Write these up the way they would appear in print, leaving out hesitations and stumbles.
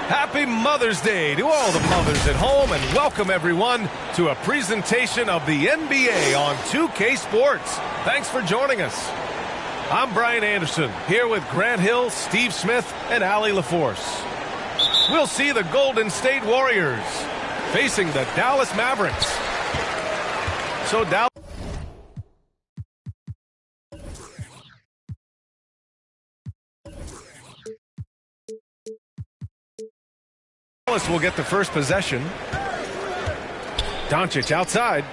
Happy Mother's Day to all the mothers at home, and welcome everyone to a presentation of the NBA on 2K Sports. Thanks for joining us. I'm Brian Anderson, here with Grant Hill, Steve Smith, and Allie LaForce. We'll see the Golden State Warriors facing the Dallas Mavericks. So Dallas will get the first possession. Doncic outside.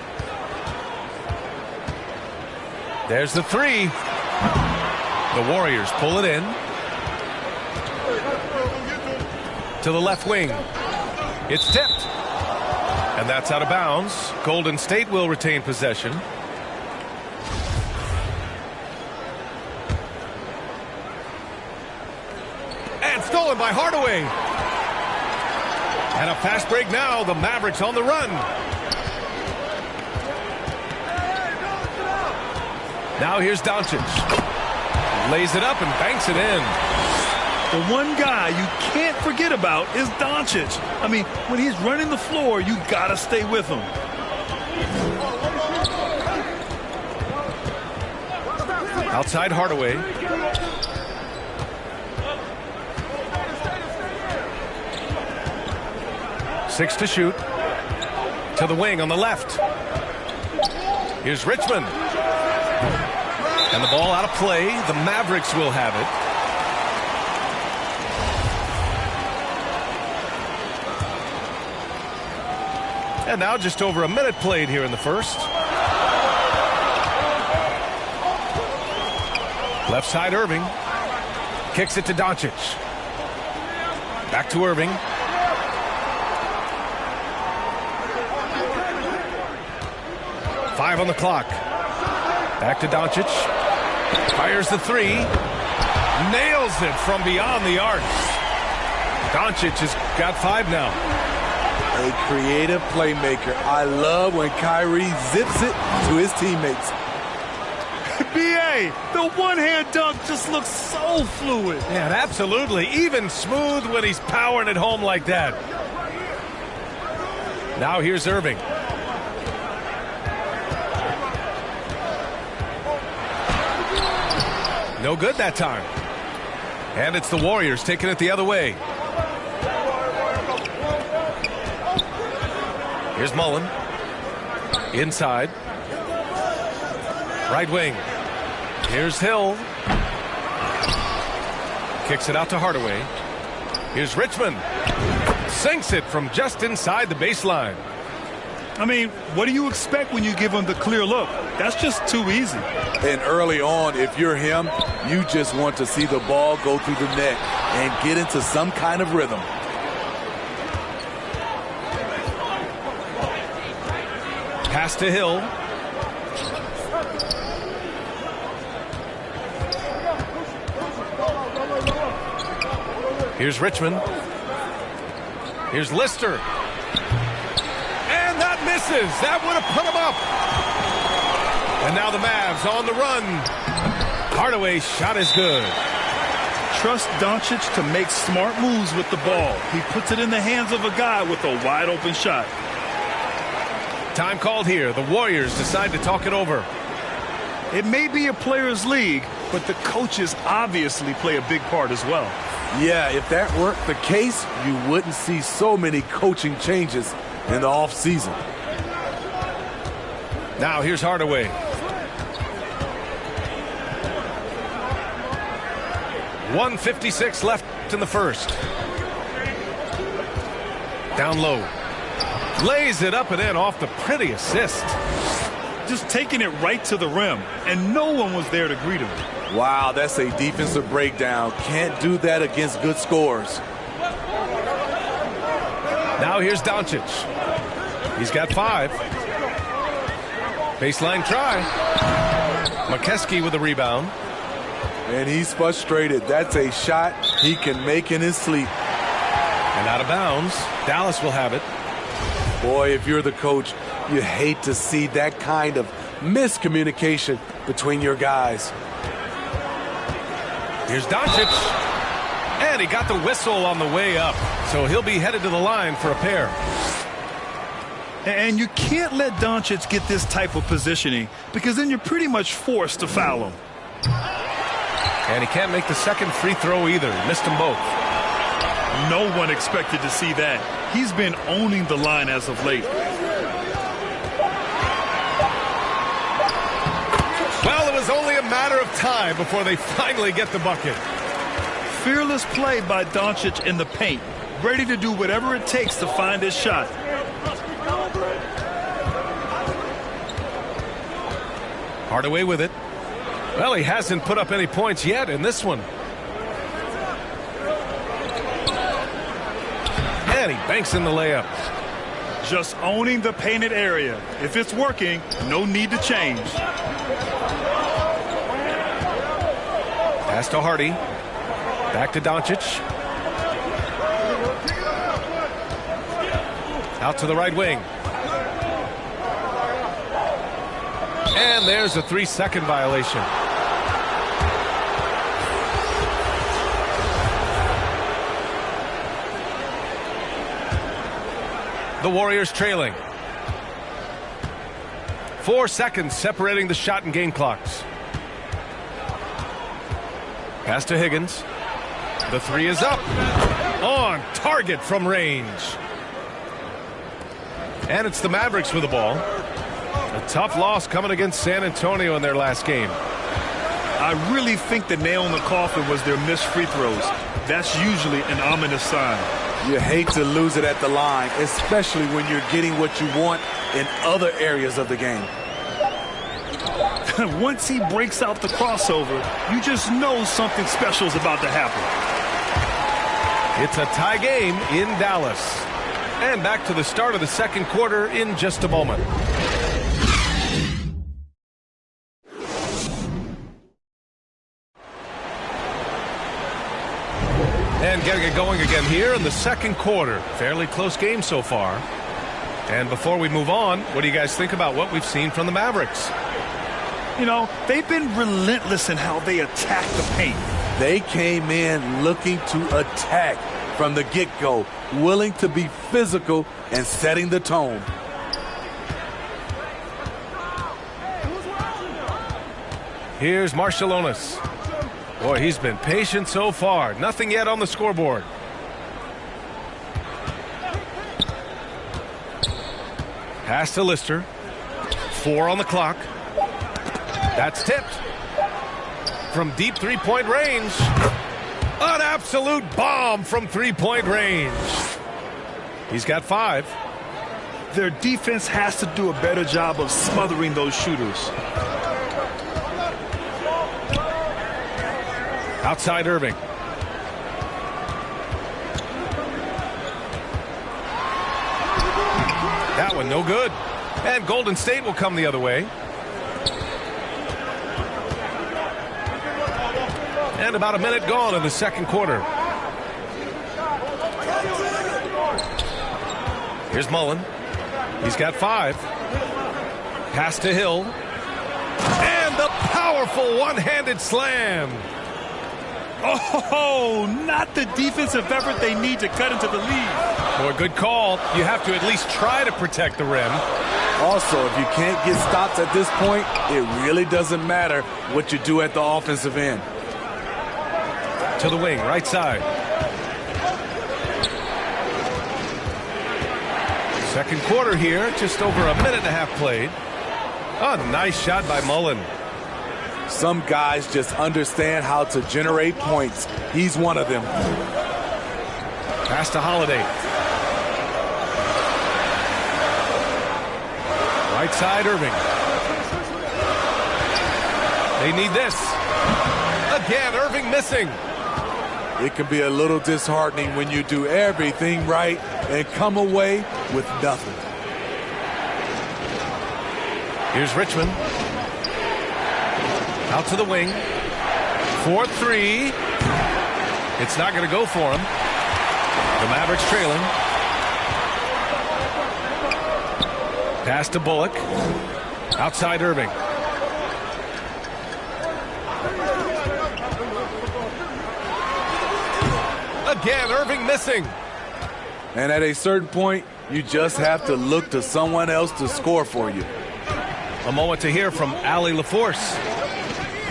There's the three. The Warriors pull it in to the left wing. It's tipped, and that's out of bounds. Golden State will retain possession. And stolen by Hardaway. And a fast break now. The Mavericks on the run. Now here's Doncic. Lays it up and banks it in. The one guy you can't forget about is Doncic. I mean, when he's running the floor, you gotta stay with him. Outside Hardaway. Six to shoot. To the wing on the left. Here's Richmond. And the ball out of play. The Mavericks will have it. And now just over a minute played here in the first. Left side Irving. Kicks it to Doncic. Back to Irving. Five on the clock. Back to Doncic. Fires the three. Nails it from beyond the arc. Doncic has got five now. A creative playmaker. I love when Kyrie zips it to his teammates. B.A., the one-hand dunk just looks so fluid. Yeah, absolutely. Even smooth when he's powering it home like that. Now here's Irving. No good that time. And it's the Warriors taking it the other way. Here's Mullen. Inside. Right wing. Here's Hill. Kicks it out to Hardaway. Here's Richmond. Sinks it from just inside the baseline. I mean, what do you expect when you give him the clear look? That's just too easy. And early on, if you're him, you just want to see the ball go through the net and get into some kind of rhythm. Pass to Hill. Here's Richmond. Here's Lister. And that misses. That would have put him up. And now the Mavs on the run. Hardaway's shot is good. Trust Doncic to make smart moves with the ball. He puts it in the hands of a guy with a wide open shot. Time called here. The Warriors decide to talk it over. It may be a players' league, but the coaches obviously play a big part as well. Yeah, if that weren't the case, you wouldn't see so many coaching changes in the offseason. Now here's Hardaway. .156 left in the first. Down low. Lays it up and in off the pretty assist. Just taking it right to the rim, and no one was there to greet him. Wow, that's a defensive breakdown. Can't do that against good scores. Now here's Doncic. He's got five. Baseline try. McKeskey with a rebound. And he's frustrated. That's a shot he can make in his sleep. And out of bounds. Dallas will have it. Boy, if you're the coach, you hate to see that kind of miscommunication between your guys. Here's Doncic. And he got the whistle on the way up, so he'll be headed to the line for a pair. And you can't let Doncic get this type of positioning, because then you're pretty much forced to foul him. And he can't make the second free throw either. Missed them both. No one expected to see that. He's been owning the line as of late. Well, it was only a matter of time before they finally get the bucket. Fearless play by Doncic in the paint, ready to do whatever it takes to find his shot. Hardaway with it. Well, he hasn't put up any points yet in this one. And he banks in the layup. Just owning the painted area. If it's working, no need to change. Pass to Hardy. Back to Doncic. Out to the right wing. And there's a 3-second violation. The Warriors trailing. 4 seconds separating the shot and game clocks. Pass to Higgins. The three is up. On target from range. And it's the Mavericks with the ball. A tough loss coming against San Antonio in their last game. I really think the nail in the coffin was their missed free throws. That's usually an ominous sign. You hate to lose it at the line, especially when you're getting what you want in other areas of the game. Once he breaks out the crossover, you just know something special is about to happen. It's a tie game in Dallas. And back to the start of the second quarter in just a moment. And getting it going again here in the second quarter. Fairly close game so far. And before we move on, what do you guys think about what we've seen from the Mavericks? You know, they've been relentless in how they attack the paint. They came in looking to attack from the get-go, willing to be physical and setting the tone. Here's Marciulionis. Boy, he's been patient so far. Nothing yet on the scoreboard. Pass to Lister. 4 on the clock. That's tipped. From deep three-point range. An absolute bomb from three-point range. He's got 5. Their defense has to do a better job of smothering those shooters. Outside Irving. That one no good. And Golden State will come the other way. And about a minute gone in the second quarter. Here's Mullen. He's got 5. Pass to Hill. And the powerful one-handed slam. Oh, not the defensive effort they need to cut into the lead. Boy, good call. You have to at least try to protect the rim. Also, if you can't get stops at this point, it really doesn't matter what you do at the offensive end. To the wing, right side. Second quarter here, just over a minute and a half played. Oh, nice shot by Mullen. Some guys just understand how to generate points. He's one of them. Pass to Holiday. Right side, Irving. They need this. Again, Irving missing. It can be a little disheartening when you do everything right and come away with nothing. Here's Richmond. Out to the wing. 4-3. It's not going to go for him. The Mavericks trailing. Pass to Bullock. Outside Irving. again. Irving missing. And at a certain point, you just have to look to someone else to score for you. A moment to hear from Allie LaForce.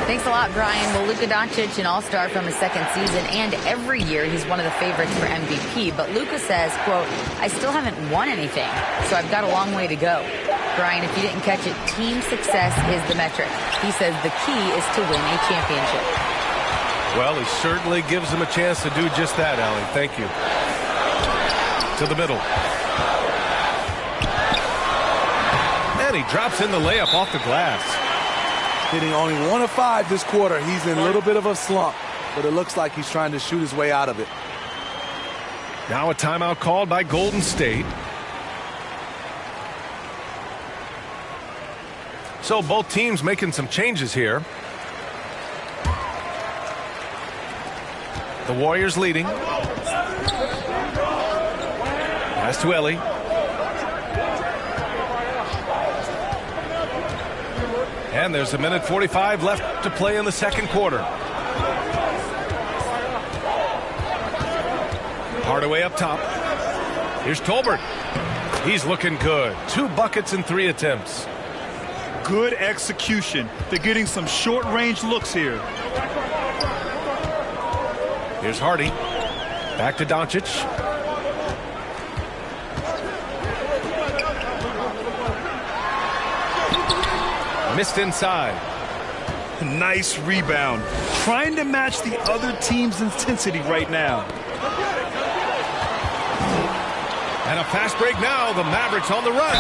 Thanks a lot, Brian. Well, Luka Doncic, an all-star from his second season, and every year he's one of the favorites for MVP. But Luka says, quote, I still haven't won anything, so I've got a long way to go. Brian, if you didn't catch it, team success is the metric. He says the key is to win a championship. Well, he certainly gives him a chance to do just that, Allie. Thank you. To the middle. And he drops in the layup off the glass. Hitting only 1 of 5 this quarter. He's in a little bit of a slump, but it looks like he's trying to shoot his way out of it. Now a timeout called by Golden State. So both teams making some changes here. The Warriors leading. Pass to Ellie. And there's 1:45 left to play in the second quarter. Hardaway up top. Here's Tolbert. He's looking good. 2 buckets in 3 attempts. Good execution. They're getting some short-range looks here. Here's Hardy. Back to Doncic. Missed inside. Nice rebound. Trying to match the other team's intensity right now. And a fast break now. The Mavericks on the run.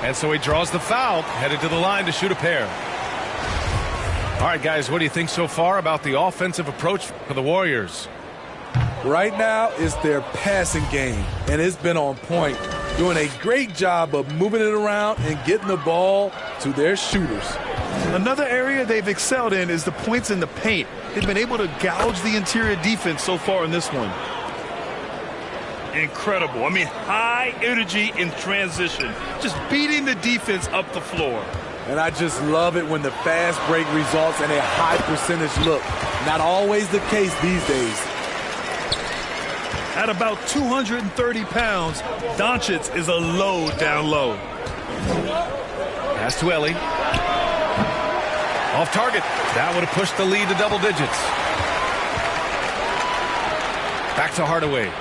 And so he draws the foul. Headed to the line to shoot a pair. All right, guys, what do you think so far about the offensive approach for the Warriors? Right now, it's their passing game, and it's been on point. Doing a great job of moving it around and getting the ball to their shooters. Another area they've excelled in is the points in the paint. They've been able to gouge the interior defense so far in this one. Incredible. I mean, high energy in transition. Just beating the defense up the floor. And I just love it when the fast break results in a high percentage look. Not always the case these days. At about 230 pounds, Doncic is a load down low. Pass to Ellie. Off target. That would have pushed the lead to double digits. Back to Hardaway.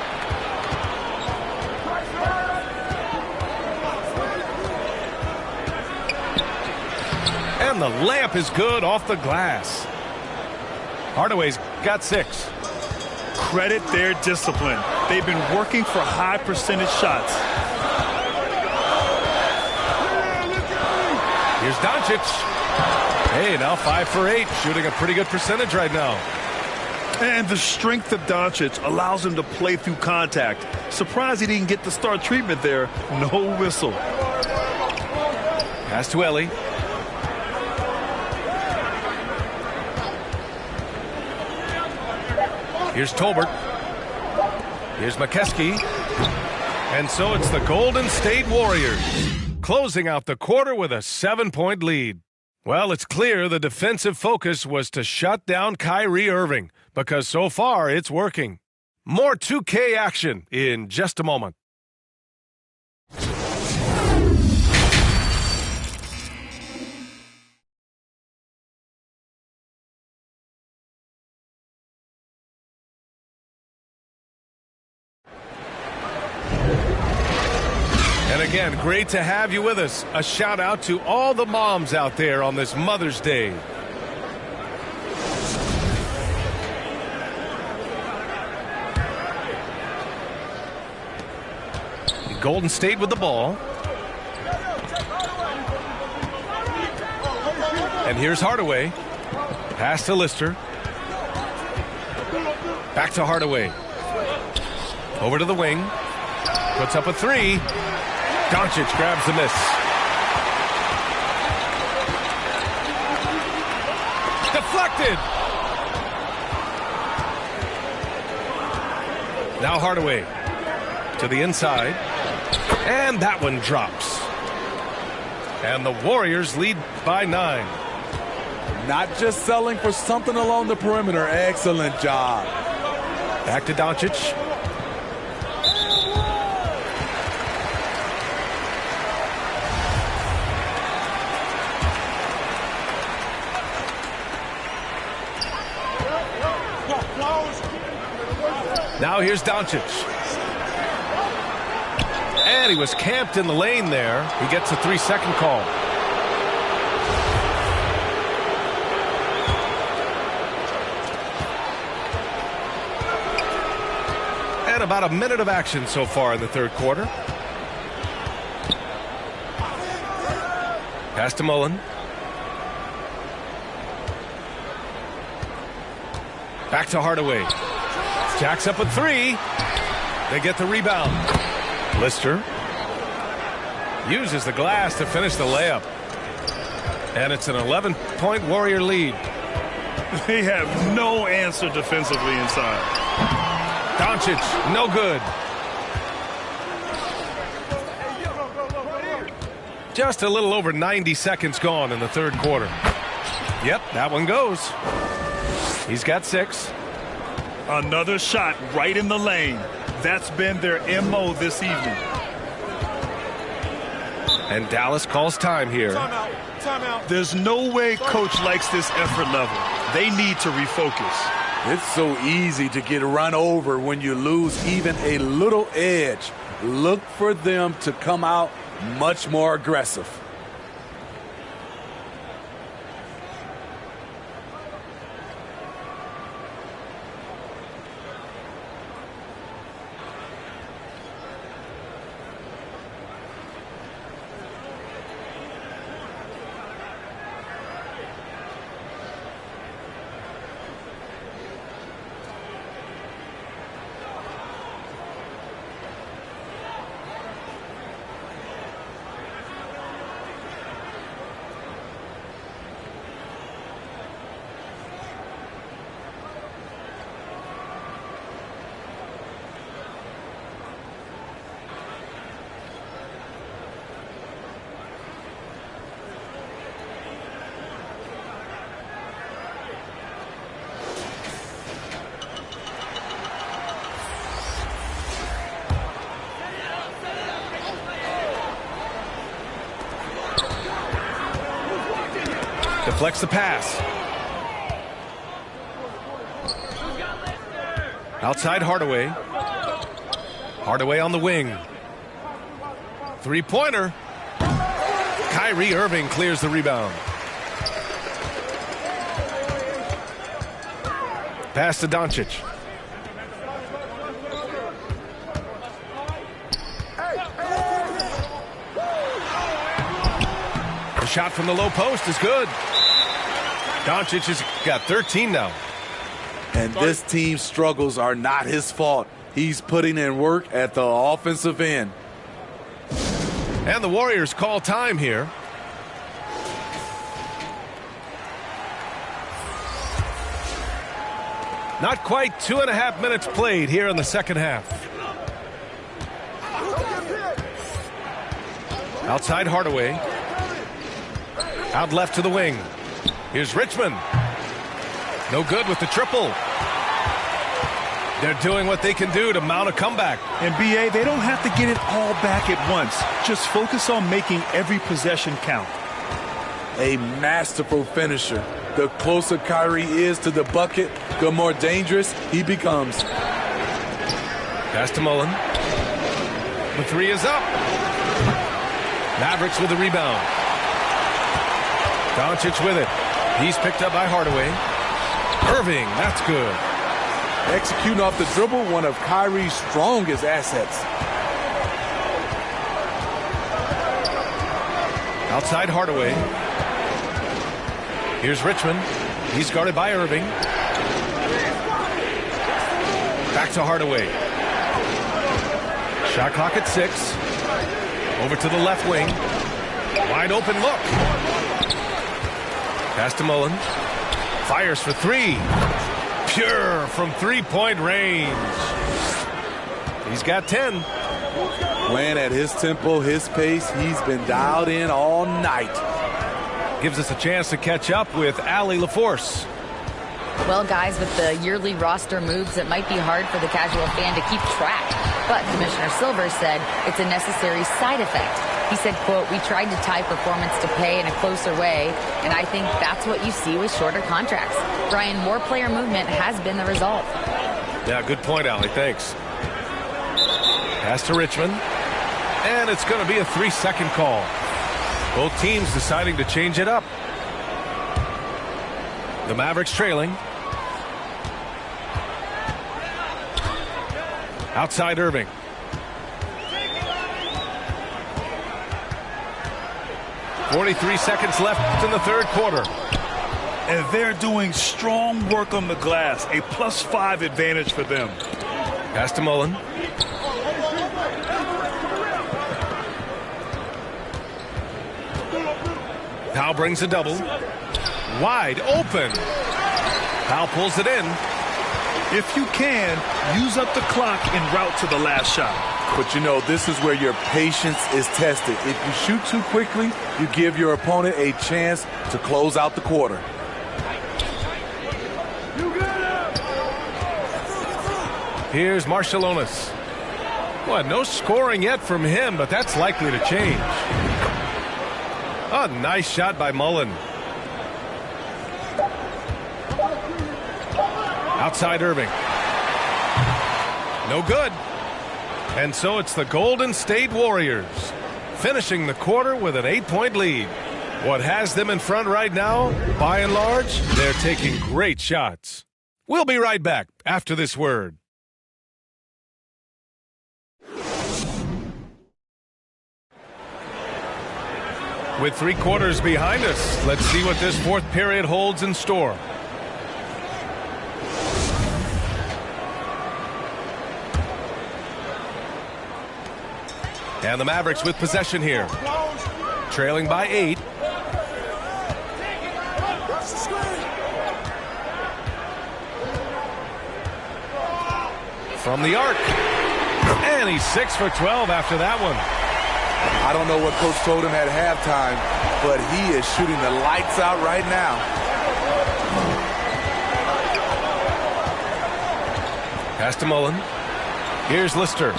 And the layup is good off the glass. Hardaway's got 6. Credit their discipline. They've been working for high percentage shots. Here's Doncic. Hey, now 5 for 8, shooting a pretty good percentage right now. And the strength of Doncic allows him to play through contact. Surprised he didn't get the star treatment there. No whistle. Pass to Ellie. Here's Tolbert. Here's McKeskey. And so it's the Golden State Warriors closing out the quarter with a 7-point lead. Well, it's clear the defensive focus was to shut down Kyrie Irving because so far it's working. More 2K action in just a moment. And again, great to have you with us. A shout out to all the moms out there on this Mother's Day. Golden State with the ball. And here's Hardaway. Pass to Lister. Back to Hardaway. Over to the wing. Puts up a 3. Doncic grabs the miss. Deflected. Now Hardaway to the inside. And that one drops. And the Warriors lead by 9. Not just selling for something along the perimeter. Excellent job. Back to Doncic. Now here's Doncic. And he was camped in the lane there. He gets a 3-second call. And about a minute of action so far in the third quarter. Pass to Mullen. Back to Hardaway. Jacks up with 3. They get the rebound. Lister uses the glass to finish the layup. And it's an 11-point Warrior lead. They have no answer defensively inside. Doncic, no good. Just a little over 90 seconds gone in the third quarter. Yep, that one goes. He's got 6. Another shot right in the lane. That's been their MO this evening. And Dallas calls time here. Timeout. Timeout. There's no way coach likes this effort level. They need to refocus. It's so easy to get run over when you lose even a little edge. Look for them to come out much more aggressive. Deflects the pass. Outside Hardaway. Hardaway on the wing. 3-pointer. Kyrie Irving clears the rebound. Pass to Doncic. The shot from the low post is good. Doncic has got 13 now. And this team's struggles are not his fault. He's putting in work at the offensive end. And the Warriors call time here. Not quite 2.5 minutes played here in the second half. Outside Hardaway. Out left to the wing. Here's Richmond. No good with the triple. They're doing what they can do to mount a comeback. And BA, they don't have to get it all back at once. Just focus on making every possession count. A masterful finisher. The closer Kyrie is to the bucket, the more dangerous he becomes. Pass to Mullen. The 3 is up. Mavericks with the rebound. Doncic with it. He's picked up by Hardaway. Irving, that's good. Executing off the dribble, one of Kyrie's strongest assets. Outside Hardaway. Here's Richmond. He's guarded by Irving. Back to Hardaway. Shot clock at 6. Over to the left wing. Wide open look. Pass to Mullen. Fires for 3. Pure from 3-point range. He's got 10. Playing at his tempo, his pace, he's been dialed in all night. Gives us a chance to catch up with Allie LaForce. Well, guys, with the yearly roster moves, it might be hard for the casual fan to keep track. But Commissioner Silver said it's a necessary side effect. He said, quote, "We tried to tie performance to pay in a closer way, and I think that's what you see with shorter contracts." Brian, more player movement has been the result. Yeah, good point, Allie. Thanks. Pass to Richmond. And it's going to be a 3-second call. Both teams deciding to change it up. The Mavericks trailing. Outside Irving. .43 seconds left in the third quarter. And they're doing strong work on the glass. A +5 advantage for them. Pass to Mullen. Powell brings a double. Wide open. Powell pulls it in. If you can, use up the clock en route to the last shot. But you know, this is where your patience is tested. If you shoot too quickly, you give your opponent a chance to close out the quarter. Here's Marciulionis. Well, no scoring yet from him, but that's likely to change. A nice shot by Mullen. Outside Irving. No good. And so it's the Golden State Warriors finishing the quarter with an 8-point lead. What has them in front right now, by and large, they're taking great shots. We'll be right back after this word. With 3 quarters behind us, let's see what this fourth period holds in store. And the Mavericks with possession here. Trailing by 8. From the arc. And he's 6 for 12 after that one. I don't know what Coach told him at halftime, but he is shooting the lights out right now. Pass to Mullen. Here's Lister.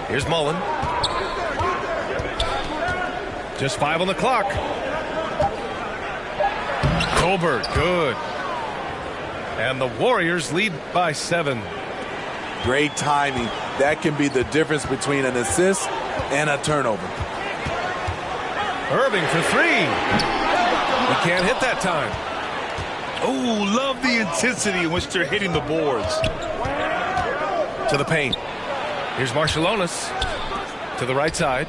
Here's Mullen. Just 5 on the clock. Colbert, good. And the Warriors lead by 7. Great timing. That can be the difference between an assist and a turnover. Irving for 3. He can't hit that time. Oh, love the intensity in which they're hitting the boards. To the paint. Here's Marciulionis to the right side.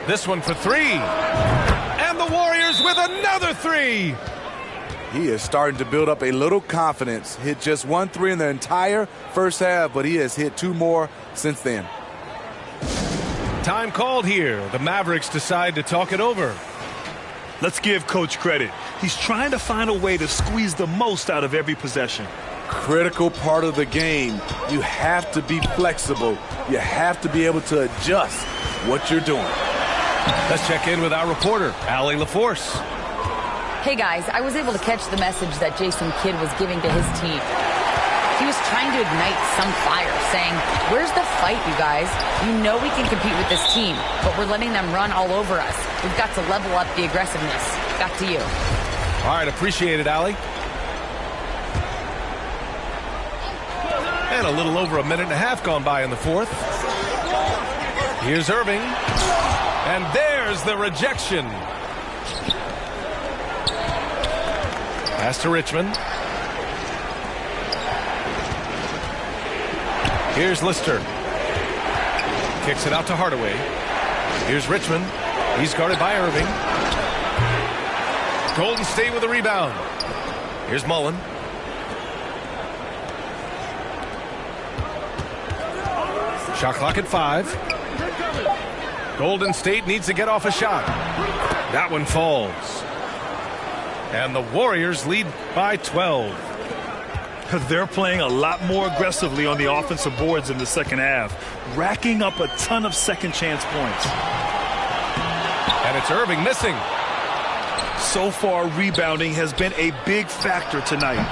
This one for 3. And the Warriors with another 3. He is starting to build up a little confidence. Hit just 1 3 in the entire first half, but he has hit 2 more since then. Time called here. The Mavericks decide to talk it over. Let's give Coach credit. He's trying to find a way to squeeze the most out of every possession. Critical part of the game. You have to be flexible. You have to be able to adjust what you're doing. Let's check in with our reporter, Allie LaForce. Hey guys, I was able to catch the message that Jason Kidd was giving to his team. He was trying to ignite some fire, saying, "Where's the fight, you guys? You know we can compete with this team, but we're letting them run all over us. We've got to level up the aggressiveness." Back to you. All right, appreciate it, Allie. And a little over a minute and a half gone by in the fourth. Here's Irving. And there's the rejection. Pass to Richmond. Here's Lister. Kicks it out to Hardaway. Here's Richmond. He's guarded by Irving. Golden State with a rebound. Here's Mullen. Shot clock at 5. Golden State needs to get off a shot. That one falls. And the Warriors lead by 12. They're playing a lot more aggressively on the offensive boards in the second half, racking up a ton of second chance points. And it's Irving missing. So far, rebounding has been a big factor tonight.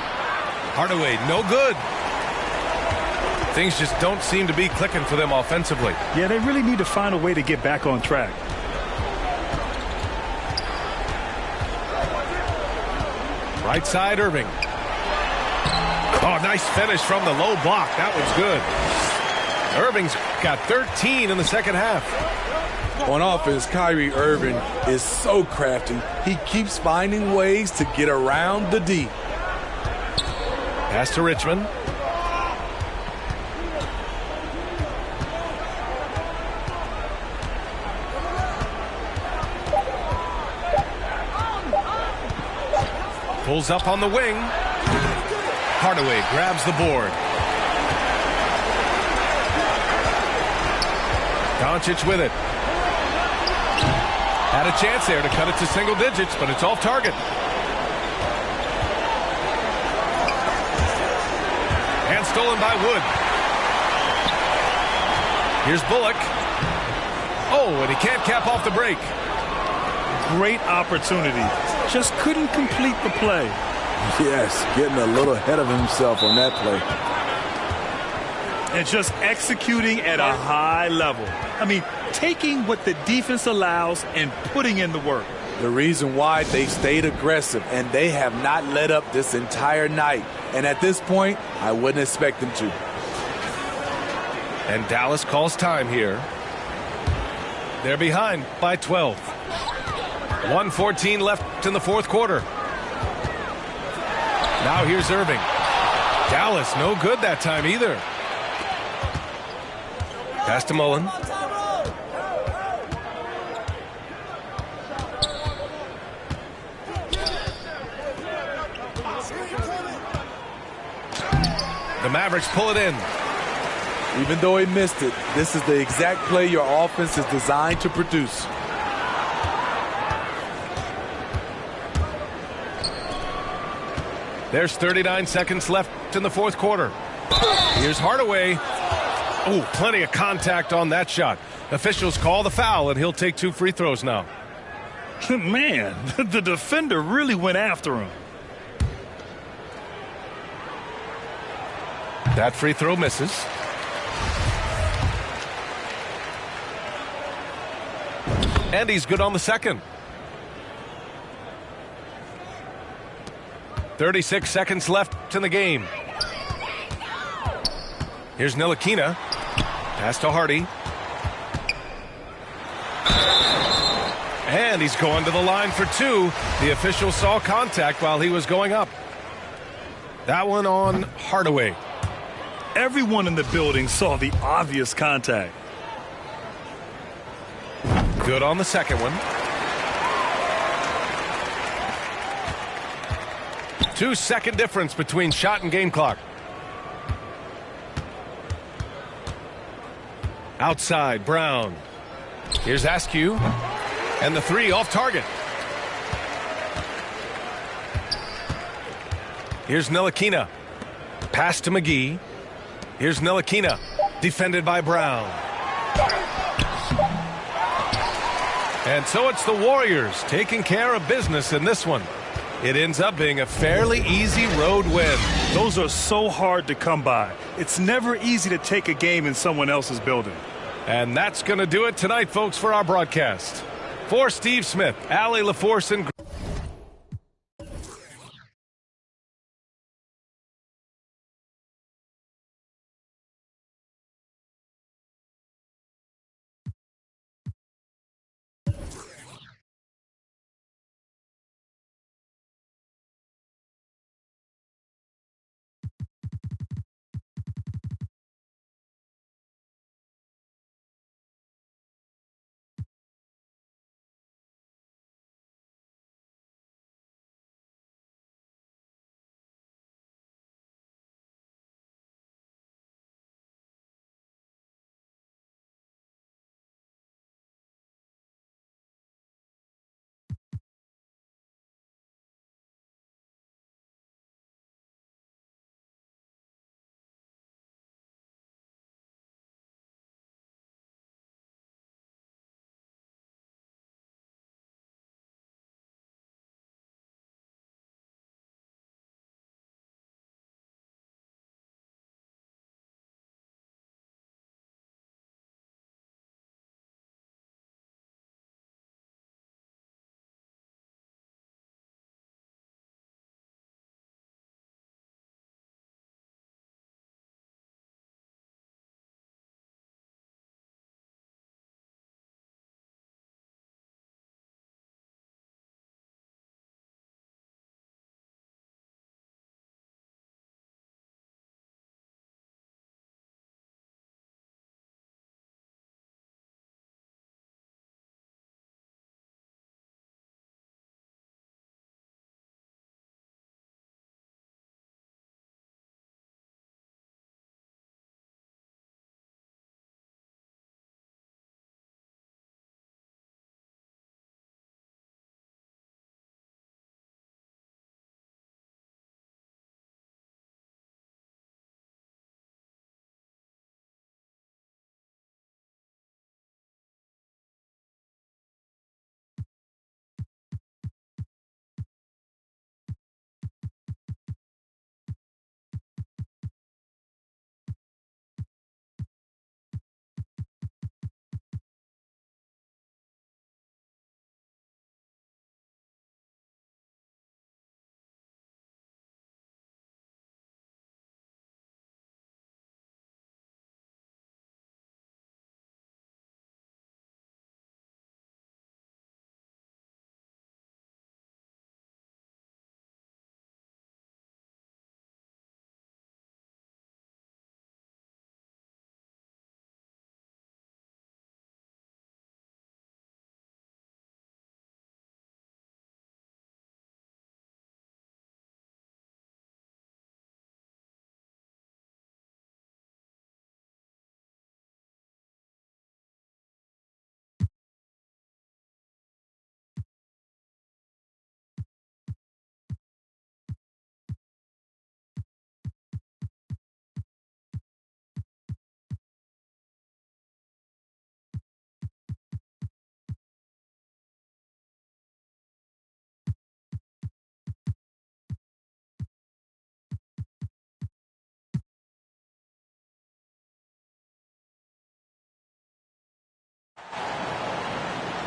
Hardaway, no good. Things just don't seem to be clicking for them offensively. Yeah, they really need to find a way to get back on track. Right side, Irving. Oh, nice finish from the low block. That was good. Irving's got 13 in the second half. On offense, Kyrie Irving is so crafty. He keeps finding ways to get around the D. Pass to Richmond. Pulls up on the wing. Hardaway grabs the board. Doncic with it. Had a chance there to cut it to single digits, but it's off target. And stolen by Wood. Here's Bullock. Oh, and he can't cap off the break. Great opportunity. Just couldn't complete the play. Yes, getting a little ahead of himself on that play. And just executing at a high level. I mean, taking what the defense allows and putting in the work. The reason why they stayed aggressive, and they have not let up this entire night. And at this point, I wouldn't expect them to. And Dallas calls time here. They're behind by 12. 1:14 left in the fourth quarter. Now here's Irving. Dallas no good that time either. Pass to Mullen. The Mavericks pull it in. Even though he missed it, this is the exact play your offense is designed to produce. There's 39 seconds left in the fourth quarter. Here's Hardaway. Oh, plenty of contact on that shot. Officials call the foul, and he'll take 2 free throws now. Man, the defender really went after him. That free throw misses. And he's good on the second. 36 seconds left in the game. Here's Ntilikina. Pass to Hardy. And he's going to the line for 2. The official saw contact while he was going up. That one on Hardaway. Everyone in the building saw the obvious contact. Good on the second one. 2-second difference between shot and game clock. Outside, Brown. Here's Askew. And the 3 off target. Here's Ntilikina. Pass to McGee. Here's Ntilikina. Defended by Brown. And so it's the Warriors taking care of business in this one. It ends up being a fairly easy road win. Those are so hard to come by. It's never easy to take a game in someone else's building. And that's going to do it tonight, folks, for our broadcast. For Steve Smith, Allie LaForce, and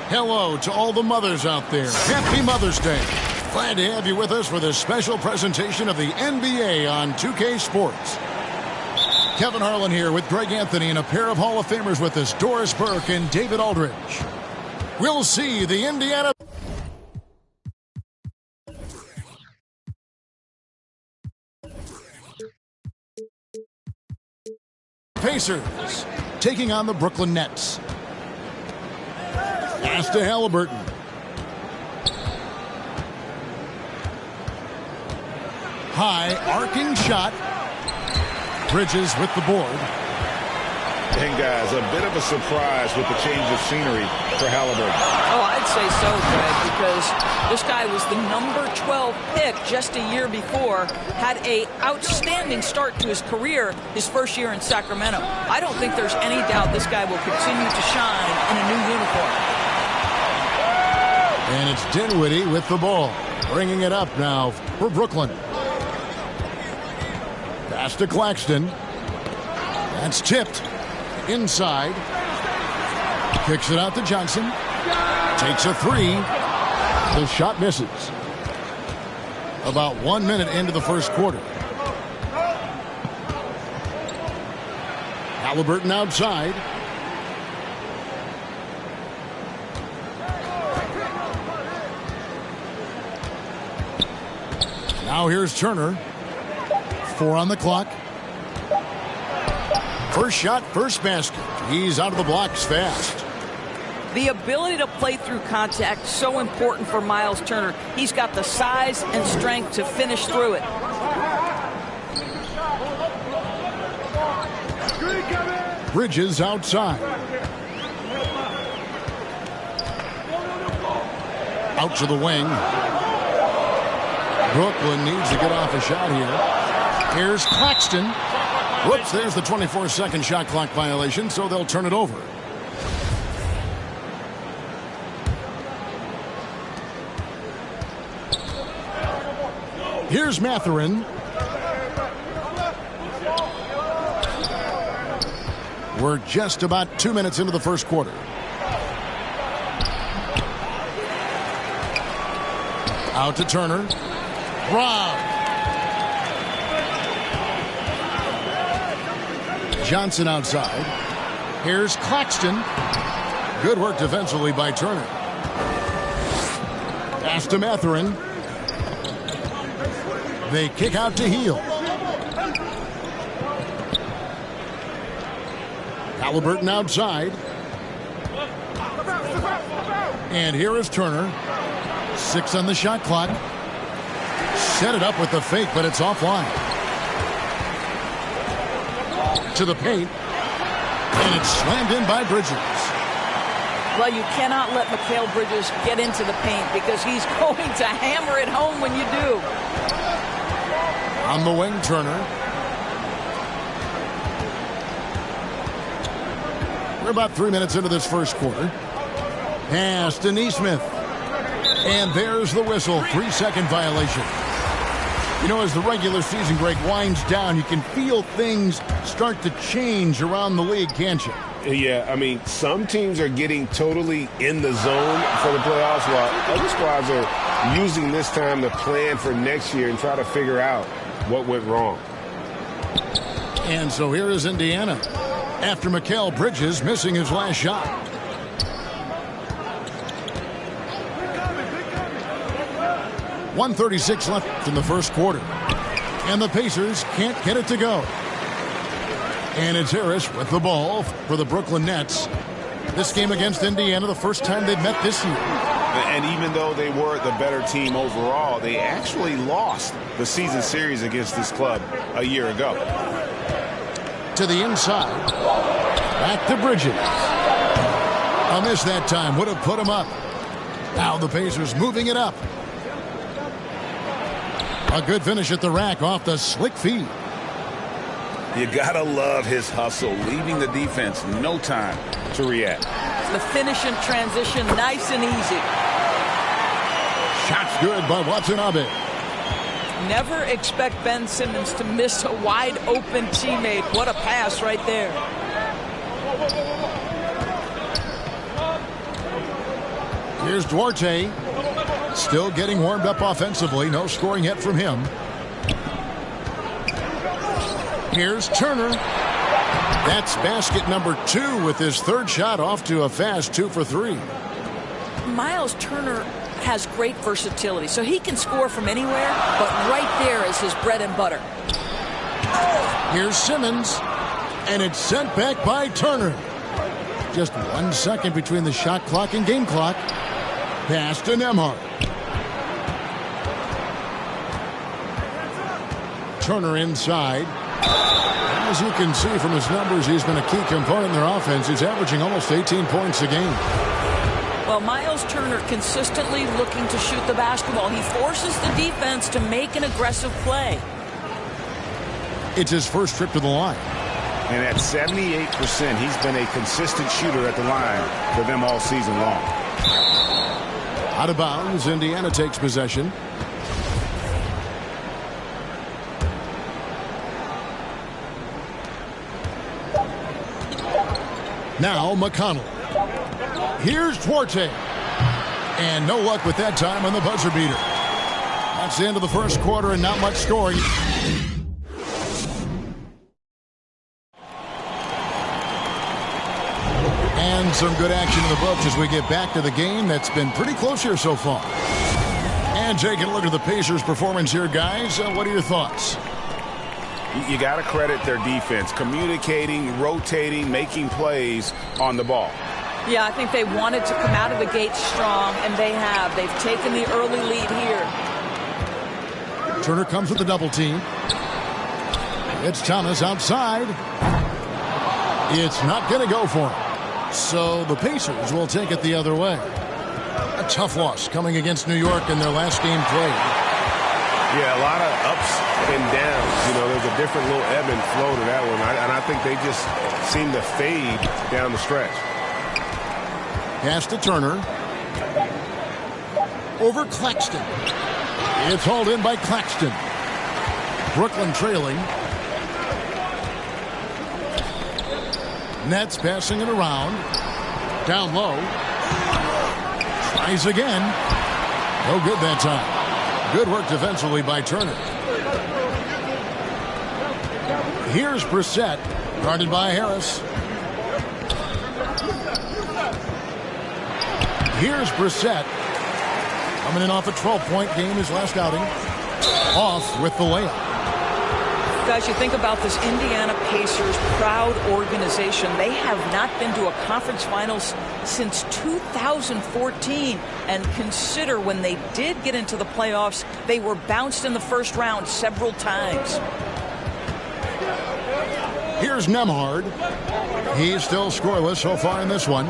Hello to all the mothers out there. Happy Mother's Day. Glad to have you with us for this special presentation of the NBA on 2K Sports. Kevin Harlan here with Greg Anthony and a pair of Hall of Famers with us, Doris Burke and David Aldridge. We'll see the Indiana Pacers taking on the Brooklyn Nets. Pass to Halliburton. High arcing shot. Bridges with the board. And guys, a bit of a surprise with the change of scenery for Halliburton. Oh, I'd say so, Greg, because this guy was the number 12 pick just a year before, had an outstanding start to his career his first year in Sacramento. I don't think there's any doubt this guy will continue to shine in a new uniform. And it's Dinwiddie with the ball, bringing it up now for Brooklyn. Pass to Claxton. That's tipped. Inside. Kicks it out to Johnson. Takes a three. The shot misses. About 1 minute into the first quarter. Halliburton outside. Now here's Turner. 4 on the clock. First shot, first basket. He's out of the blocks fast. The ability to play through contact is so important for Miles Turner. He's got the size and strength to finish through it. Bridges outside. Out to the wing. Brooklyn needs to get off a shot here. Here's Claxton. Whoops, there's the 24-second shot clock violation, so they'll turn it over. Here's Mathurin. We're just about 2 minutes into the first quarter. Out to Turner. Rob. Johnson outside. Here's Claxton. Good work defensively by Turner. Pass to Mathurin. They kick out to Heel. Halliburton outside. And here is Turner. 6 on the shot clock. Set it up with the fake, but it's offline. To the paint. And it's slammed in by Bridges. Well, you cannot let Mikal Bridges get into the paint because he's going to hammer it home when you do. On the wing, Turner. We're about 3 minutes into this first quarter. Pass to Nesmith. And there's the whistle. 3-second violation. You know, as the regular season break winds down, you can feel things start to change around the league, can't you? Yeah, I mean, some teams are getting totally in the zone for the playoffs, while other squads are using this time to plan for next year and try to figure out what went wrong. And so here is Indiana after Mikal Bridges missing his last shot. .136 left in the first quarter. And the Pacers can't get it to go. And it's Harris with the ball for the Brooklyn Nets. This game against Indiana, the first time they've met this year. And even though they were the better team overall, they actually lost the season series against this club a year ago. To the inside. Back to Bridges. A miss that time. Would have put him up. Now the Pacers moving it up. A good finish at the rack off the slick feed. You gotta love his hustle, leaving the defense no time to react. The finish in transition, nice and easy. Shots good by Watanabe. Never expect Ben Simmons to miss a wide open teammate. What a pass right there. Here's Duarte. Still getting warmed up offensively. No scoring yet from him. Here's Turner. That's basket number 2 with his third shot off to a fast 2 for 3. Miles Turner has great versatility, so he can score from anywhere, but right there is his bread and butter. Here's Simmons, and it's sent back by Turner. Just 1 second between the shot clock and game clock. Pass to Nembhard. Turner inside. As you can see from his numbers, he's been a key component in their offense. He's averaging almost 18 points a game. Well, Miles Turner consistently looking to shoot the basketball. He forces the defense to make an aggressive play. It's his first trip to the line. And at 78%, he's been a consistent shooter at the line for them all season long. Out of bounds, Indiana takes possession. Now McConnell. Here's Duarte. And no luck with that time on the buzzer beater. That's the end of the first quarter and not much scoring. And some good action in the books as we get back to the game that's been pretty close here so far. And taking a look at the Pacers' performance here, guys. What are your thoughts? You got to credit their defense, communicating, rotating, making plays on the ball. Yeah, I think they wanted to come out of the gate strong, and they have. They've taken the early lead here. Turner comes with the double team. It's Thomas outside. It's not going to go for him. So the Pacers will take it the other way. A tough loss coming against New York in their last game played. Yeah, a lot of ups and downs. You know, there's a different little ebb and flow to that one. And I think they just seem to fade down the stretch. Pass to Turner. Over Claxton. It's hauled in by Claxton. Brooklyn trailing. Nets passing it around. Down low. Tries again. No good that time. Good work defensively by Turner. Here's Brissett, guarded by Harris. Here's Brissett, coming in off a 12-point game his last outing. Off with the layup. Guys, you think about this Indiana Pacers proud organization. They have not been to a conference finals since 2014. And consider when they did get into the playoffs, they were bounced in the first round several times. Here's Nembhard. He's still scoreless so far in this one.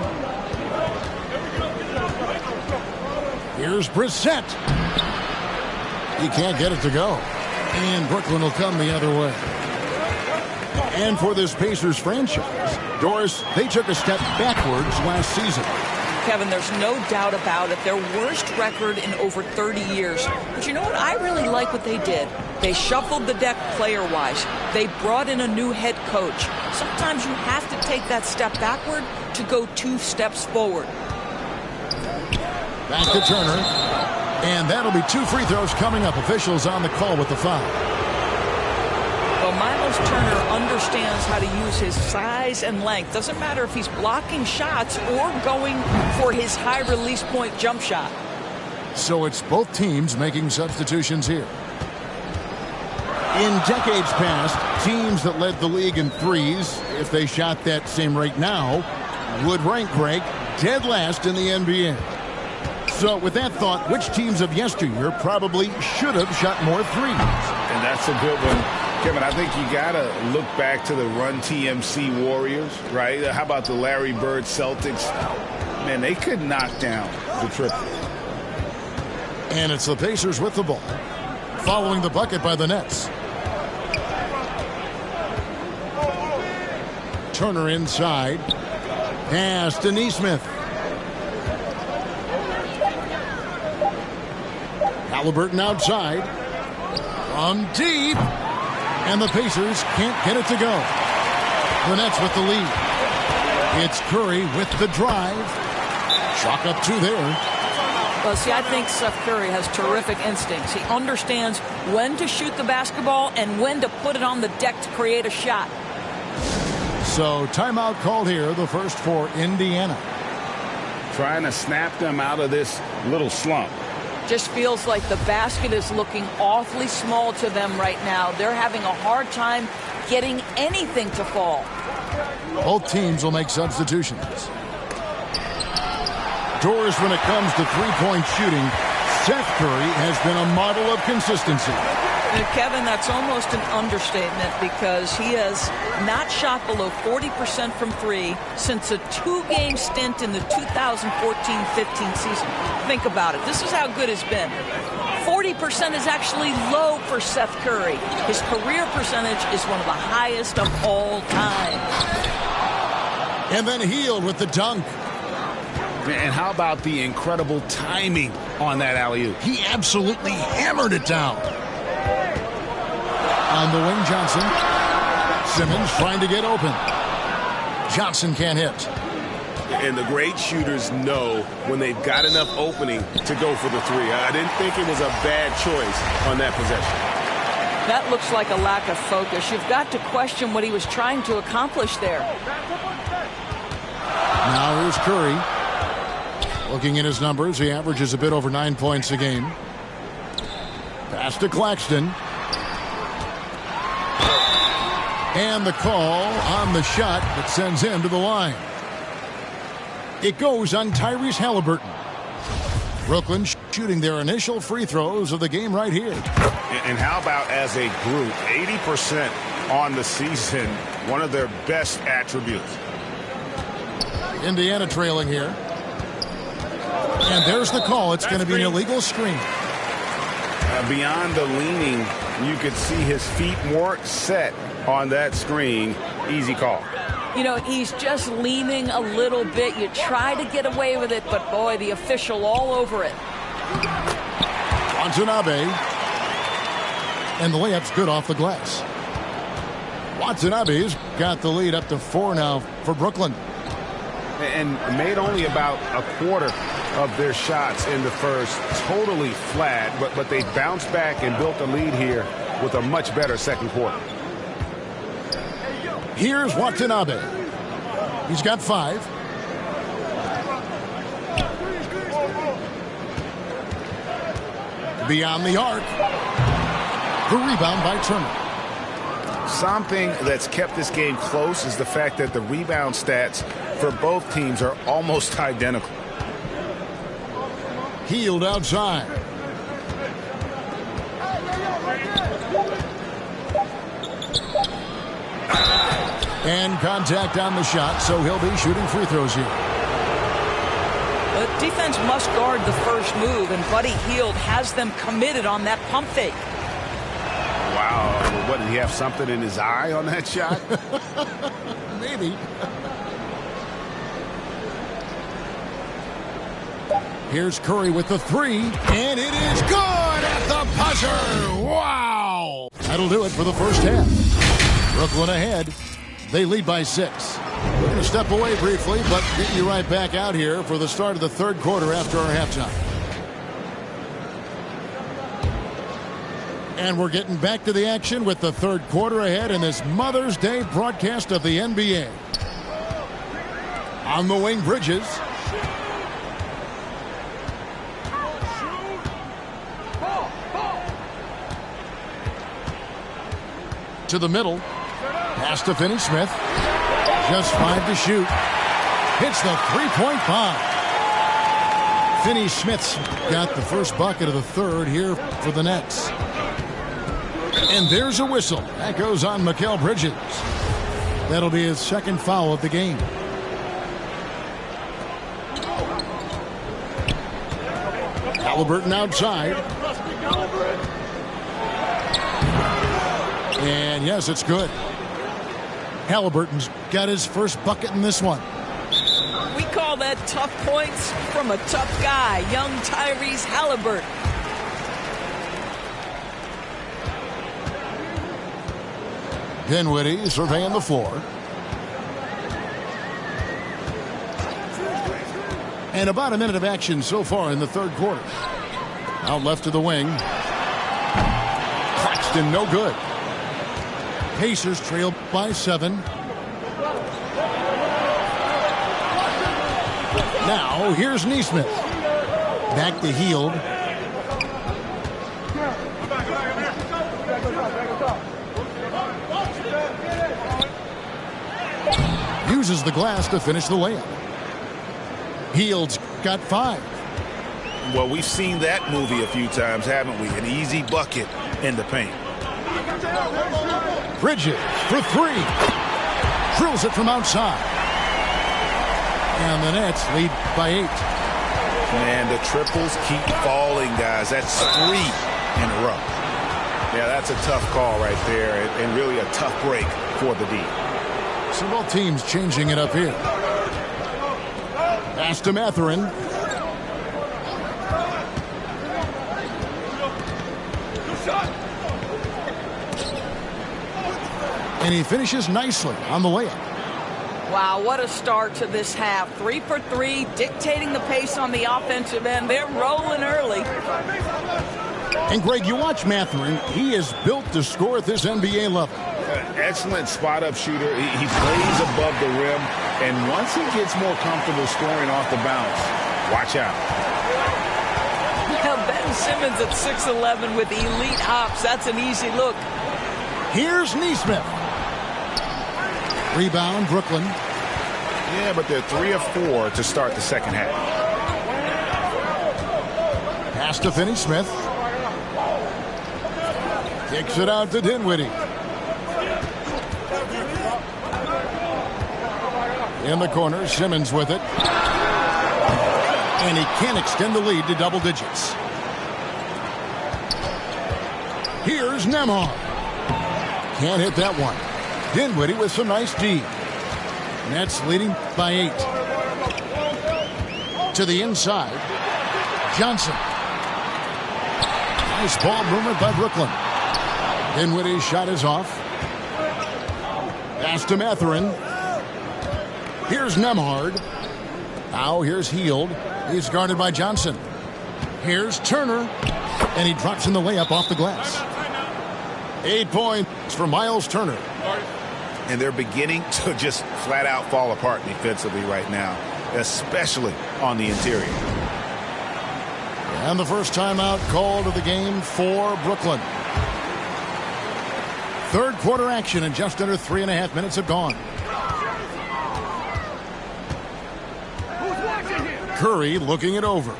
Here's Brissett. He can't get it to go. And Brooklyn will come the other way. And for this Pacers franchise, Doris, they took a step backwards last season. Kevin, there's no doubt about it. Their worst record in over 30 years. But you know what? I really like what they did. They shuffled the deck player-wise. They brought in a new head coach. Sometimes you have to take that step backward to go 2 steps forward. Back to Turner. And that'll be 2 free throws coming up. Officials on the call with the foul. Well, Miles Turner understands how to use his size and length. Doesn't matter if he's blocking shots or going for his high release point jump shot. So it's both teams making substitutions here. In decades past, teams that led the league in threes, if they shot that same rate now, would rank Greg dead last in the NBA. So with that thought, which teams of yesteryear probably should have shot more threes? And that's a good one. Kevin, I think you got to look back to the Run TMC Warriors, right? How about the Larry Bird Celtics? Man, they could knock down the triple. And it's the Pacers with the ball, following the bucket by the Nets. Turner inside. Pass to Nesmith. Halliburton outside. From deep. And the Pacers can't get it to go. The Nets with the lead. It's Curry with the drive. Chalk up 2 there. Well, see, I think Seth Curry has terrific instincts. He understands when to shoot the basketball and when to put it on the deck to create a shot. So timeout called here, the first for Indiana. Trying to snap them out of this little slump. Just feels like the basket is looking awfully small to them right now. They're having a hard time getting anything to fall. Both teams will make substitutions. Doors when it comes to three-point shooting. Seth Curry has been a model of consistency. And Kevin, that's almost an understatement because he has not shot below 40% from three since a two-game stint in the 2014-15 season. Think about it. This is how good it's been. 40% is actually low for Seth Curry. His career percentage is one of the highest of all time. And then Hield with the dunk. And how about the incredible timing on that alley-oop? He absolutely hammered it down. On the wing, Johnson. Simmons trying to get open. Johnson can't hit. And the great shooters know when they've got enough opening to go for the three. I didn't think it was a bad choice on that possession. That looks like a lack of focus. You've got to question what he was trying to accomplish there. Now here's Curry. Looking at his numbers, he averages a bit over 9 points a game. Pass to Claxton. And the call on the shot that sends him to the line. It goes on Tyrese Halliburton. Brooklyn shooting their initial free throws of the game right here. And how about as a group, 80% on the season, one of their best attributes. Indiana trailing here. And there's the call. It's going to be an illegal screen. Beyond the leaning, you could see his feet more set on that screen. Easy call. You know, he's just leaning a little bit. You try to get away with it, but boy, the official all over it. Watanabe. And the layup's good off the glass. Watanabe's got the lead up to 4 now for Brooklyn. And made only about a quarter of their shots in the first. Totally flat, but they bounced back and built a lead here with a much better second quarter. Here's Watanabe. He's got 5. Beyond the arc. The rebound by Turner. Something that's kept this game close is the fact that the rebound stats for both teams are almost identical. Hield outside. And contact on the shot, so he'll be shooting free throws here. The defense must guard the first move, and Buddy Hield has them committed on that pump fake. Wow. What, did he have something in his eye on that shot? Maybe. Here's Curry with the 3, and it is good at the buzzer. Wow. That'll do it for the first half. Brooklyn ahead. They lead by 6. We're going to step away briefly, but get you right back out here for the start of the third quarter after our halftime. And we're getting back to the action with the third quarter ahead in this Mother's Day broadcast of the NBA. On the wing, Bridges. To the middle. Pass to Finney-Smith. Just 5 to shoot. Hits the three-point bomb. Finney-Smith's got the first bucket of the third here for the Nets. And there's a whistle. That goes on Mikal Bridges. That'll be his second foul of the game. Halliburton outside. And yes, it's good. Halliburton's got his first bucket in this one. We call that tough points from a tough guy, young Tyrese Halliburton. Dinwiddie surveying the floor. And about a minute of action so far in the third quarter. Out left to the wing. Claxton, no good. Pacers trail by 7. Now, here's Neesmith. Back to Hield. Uses the glass to finish the layup. Hield's got 5. Well, we've seen that movie a few times, haven't we? An easy bucket in the paint. Bridges for 3. Drills it from outside. And the Nets lead by 8. Man, the triples keep falling, guys. That's 3 in a row. Yeah, that's a tough call right there, and really a tough break for the D. So both teams changing it up here. Pass to Mathurin. And he finishes nicely on the layup. Wow, what a start to this half. 3 for 3, dictating the pace on the offensive end. They're rolling early. And, Greg, you watch Mathurin. He is built to score at this NBA level. Excellent spot-up shooter. He plays above the rim, and once he gets more comfortable scoring off the bounce, watch out. Now, Ben Simmons at 6'11" with elite hops. That's an easy look. Here's Neesmith. Rebound, Brooklyn. Yeah, but they're 3 of 4 to start the second half. Pass to Finney-Smith. Kicks it out to Dinwiddie. In the corner, Simmons with it. And he can't extend the lead to double digits. Here's Nembhard. Can't hit that one. Dinwiddie with some nice D. Nets leading by 8. To the inside. Johnson. Nice ball movement by Brooklyn. Dinwiddie's shot is off. Pass to Mathurin. Here's Nembhard. Now here's Hield. He's guarded by Johnson. Here's Turner. And he drops in the layup off the glass. 8 points for Miles Turner. And they're beginning to just flat out fall apart defensively right now, especially on the interior. And the first timeout called of the game for Brooklyn. Third quarter action, and just under 3.5 minutes have gone. Curry looking it over.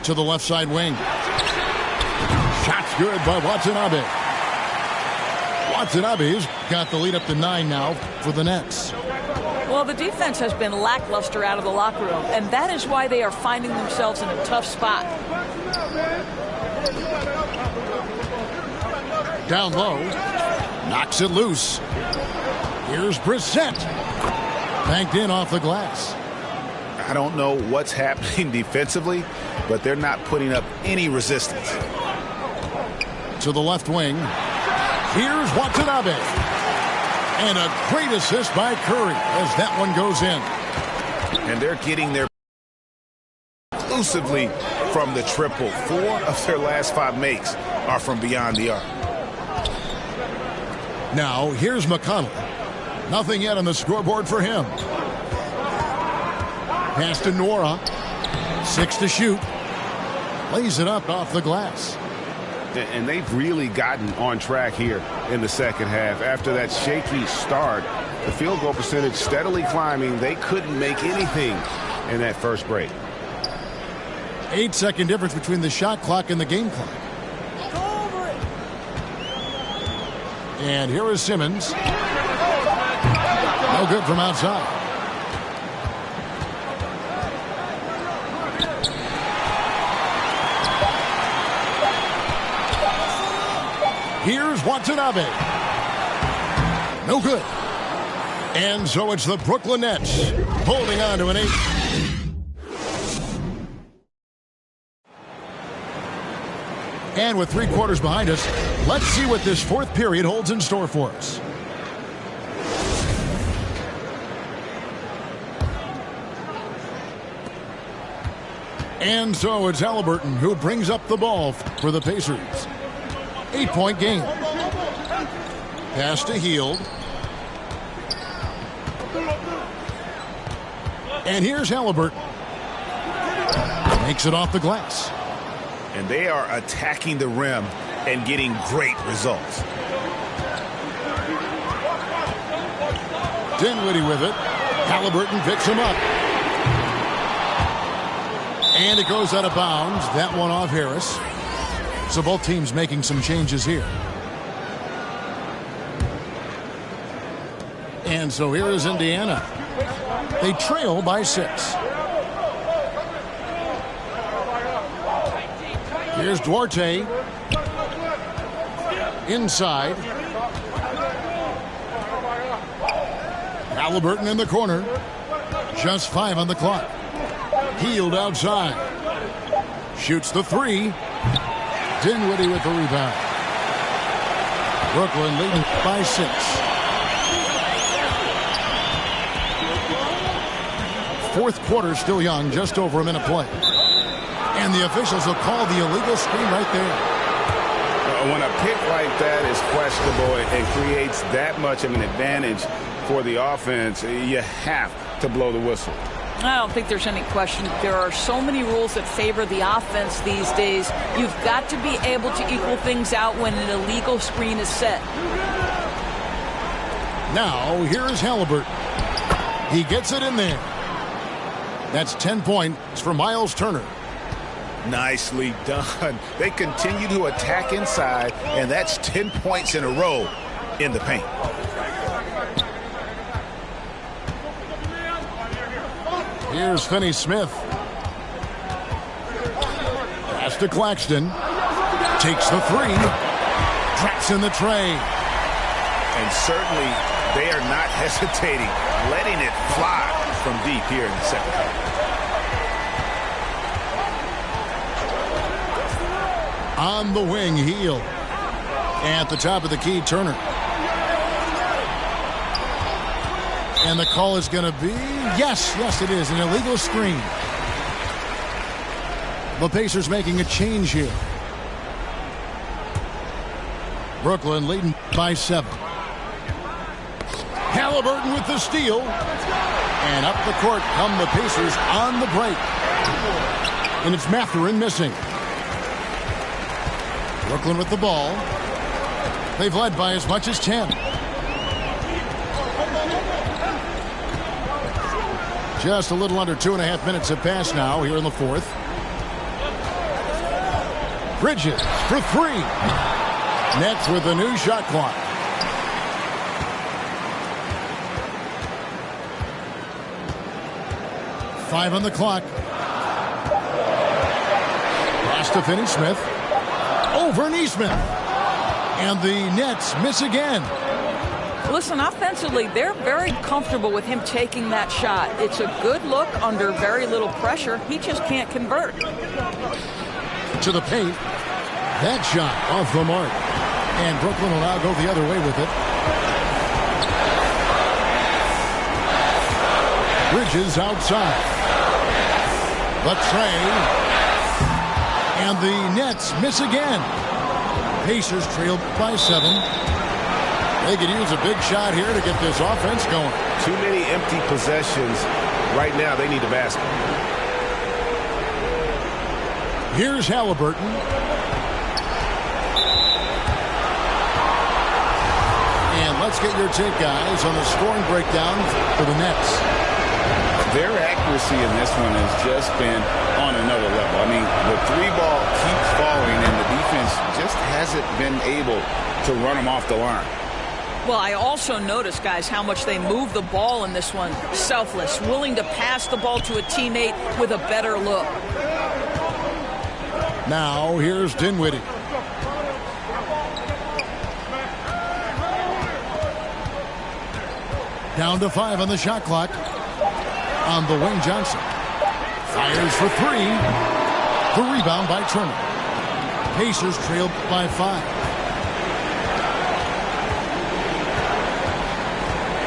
To the left side wing. Shot's good by Watanabe. Watanabe's got the lead up to 9 now for the Nets. Well, the defense has been lackluster out of the locker room, and that is why they are finding themselves in a tough spot. Down low. Knocks it loose. Here's Brissett. Banked in off the glass. I don't know what's happening defensively, but they're not putting up any resistance. To the left wing. Here's Watanabe. And a great assist by Curry as that one goes in. And they're getting their exclusively from the triple. 4 of their last 5 makes are from beyond the arc. Now here's McConnell. Nothing yet on the scoreboard for him. Pass to Nora. 6 to shoot. Lays it up off the glass. And they've really gotten on track here in the second half. After that shaky start, the field goal percentage steadily climbing. They couldn't make anything in that first break. 8-second difference between the shot clock and the game clock. And here is Simmons. No good from outside. Here's Watanabe. No good. And so it's the Brooklyn Nets holding on to an 8. And with 3 quarters behind us, let's see what this fourth period holds in store for us. And so it's Halliburton who brings up the ball for the Pacers. 8-point game. Pass to Hield. And here's Halliburton. Makes it off the glass. And they are attacking the rim and getting great results. Dinwiddie with it. Halliburton picks him up. And it goes out of bounds. That one off Harris. So both teams making some changes here. And so here is Indiana. They trail by 6. Here's Duarte. Inside. Halliburton in the corner. Just 5 on the clock. Hield outside. Shoots the 3. Dinwiddie with the rebound. Brooklyn leading by 6. Fourth quarter still young, just over a minute play. And the officials will call the illegal screen right there. When a pick like that is questionable and creates that much of an advantage for the offense, you have to blow the whistle. I don't think there's any question. There are so many rules that favor the offense these days. You've got to be able to equal things out when an illegal screen is set. Now, here is Halliburton. He gets it in there. That's 10 points for Miles Turner. Nicely done. They continue to attack inside, and that's 10 points in a row in the paint. Here's Finney-Smith. Pass to Claxton. Takes the 3. Traps in the tray. And certainly they are not hesitating, letting it fly from deep here in the second half. On the wing, Hield. At the top of the key, Turner. And the call is going to be, yes, it is, an illegal screen. The Pacers making a change here. Brooklyn leading by 7. Halliburton with the steal. And up the court come the Pacers on the break. And it's Mathurin missing. Brooklyn with the ball. They've led by as much as 10. Just a little under 2.5 minutes have passed now here in the fourth. Bridges for 3. Nets with a new shot clock. Five on the clock. Pass to Finney-Smith. Over Neesmith. And the Nets miss again. Listen, offensively, they're very comfortable with him taking that shot. It's a good look under very little pressure. He just can't convert. To the paint. That shot off the mark. And Brooklyn will now go the other way with it. Bridges outside. The tray. And the Nets miss again. Pacers trailed by 7. They could use a big shot here to get this offense going. Too many empty possessions. Right now, they need a basket. Here's Halliburton. And let's get your take, guys, on the scoring breakdown for the Nets. Their accuracy in this one has just been on another level. I mean, the 3-ball keeps falling, and the defense just hasn't been able to run them off the line. Well, I also noticed, guys, how much they move the ball in this one. Selfless, willing to pass the ball to a teammate with a better look. Now, here's Dinwiddie. Down to 5 on the shot clock. On the wing, Johnson. Fires for 3. The rebound by Turner. Pacers trailed by 5.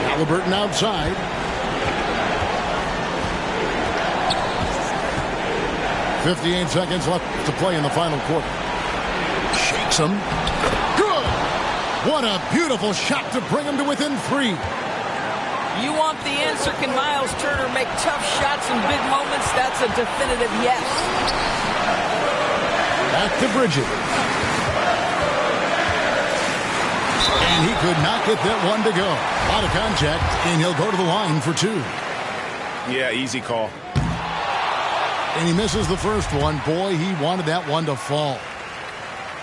Halliburton outside. 58 seconds left to play in the final quarter. Shakes him. Good! What a beautiful shot to bring him to within 3. You want the answer. Can Miles Turner make tough shots in big moments? That's a definitive yes. Back to Bridges. And he could not get that one to go. A lot of contact, and he'll go to the line for 2. Yeah, easy call. And he misses the first one. Boy, he wanted that one to fall.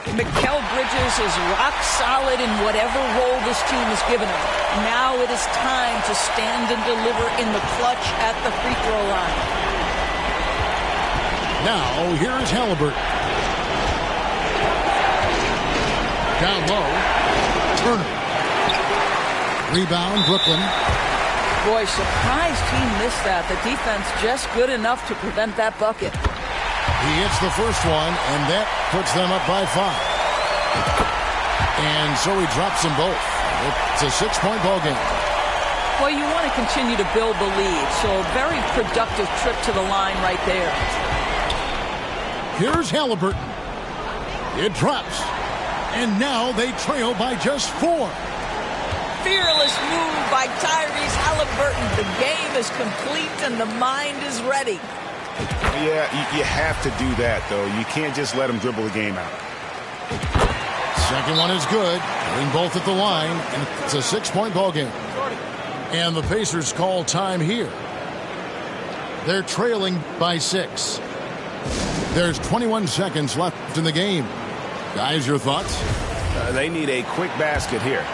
Mikal Bridges is rock solid in whatever role this team has given him. Now it is time to stand and deliver in the clutch at the free throw line. Now, here's Halliburton. Down low. Turner. Rebound, Brooklyn. Boy, surprised he missed that. The defense just good enough to prevent that bucket. He hits the first one, and that puts them up by 5. And so he drops them both. It's a 6-point ball game. Well, you want to continue to build the lead, so a very productive trip to the line right there. Here's Halliburton. It drops. And now they trail by just 4. Fearless move by Tyrese Halliburton. The game is complete and the mind is ready. Yeah, you have to do that, though. You can't just let him dribble the game out. Second one is good. Getting both at the line, and it's a 6-point ball game. And the Pacers call time here. They're trailing by 6. There's 21 seconds left in the game. Guys, your thoughts? They need a quick basket here.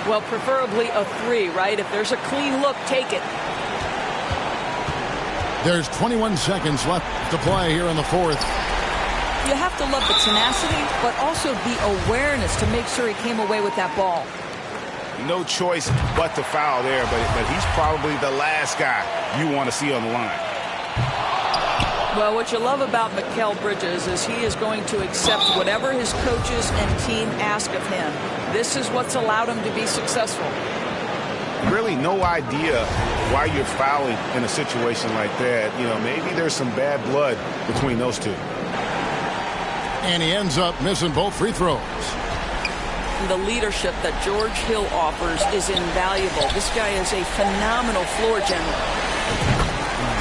Well, preferably a 3, right? If there's a clean look, take it. There's 21 seconds left to play here in the fourth. You have to love the tenacity, but also the awareness to make sure he came away with that ball. No choice but to foul there, but he's probably the last guy you want to see on the line. Well, what you love about Mikal Bridges is he is going to accept whatever his coaches and team ask of him. This is what's allowed him to be successful. Really no idea why you're fouling in a situation like that. You know, maybe there's some bad blood between those two. And he ends up missing both free throws. The leadership that George Hill offers is invaluable. This guy is a phenomenal floor general.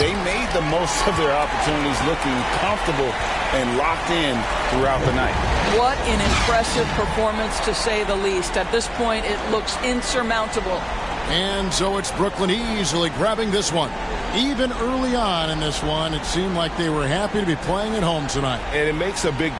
They made the most of their opportunities, looking comfortable and locked in throughout the night. What an impressive performance, to say the least. At this point, it looks insurmountable. And so it's Brooklyn easily grabbing this one. Even early on in this one, it seemed like they were happy to be playing at home tonight. And it makes a big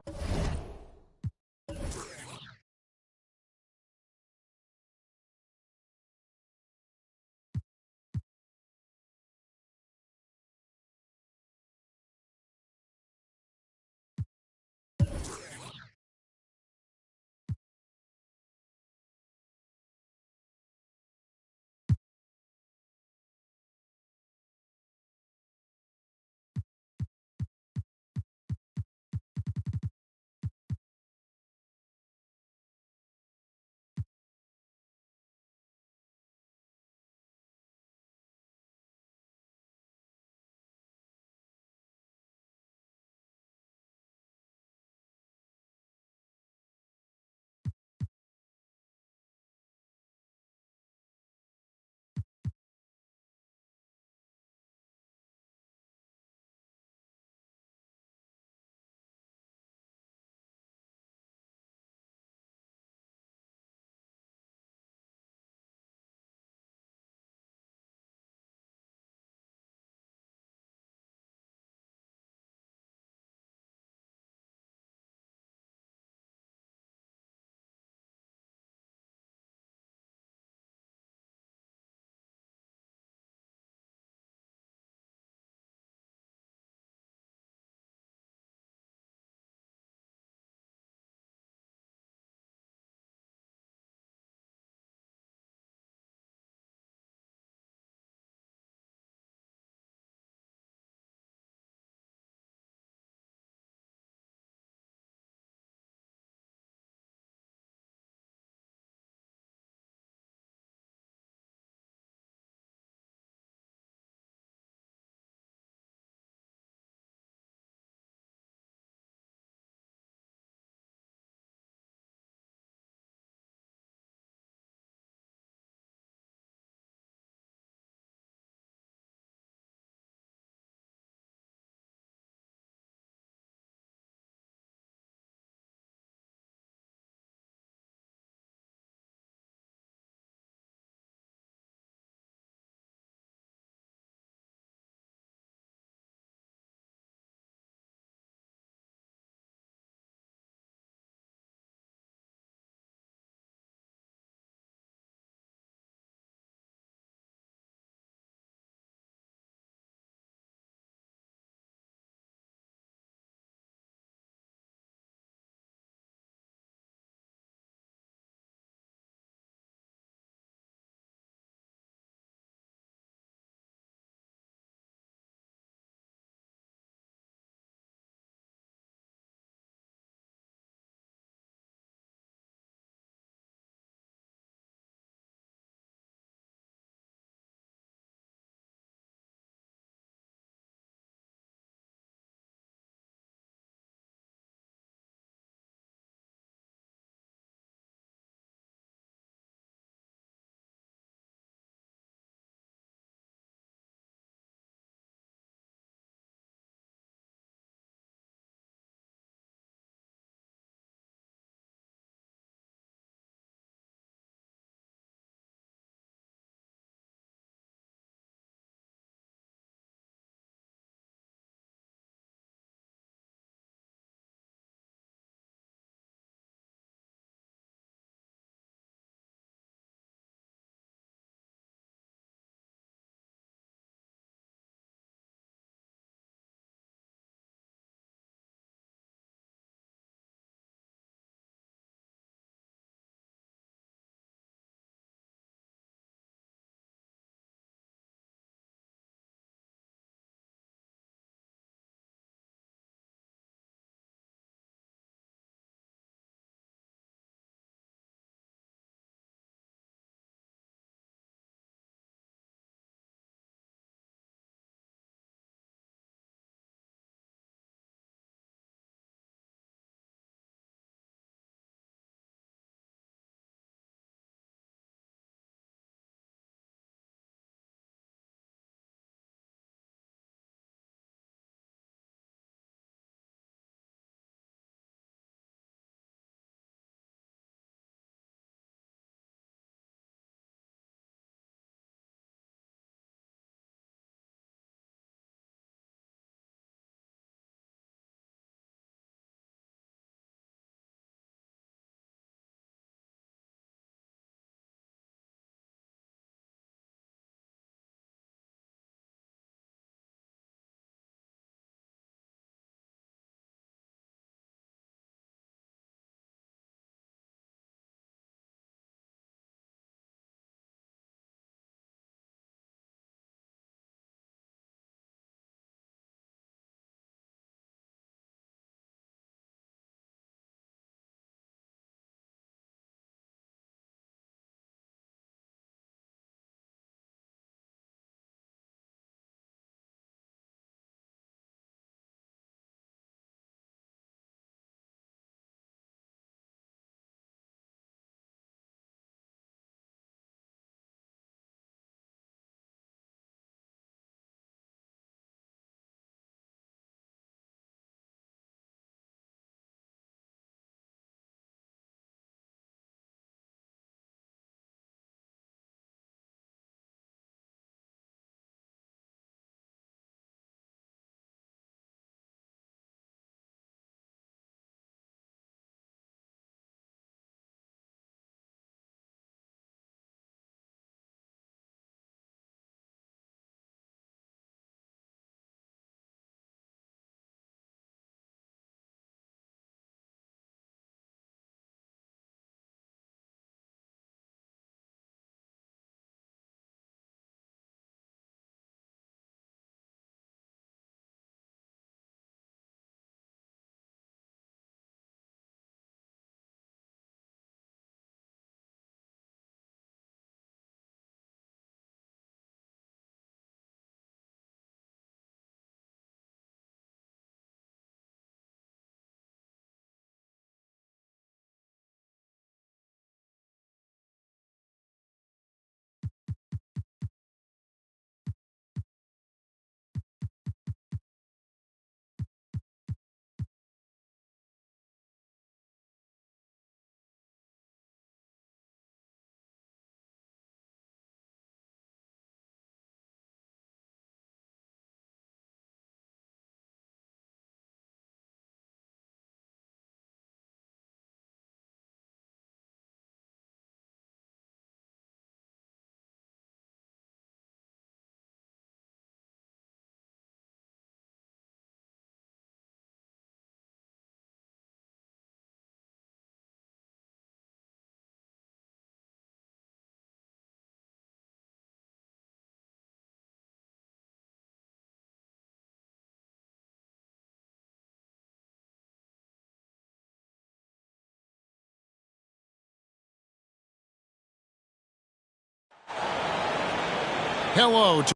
hello to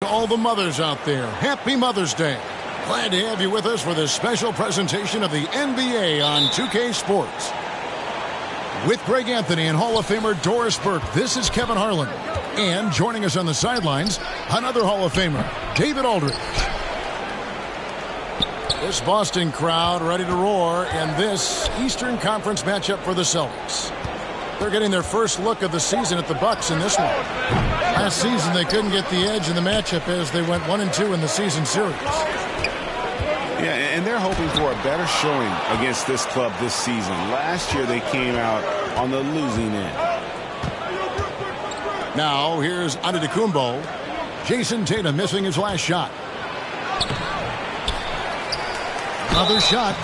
all the mothers out there. Happy Mother's Day. Glad to have you with us for this special presentation of the NBA on 2K Sports. With Greg Anthony and Hall of Famer Doris Burke, this is Kevin Harlan. And joining us on the sidelines, another Hall of Famer, David Aldridge. This Boston crowd ready to roar in this Eastern Conference matchup for the Celtics. They're getting their first look of the season at the Bucks in this one. Last season, they couldn't get the edge in the matchup as they went 1-2 in the season series. Yeah, and they're hoping for a better showing against this club this season. Last year, they came out on the losing end. Now, here's Antetokounmpo. Jason Tatum missing his last shot. Another shot.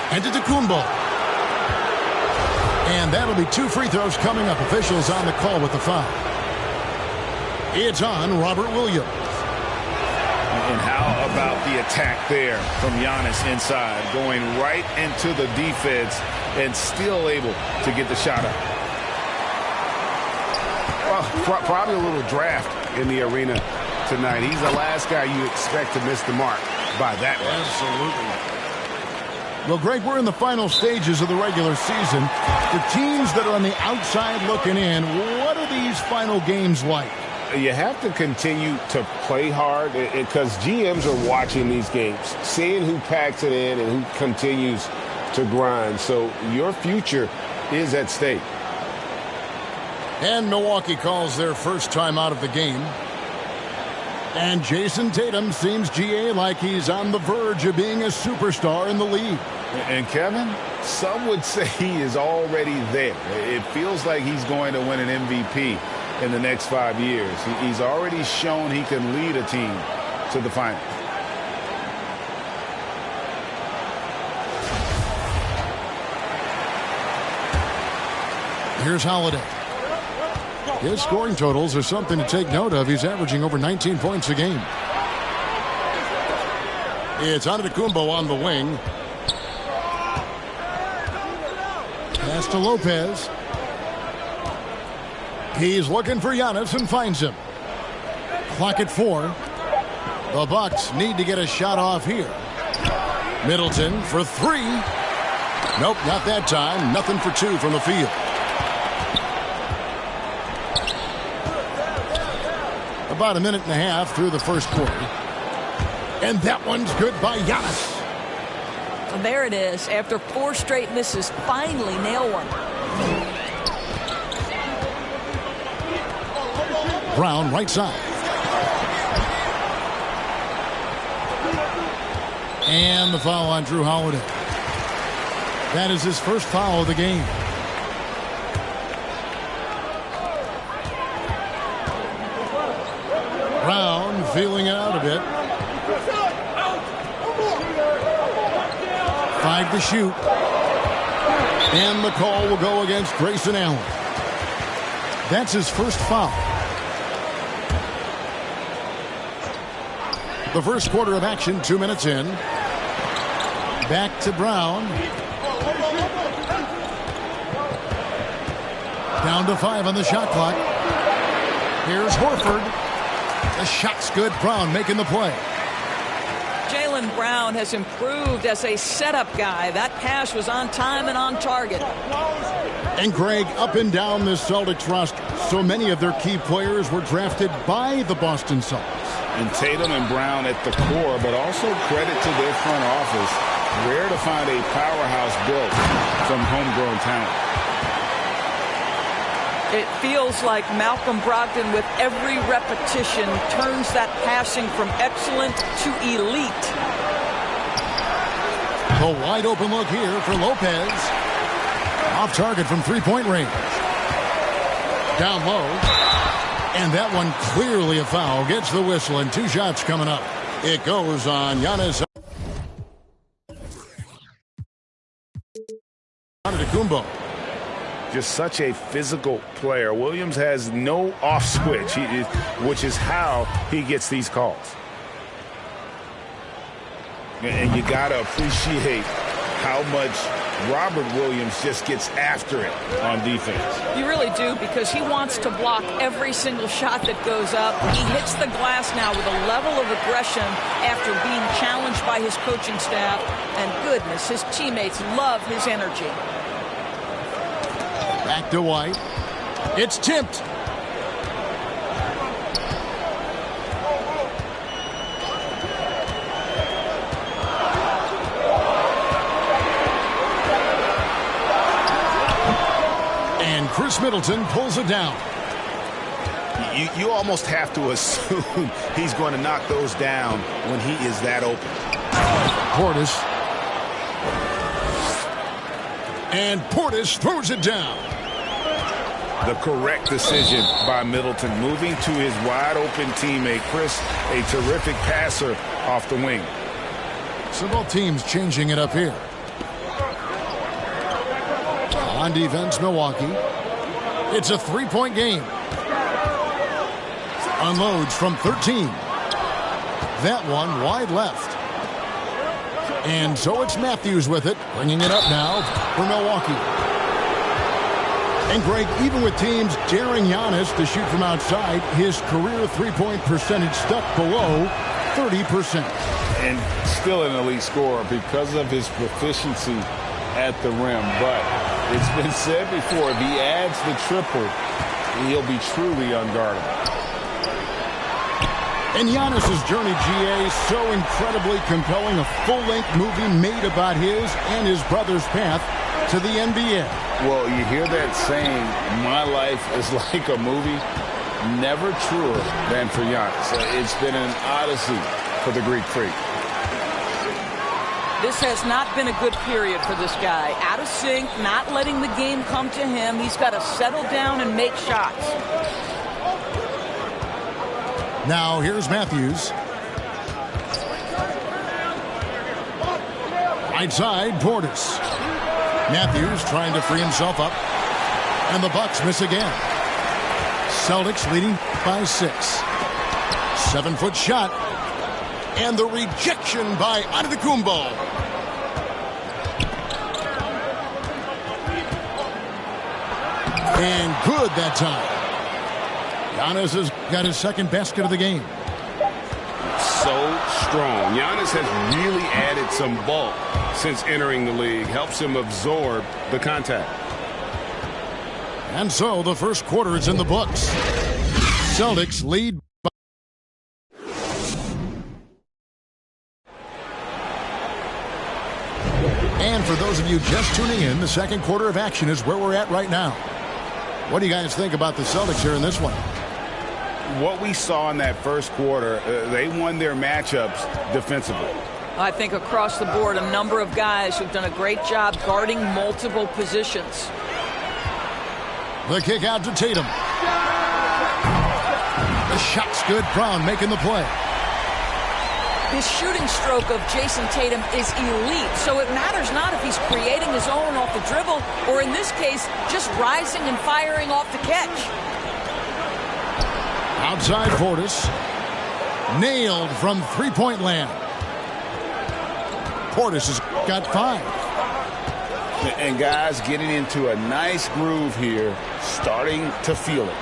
Antetokounmpo. And that'll be 2 free throws coming up. Officials on the call with the foul. It's on Robert Williams. And how about the attack there from Giannis inside, going right into the defense and still able to get the shot up. Well, probably a little draft in the arena tonight. He's the last guy you expect to miss the mark by that much. Absolutely. Well, Greg, we're in the final stages of the regular season. For teams that are on the outside looking in, what are these final games like? You have to continue to play hard because GMs are watching these games, seeing who packs it in and who continues to grind. So your future is at stake. And Milwaukee calls their first time out of the game. And Jason Tatum seems, GA, like he's on the verge of being a superstar in the league. And Kevin, some would say he is already there. It feels like he's going to win an MVP in the next 5 years. He's already shown he can lead a team to the finals. Here's Holiday. His scoring totals are something to take note of. He's averaging over 19 points a game. It's Antetokounmpo on the wing. Pass to Lopez. He's looking for Giannis and finds him. Clock at 4. The Bucks need to get a shot off here. Middleton for 3. Nope, not that time. Nothing for 2 from the field. About a minute and a half through the first quarter. And that one's good by Giannis. And there it is. After 4 straight misses, finally nail one. Brown right side. And the foul on Drew Holiday. That is his first foul of the game. Brown feeling it out a bit. 5 to shoot. And the call will go against Grayson Allen. That's his first foul. The first quarter of action, 2 minutes in. Back to Brown. Down to 5 on the shot clock. Here's Horford. The shot's good. Brown making the play. Jaylen Brown has improved as a setup guy. That pass was on time and on target. And Greg, up and down this Celtics roster, so many of their key players were drafted by the Boston Celtics. And Tatum and Brown at the core, but also credit to their front office. Rare to find a powerhouse built from homegrown talent. It feels like Malcolm Brogdon, with every repetition, turns that passing from excellent to elite. A wide open look here for Lopez. Off target from three-point range. Down low. And that one clearly a foul. Gets the whistle and 2 shots coming up. It goes on Giannis Antetokounmpo. Just such a physical player. Williams has no off switch, which is how he gets these calls. And you got to appreciate how much Robert Williams just gets after it on defense. You really do, because he wants to block every single shot that goes up. He hits the glass now with a level of aggression after being challenged by his coaching staff. And goodness, his teammates love his energy. Back to White. It's tipped. And Chris Middleton pulls it down. You almost have to assume he's going to knock those down when he is that open. Portis. And Portis throws it down. The correct decision by Middleton, moving to his wide-open teammate. Chris, a terrific passer off the wing. So both teams changing it up here. On defense, Milwaukee. It's a three-point game. Unloads from 13. That one wide left. And so it's Matthews with it, bringing it up now for Milwaukee. And Greg, even with teams daring Giannis to shoot from outside, his career three-point percentage stuck below 30%. And still an elite scorer because of his proficiency at the rim. But it's been said before, if he adds the triple, he'll be truly unguardable. And Giannis's journey, GA, so incredibly compelling. A full-length movie made about his and his brother's path to the NBA. Well, you hear that saying, my life is like a movie. Never truer than for Giannis. It's been an odyssey for the Greek freak. This has not been a good period for this guy. Out of sync, not letting the game come to him. He's got to settle down and make shots. Now here's Matthews. Right side, Portis. Matthews trying to free himself up. And the Bucks miss again. Celtics leading by 6. 7-foot shot. And the rejection by Antetokounmpo. And good that time. Giannis has got his second basket of the game. So strong. Giannis has really added some bulk since entering the league. Helps him absorb the contact. And so the first quarter is in the books. Celtics lead by... And for those of you just tuning in, the second quarter of action is where we're at right now. What do you guys think about the Celtics here in this one? What we saw in that first quarter, they won their matchups defensively. I think across the board, a number of guys who've done a great job guarding multiple positions. The kick out to Tatum. The shot's good. Brown making the play. His shooting stroke of Jason Tatum is elite, so it matters not if he's creating his own off the dribble or, in this case, just rising and firing off the catch. Outside Portis. Nailed from three-point land. Portis has got 5. And guys getting into a nice groove here, starting to feel it.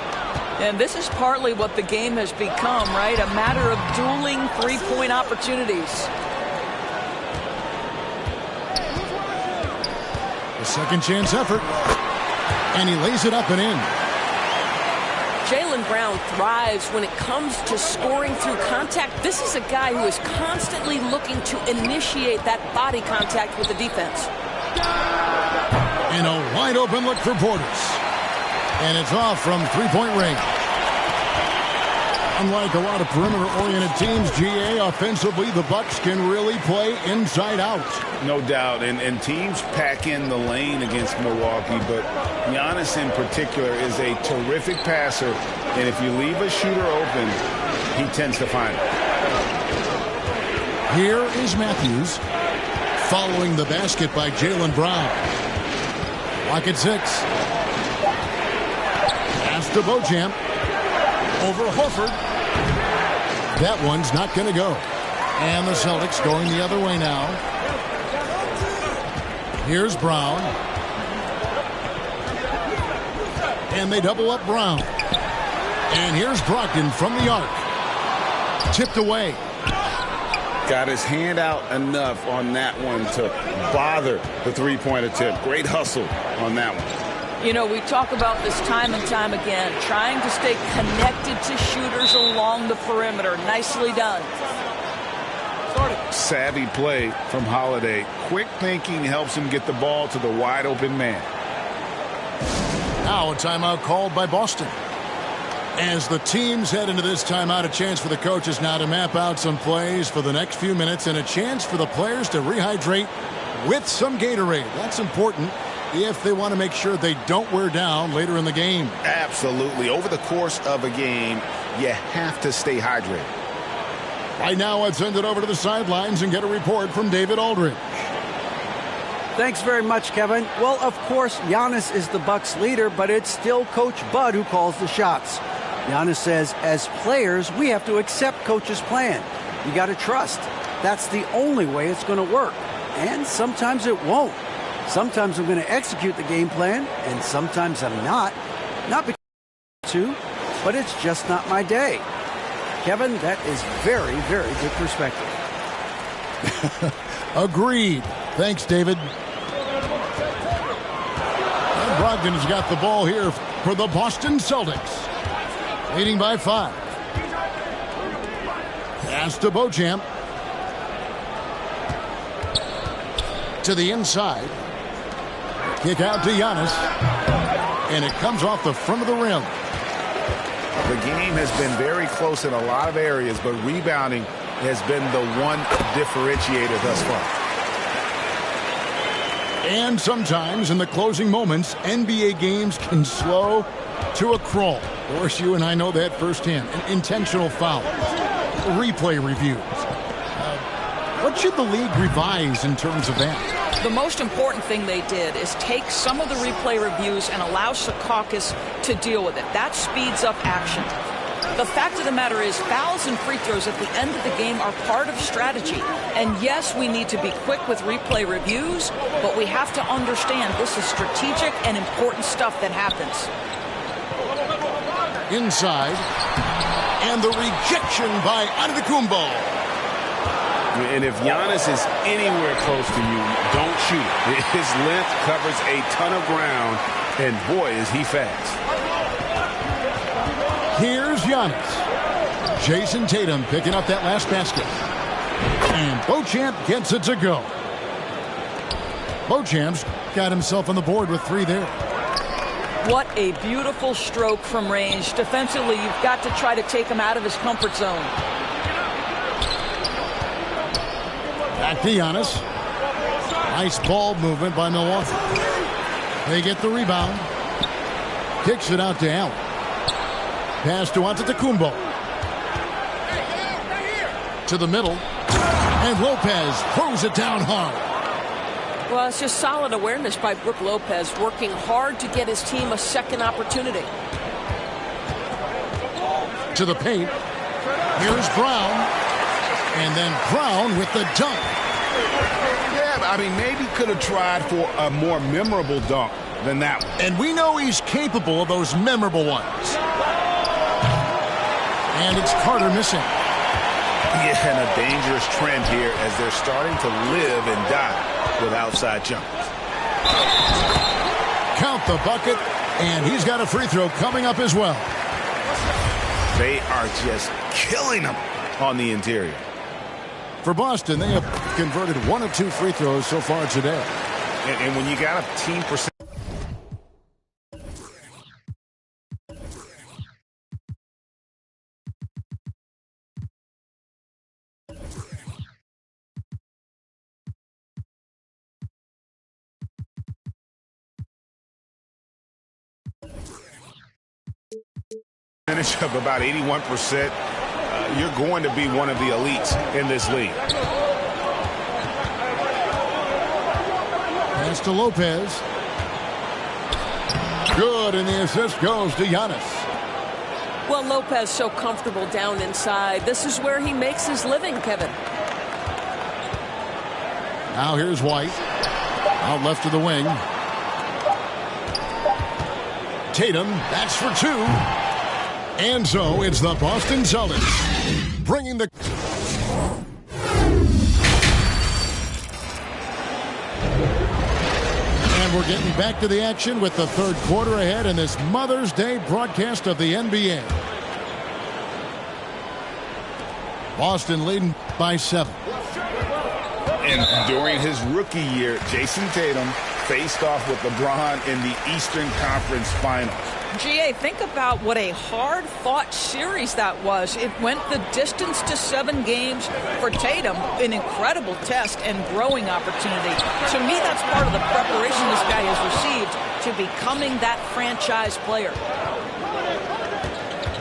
And this is partly what the game has become, right? A matter of dueling three-point opportunities. A second chance effort. And he lays it up and in. Jaylen Brown thrives when it comes to scoring through contact. This is a guy who is constantly looking to initiate that body contact with the defense. And a wide open look for Portis. And it's off from three-point range. Unlike a lot of perimeter-oriented teams, GA, offensively, the Bucks can really play inside out. No doubt, and teams pack in the lane against Milwaukee, but Giannis in particular is a terrific passer, and if you leave a shooter open, he tends to find it. Here is Matthews, following the basket by Jaylen Brown. Lock at 6. to Beauchamp. Over Horford. That one's not going to go. And the Celtics going the other way now. Here's Brown. And they double up Brown. And here's Brogdon from the arc. Tipped away. Got his hand out enough on that one to bother the three-point attempt. Great hustle on that one. You know, we talk about this time and time again, trying to stay connected to shooters along the perimeter. Nicely done. Savvy play from Holiday. Quick thinking helps him get the ball to the wide open man. Now a timeout called by Boston. As the teams head into this timeout, a chance for the coaches now to map out some plays for the next few minutes and a chance for the players to rehydrate with some Gatorade. That's important if they want to make sure they don't wear down later in the game. Absolutely. Over the course of a game, you have to stay hydrated. Right now, I'd send it over to the sidelines and get a report from David Aldridge. Thanks very much, Kevin. Well, of course, Giannis is the Bucks leader, but it's still Coach Bud who calls the shots. Giannis says, as players, we have to accept Coach's plan. You got to trust. That's the only way it's going to work. And sometimes it won't. Sometimes I'm going to execute the game plan, and sometimes I'm not. Not because I want to, but it's just not my day. Kevin, that is very, very good perspective. Agreed. Thanks, David. And Brogdon has got the ball here for the Boston Celtics. Leading by 5. Pass to Beauchamp. To the inside. Kick out to Giannis. And it comes off the front of the rim. The game has been very close in a lot of areas, but rebounding has been the one differentiator thus far. And sometimes in the closing moments, NBA games can slow to a crawl. Of course, you and I know that firsthand. An intentional foul. Replay reviews. What should the league revise in terms of that? The most important thing they did is take some of the replay reviews and allow Secaucus to deal with it. That speeds up action. The fact of the matter is fouls and free throws at the end of the game are part of strategy. And yes, we need to be quick with replay reviews, but we have to understand this is strategic and important stuff that happens. Inside. And the rejection by Antetokounmpo. And if Giannis is anywhere close to you, don't shoot it. His length covers a ton of ground, and boy, is he fast. Here's Giannis. Jason Tatum picking up that last basket. And Beauchamp gets it to go. Beauchamp's got himself on the board with 3 there. What a beautiful stroke from range. Defensively, you've got to try to take him out of his comfort zone. Back to Giannis. Nice ball movement by Milwaukee. They get the rebound. Kicks it out to Allen. Pass to Antetokounmpo. To the middle. And Lopez throws it down hard. Well, it's just solid awareness by Brook Lopez, working hard to get his team a second opportunity. To the paint. Here's Brown. And then Brown with the dunk. Yeah, I mean, maybe could have tried for a more memorable dunk than that one. And we know he's capable of those memorable ones. And it's Carter missing. Yeah, and a dangerous trend here as they're starting to live and die with outside jumpers. Count the bucket, and he's got a free throw coming up as well. They are just killing them on the interior. For Boston, they have converted 1 of 2 free throws so far today. And when you got a team percent. Finish of about 81%. You're going to be one of the elites in this league. Pass to Lopez. Good, and the assist goes to Giannis. Well, Lopez so comfortable down inside. This is where he makes his living, Kevin. Now here's White. Out left to the wing. Tatum, that's for two. And so it's the Boston Celtics bringing the... And we're getting back to the action with the third quarter ahead in this Mother's Day broadcast of the NBA. Boston leading by 7. And during his rookie year, Jason Tatum faced off with LeBron in the Eastern Conference Finals. GA, think about what a hard-fought series that was. It went the distance to 7 games for Tatum, an incredible test and growing opportunity. To me, that's part of the preparation this guy has received to becoming that franchise player.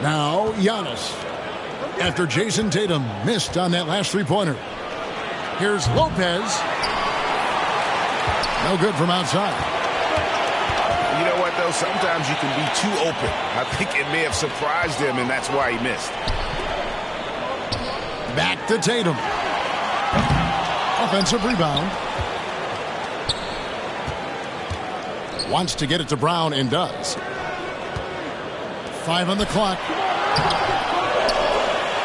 Now, Giannis. After Jason Tatum missed on that last three-pointer. Here's Lopez. No good from outside. You know what, though? Sometimes you can be too open. I think it may have surprised him, and that's why he missed. Back to Tatum. Offensive rebound. Wants to get it to Brown and does. 5 on the clock.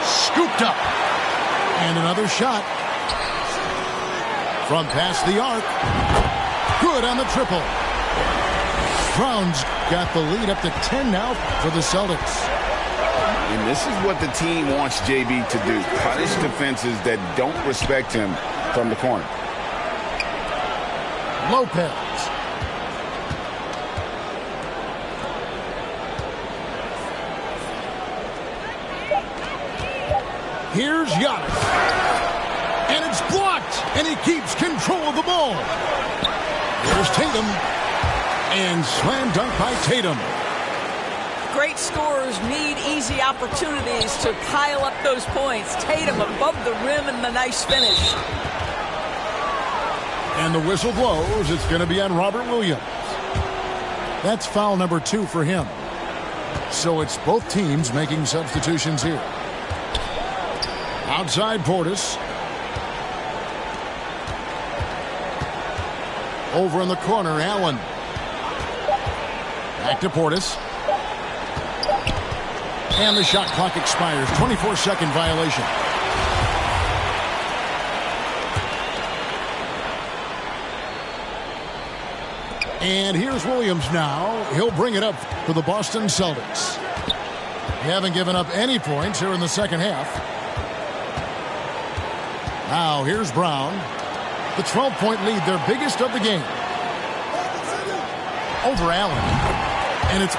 Scooped up. And another shot. From past the arc. Good on the triple. Brown's got the lead up to 10 now for the Celtics. And this is what the team wants JB to do. Punish defenses that don't respect him from the corner. Lopez. Here's Giannis. And it's blocked. And he keeps control of the ball. Here's Tatum. And slam dunk by Tatum. Great scorers need easy opportunities to pile up those points. Tatum above the rim and the nice finish. And the whistle blows. It's going to be on Robert Williams. That's foul number 2 for him. So it's both teams making substitutions here. Outside Portis. Over in the corner, Allen. Back to Portis. And the shot clock expires. 24-second violation. And here's Williams now. He'll bring it up for the Boston Celtics. They haven't given up any points here in the second half. Now here's Brown. The 12-point lead, their biggest of the game. Over Allen. And it's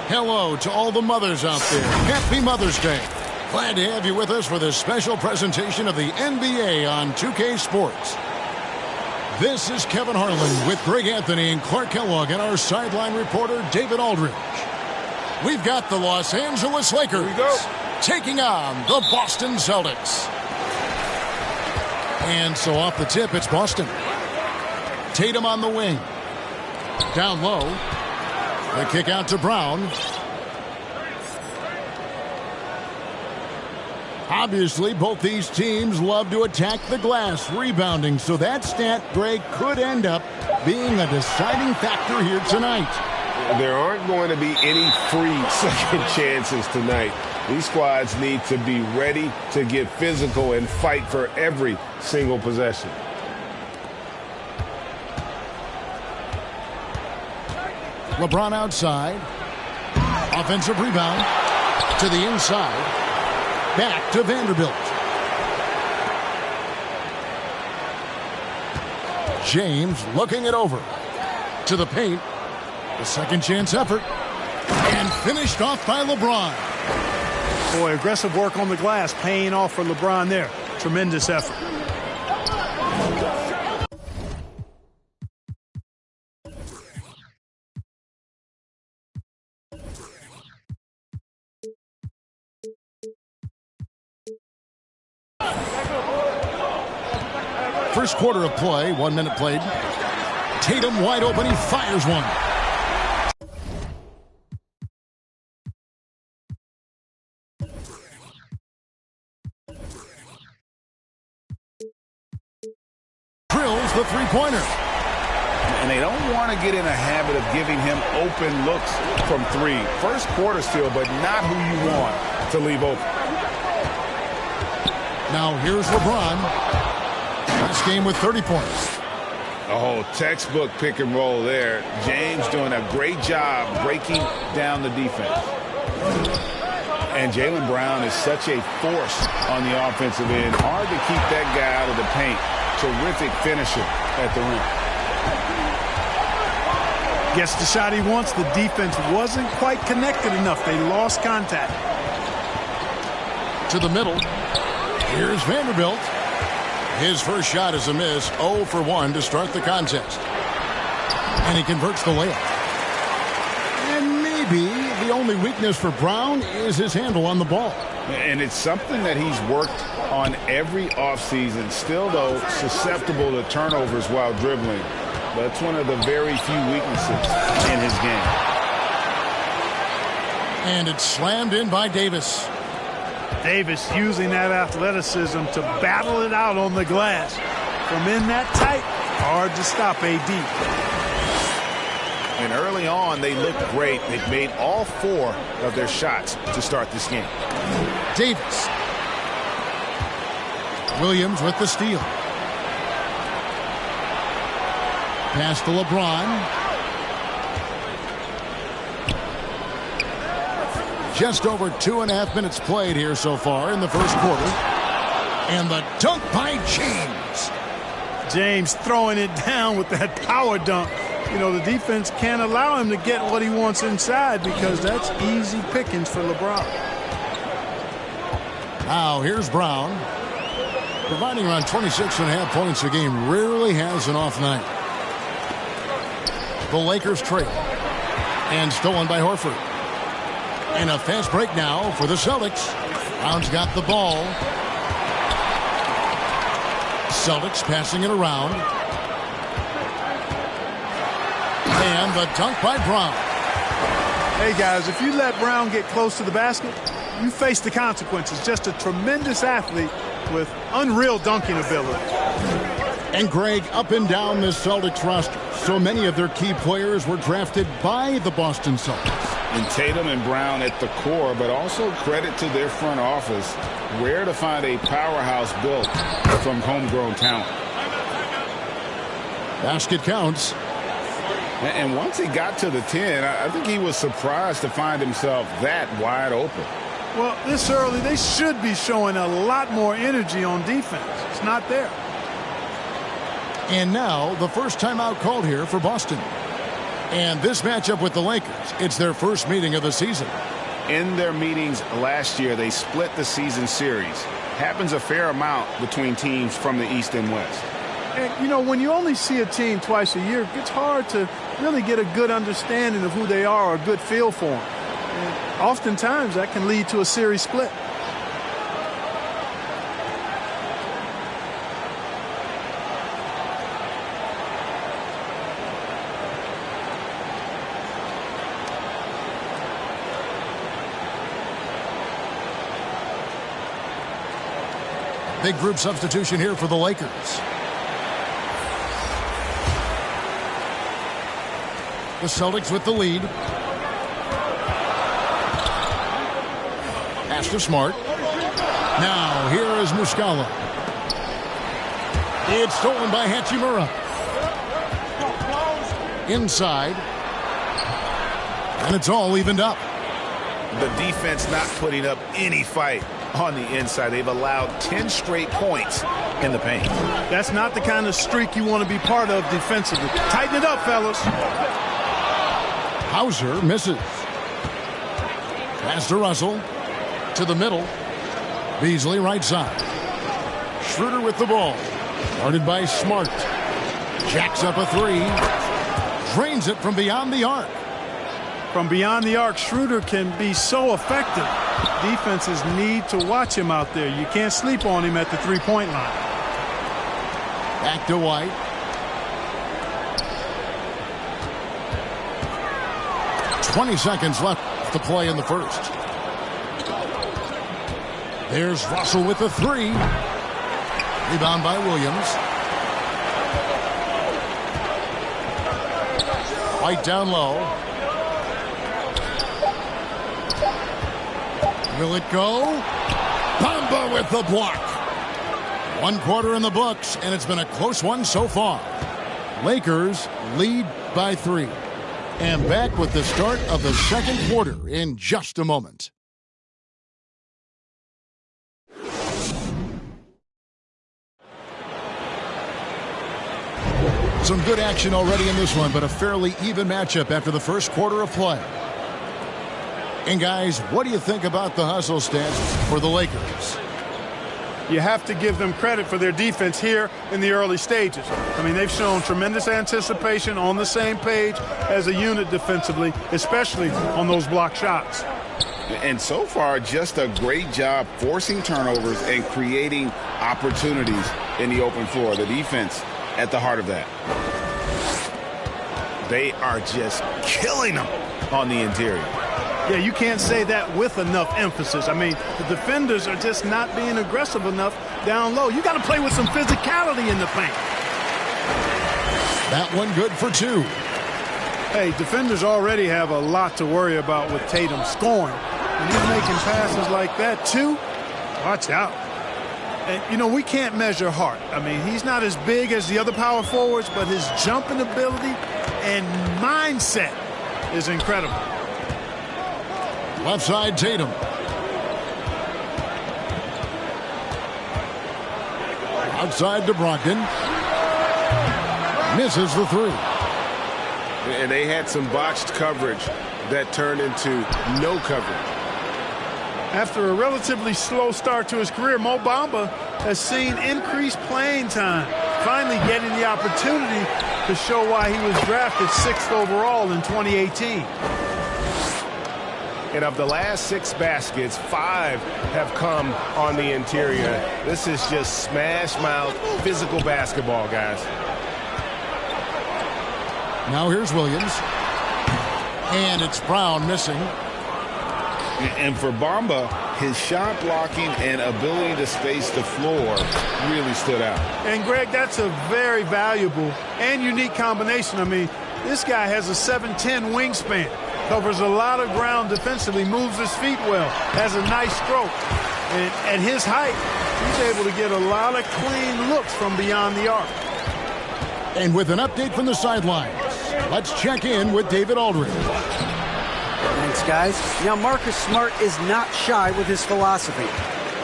Hello to all the mothers out there. Happy Mother's Day. Glad to have you with us for this special presentation of the NBA on 2K Sports. This is Kevin Harlan with Greg Anthony and Clark Kellogg and our sideline reporter David Aldridge. We've got the Los Angeles Lakers taking on the Boston Celtics. And so off the tip, it's Boston. Tatum on the wing. Down low. The kick out to Brown. Obviously, both these teams love to attack the glass, rebounding, so that stat, Greg, could end up being a deciding factor here tonight. There aren't going to be any free second chances tonight. These squads need to be ready to get physical and fight for every single possession. LeBron outside. Offensive rebound to the inside. Back to Vanderbilt. James looking it over. To the paint. The second chance effort. And finished off by LeBron. Boy, aggressive work on the glass paying off for LeBron there. Tremendous effort. First quarter of play, 1 minute played. Tatum wide open, he fires one. Drills the three-pointer. And they don't want to get in a habit of giving him open looks from three. First quarter still, but not who you want to leave open. Now here's LeBron. Last game with 30 points. Oh, textbook pick and roll there. James doing a great job breaking down the defense. And Jaylen Brown is such a force on the offensive end. Hard to keep that guy out of the paint. Terrific finisher at the rim. Gets the shot he wants. The defense wasn't quite connected enough. They lost contact. To the middle. Here's Vanderbilt. His first shot is a miss. 0 for 1 to start the contest. And he converts the layup. And maybe the only weakness for Brown is his handle on the ball. And it's something that he's worked on every offseason. Still, though, susceptible to turnovers while dribbling. That's one of the very few weaknesses in his game. And it's slammed in by Davis. Davis using that athleticism to battle it out on the glass. From in that tight, hard to stop AD. And early on, they looked great. They've made all 4 of their shots to start this game. Davis. Williams with the steal. Pass to LeBron. Just over 2.5 minutes played here so far in the first quarter. And the dunk by James. James throwing it down with that power dunk. You know, the defense can't allow him to get what he wants inside because that's easy pickings for LeBron. Now here's Brown. Providing around 26.5 points a game. Rarely has an off night. The Lakers trade. And stolen by Horford. And a fast break now for the Celtics. Brown's got the ball. Celtics passing it around. And the dunk by Brown. Hey, guys, if you let Brown get close to the basket, you face the consequences. Just a tremendous athlete with unreal dunking ability. And Greg, up and down this Celtics roster, so many of their key players were drafted by the Boston Celtics. And Tatum and Brown at the core, but also credit to their front office. Rare to find a powerhouse built from homegrown talent. Basket counts. And once he got to the 10, I think he was surprised to find himself that wide open. Well, this early, they should be showing a lot more energy on defense. It's not there. And now, the first timeout called here for Boston. And this matchup with the Lakers, it's their first meeting of the season. In their meetings last year, they split the season series. Happens a fair amount between teams from the East and West. And, you know, when you only see a team twice a year, it's hard to really get a good understanding of who they are or a good feel for them. And oftentimes, that can lead to a series split. Big group substitution here for the Lakers. The Celtics with the lead. Pass to Smart. Now here is Muscala. It's stolen by Hachimura. Inside. And it's all evened up. The defense not putting up any fight on the inside. They've allowed 10 straight points in the paint. That's not the kind of streak you want to be part of defensively. Tighten it up, fellas. Hauser misses. Pass to Russell. To the middle. Beasley right side. Schroeder with the ball. Guarded by Smart. Jacks up a three. Drains it from beyond the arc. From beyond the arc, Schroeder can be so effective. Defenses need to watch him out there. You can't sleep on him at the three-point line. Back to White. "20 seconds left to play in the first. There's Russell with the three. Rebound by Williams. White down low. Will it go? Bamba with the block. 1 quarter in the books, and it's been a close one so far. Lakers lead by 3. And back with the start of the second quarter in just a moment. Some good action already in this one, but a fairly even matchup after the first quarter of play. And guys, what do you think about the hustle stance for the Lakers? You have to give them credit for their defense here in the early stages. I mean, they've shown tremendous anticipation, on the same page as a unit defensively, especially on those block shots. And so far, just a great job forcing turnovers and creating opportunities in the open floor. The defense at the heart of that. They are just killing them on the interior. Yeah, you can't say that with enough emphasis. I mean, the defenders are just not being aggressive enough down low. You got to play with some physicality in the paint. That one good for 2. Hey, defenders already have a lot to worry about with Tatum scoring. When he's making passes like that, too, watch out. And, you know, we can't measure heart. I mean, he's not as big as the other power forwards, but his jumping ability and mindset is incredible. Left side, Tatum. Outside to Brogdon. Misses the 3. And they had some botched coverage that turned into no coverage. After a relatively slow start to his career, Mo Bamba has seen increased playing time, finally getting the opportunity to show why he was drafted 6th overall in 2018. And of the last 6 baskets, 5 have come on the interior. This is just smash mouth physical basketball, guys. Now here's Williams. And it's Brown missing. And for Bamba, his shot blocking and ability to space the floor really stood out. And, Greg, that's a very valuable and unique combination. I mean, this guy has a 7'10" wingspan, covers a lot of ground defensively, moves his feet well, has a nice stroke. And at his height, he's able to get a lot of clean looks from beyond the arc. And with an update from the sidelines, let's check in with David Aldridge. Thanks, guys. Now, Marcus Smart is not shy with his philosophy.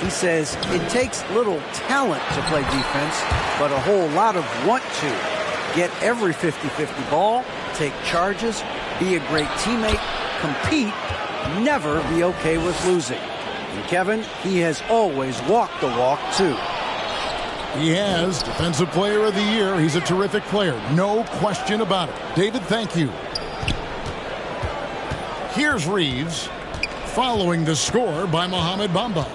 He says it takes little talent to play defense, but a whole lot of want to. Get every 50-50 ball, take charges, be a great teammate, compete, never be okay with losing. And Kevin, he has always walked the walk, too. He has Defensive Player of the Year. He's a terrific player. No question about it. David, thank you. Here's Reeves following the score by Mohamed Bamba.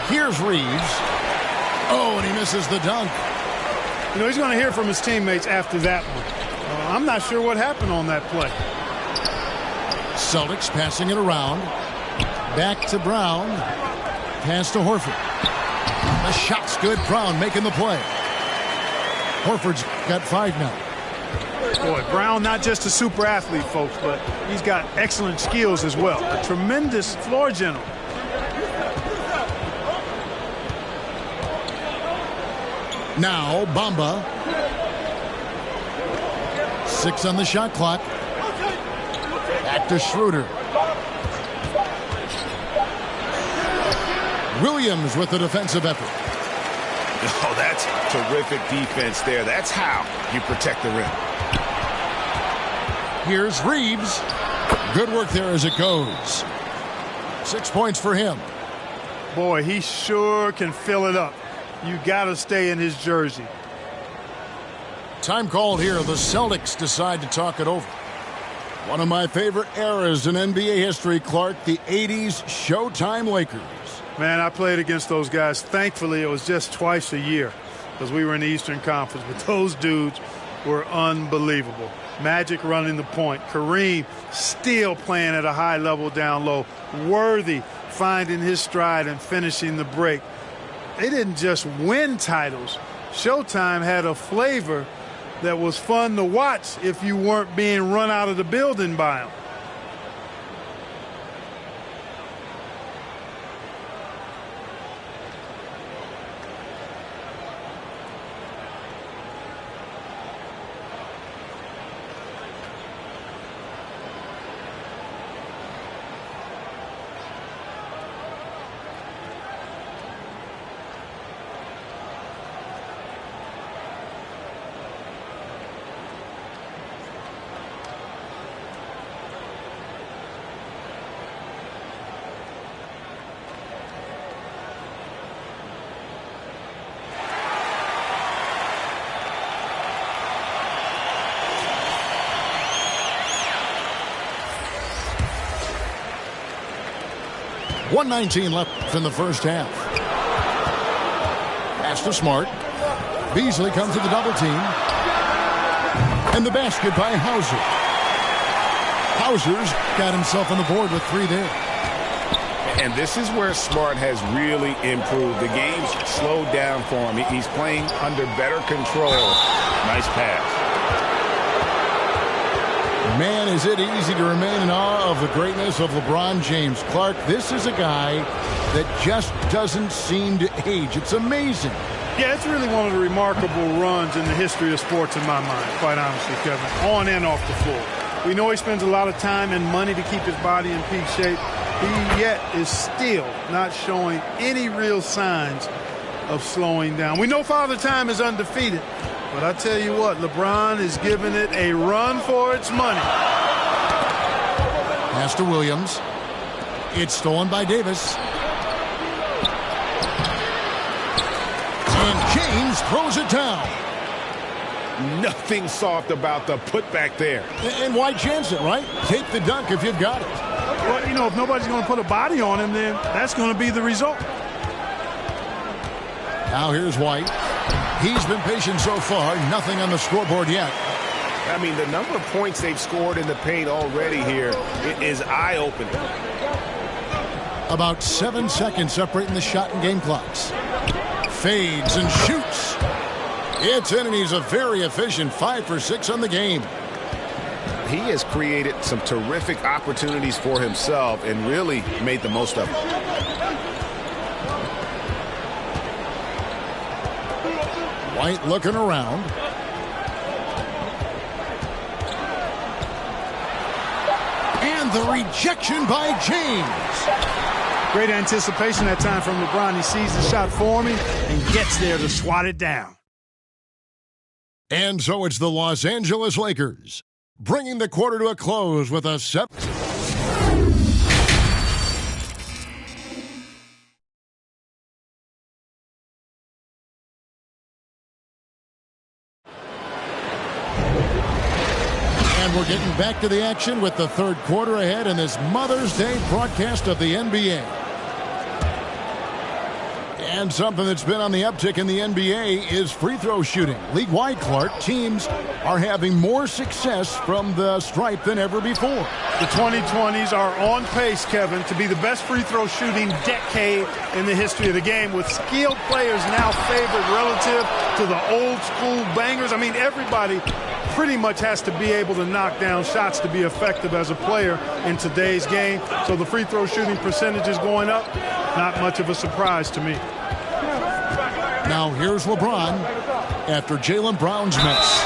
Here's Reeves. Oh, and he misses the dunk. You know, he's going to hear from his teammates after that one. I'm not sure what happened on that play. Celtics passing it around. Back to Brown. Pass to Horford. The shot's good. Brown making the play. Horford's got 5 now. Boy, Brown not just a super athlete, folks, but he's got excellent skills as well. A tremendous floor general. Now Bamba. 6 on the shot clock. Back to Schroeder. Williams with the defensive effort. Oh, that's terrific defense there. That's how you protect the rim. Here's Reeves. Good work there as it goes. 6 points for him. Boy, he sure can fill it up. You got to stay in his jersey. Time called here. The Celtics decide to talk it over. One of my favorite eras in NBA history, Clark, the 80s Showtime Lakers. Man, I played against those guys. Thankfully, it was just twice a year because we were in the Eastern Conference. But those dudes were unbelievable. Magic running the point. Kareem still playing at a high level down low. Worthy finding his stride and finishing the break. They didn't just win titles. Showtime had a flavor that was fun to watch if you weren't being run out of the building by them. .119 left in the first half. Pass to Smart. Beasley comes to the double team. And the basket by Hauser. Hauser's got himself on the board with 3 there. And this is where Smart has really improved. The game's slowed down for him. He's playing under better control. Nice pass. Man, is it easy to remain in awe of the greatness of LeBron James. Clark, this is a guy that just doesn't seem to age. It's amazing. Yeah, it's really one of the remarkable runs in the history of sports in my mind, quite honestly, Kevin, on and off the floor. We know he spends a lot of time and money to keep his body in peak shape. He yet is still not showing any real signs of slowing down. We know Father Time is undefeated. But I tell you what, LeBron is giving it a run for its money. Pass to Williams. It's stolen by Davis. And James throws it down. Nothing soft about the putback there. And why chance it, right? Take the dunk if you've got it. Well, you know, if nobody's going to put a body on him, then that's going to be the result. Now here's White. He's been patient so far. Nothing on the scoreboard yet. I mean, the number of points they've scored in the paint already here is eye-opening. About 7 seconds separating the shot and game clocks. Fades and shoots. It's in, and he's a very efficient 5 for 6 on the game. He has created some terrific opportunities for himself and really made the most of them. White looking around. And the rejection by James. Great anticipation that time from LeBron. He sees the shot forming and gets there to swat it down. And so it's the Los Angeles Lakers, bringing the quarter to a close with a 7. And we're getting back to the action with the third quarter ahead in this Mother's Day broadcast of the NBA. And something that's been on the uptick in the NBA is free throw shooting. League-wide, Clark, teams are having more success from the stripe than ever before. The 2020s are on pace, Kevin, to be the best free throw shooting decade in the history of the game, with skilled players now favored relative to the old school bangers. I mean, everybody pretty much has to be able to knock down shots to be effective as a player in today's game. So the free throw shooting percentage is going up. Not much of a surprise to me. Now here's LeBron after Jaylen Brown's miss.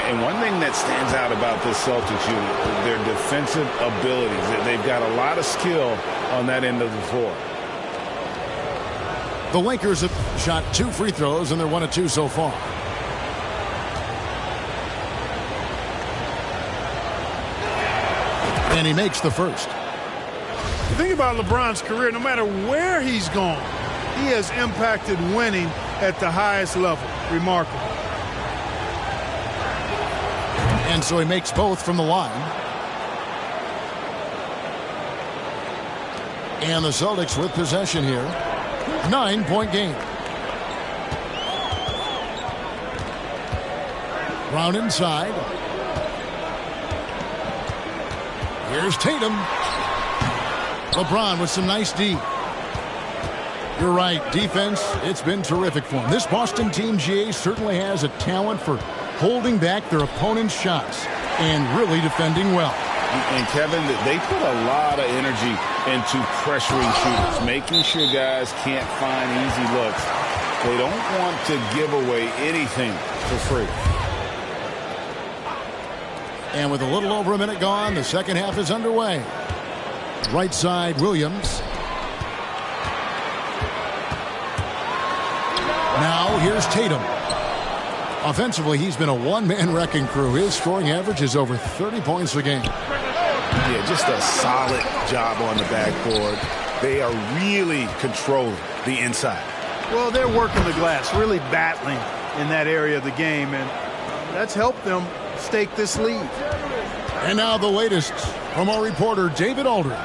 And one thing that stands out about this Celtics unit, their defensive abilities. They've got a lot of skill on that end of the floor. The Lakers have shot 2 free throws, and they're 1 of 2 so far. And he makes the first. The thing about LeBron's career, no matter where he's gone, he has impacted winning at the highest level. Remarkable. And so he makes both from the line. And the Celtics with possession here. 9-point game. Brown inside. Here's Tatum. LeBron with some nice D. You're right, defense, it's been terrific for him. This Boston team, GA, certainly has a talent for holding back their opponent's shots and really defending well. And Kevin, they put a lot of energy into pressuring shooters, making sure guys can't find easy looks. They don't want to give away anything for free. And with a little over a minute gone, the second half is underway. Right side, Williams. Now here's Tatum. Offensively, he's been a one-man wrecking crew. His scoring average is over 30 points a game. Yeah, just a solid job on the backboard. They are really controlling the inside. Well, they're working the glass, really battling in that area of the game, and that's helped them stake this lead. And now the latest from our reporter, David Aldridge.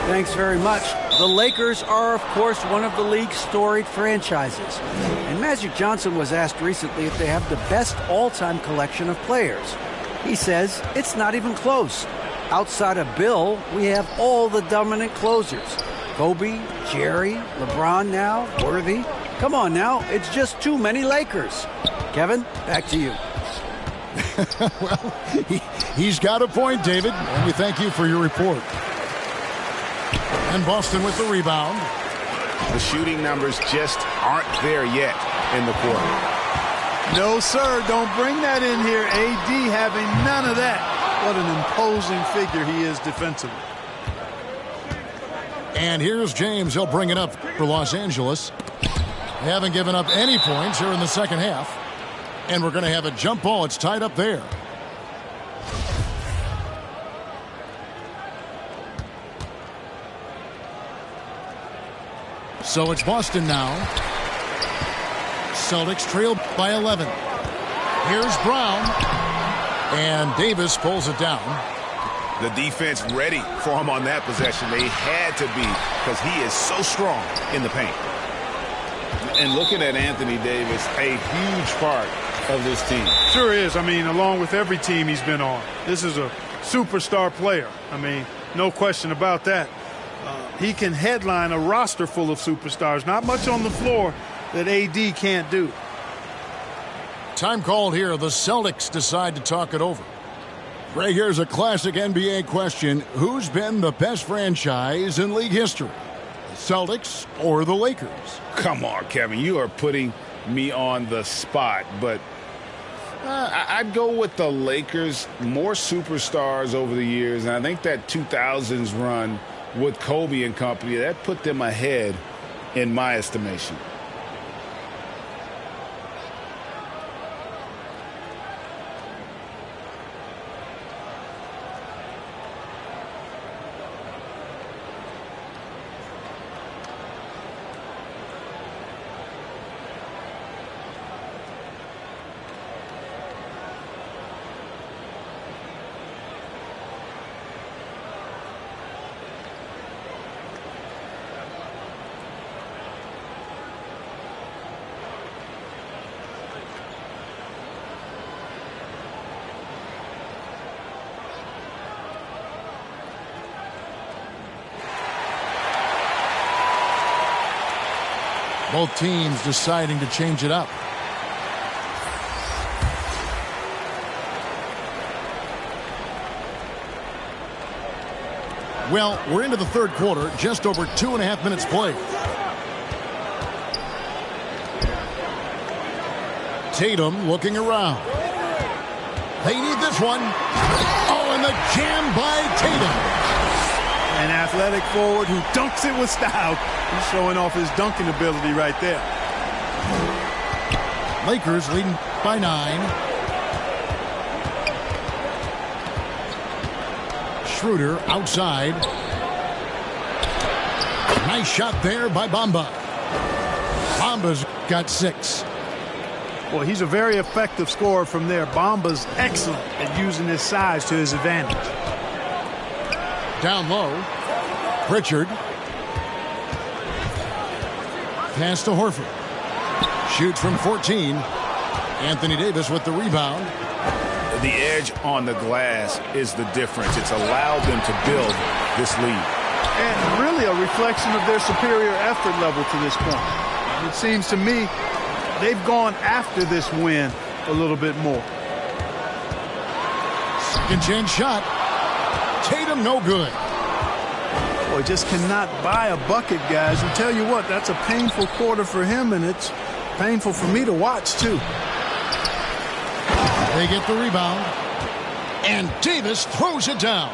Thanks very much. The Lakers are, of course, one of the league's storied franchises. And Magic Johnson was asked recently if they have the best all-time collection of players. He says it's not even close. Outside of Bill, we have all the dominant closers. Kobe, Jerry, LeBron now, Worthy. Come on now, it's just too many Lakers. Kevin, back to you. Well, he's got a point, David, and we thank you for your report. And Boston with the rebound. The shooting numbers just aren't there yet in the quarter. No, sir, don't bring that in here. AD having none of that. What an imposing figure he is defensively. And here's James. He'll bring it up for Los Angeles. They haven't given up any points here in the second half. And we're going to have a jump ball. It's tied up there. So it's Boston now. Celtics trail by 11. Here's Brown. And Davis pulls it down. The defense ready for him on that possession. They had to be, because he is so strong in the paint. And looking at Anthony Davis, a huge part of this team. Sure is. I mean, along with every team he's been on. This is a superstar player. I mean, no question about that. He can headline a roster full of superstars. Not much on the floor that AD can't do. Time called here. The Celtics decide to talk it over. Greg, here's a classic NBA question. Who's been the best franchise in league history? The Celtics or the Lakers? Come on, Kevin. You are putting me on the spot, but I'd go with the Lakers. More superstars over the years, and I think that 2000s run with Kobe and company, that put them ahead in my estimation. Both teams deciding to change it up. Well, we're into the third quarter, just over 2.5 minutes played. Tatum looking around. They need this one. Oh, and the jam by Tatum. An athletic forward who dunks it with style. He's showing off his dunking ability right there. Lakers leading by 9. Schroeder outside. Nice shot there by Bamba. Bamba's got 6. Well, he's a very effective scorer from there. Bamba's excellent at using his size to his advantage. Down low. Pritchard. Pass to Horford. Shoots from 14. Anthony Davis with the rebound. The edge on the glass is the difference. It's allowed them to build this lead. And really a reflection of their superior effort level to this point. It seems to me they've gone after this win a little bit more. Second chance shot. Tatum no good. Boy, just cannot buy a bucket, guys. And tell you what, that's a painful quarter for him, and it's painful for me to watch, too. They get the rebound. And Davis throws it down.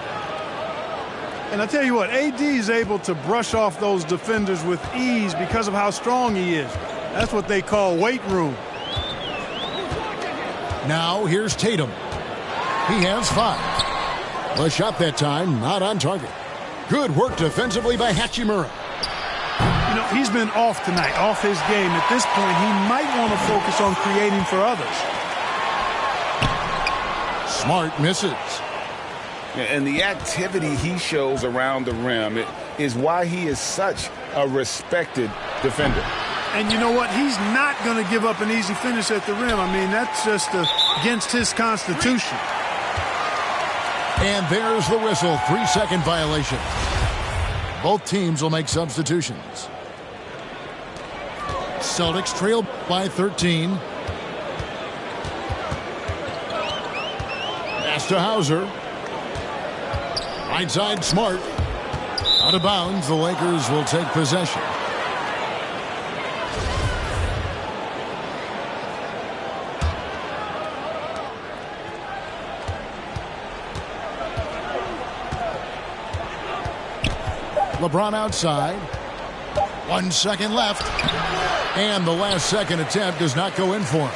And I tell you what, AD is able to brush off those defenders with ease because of how strong he is. That's what they call weight room. Now here's Tatum. He has 5. The shot that time not on target. Good work defensively by Hachimura. You know, he's been off tonight, off his game. At this point, he might want to focus on creating for others. Smart misses. And the activity he shows around the rim is why he is such a respected defender. And you know what? He's not going to give up an easy finish at the rim. I mean, that's just against his constitution. And there's the whistle. 3-second violation. Both teams will make substitutions. Celtics trail by 13. Pass to Hauser. Right side, Smart. Out of bounds, the Lakers will take possession. LeBron outside. 1 second left. And the last second attempt does not go in for him.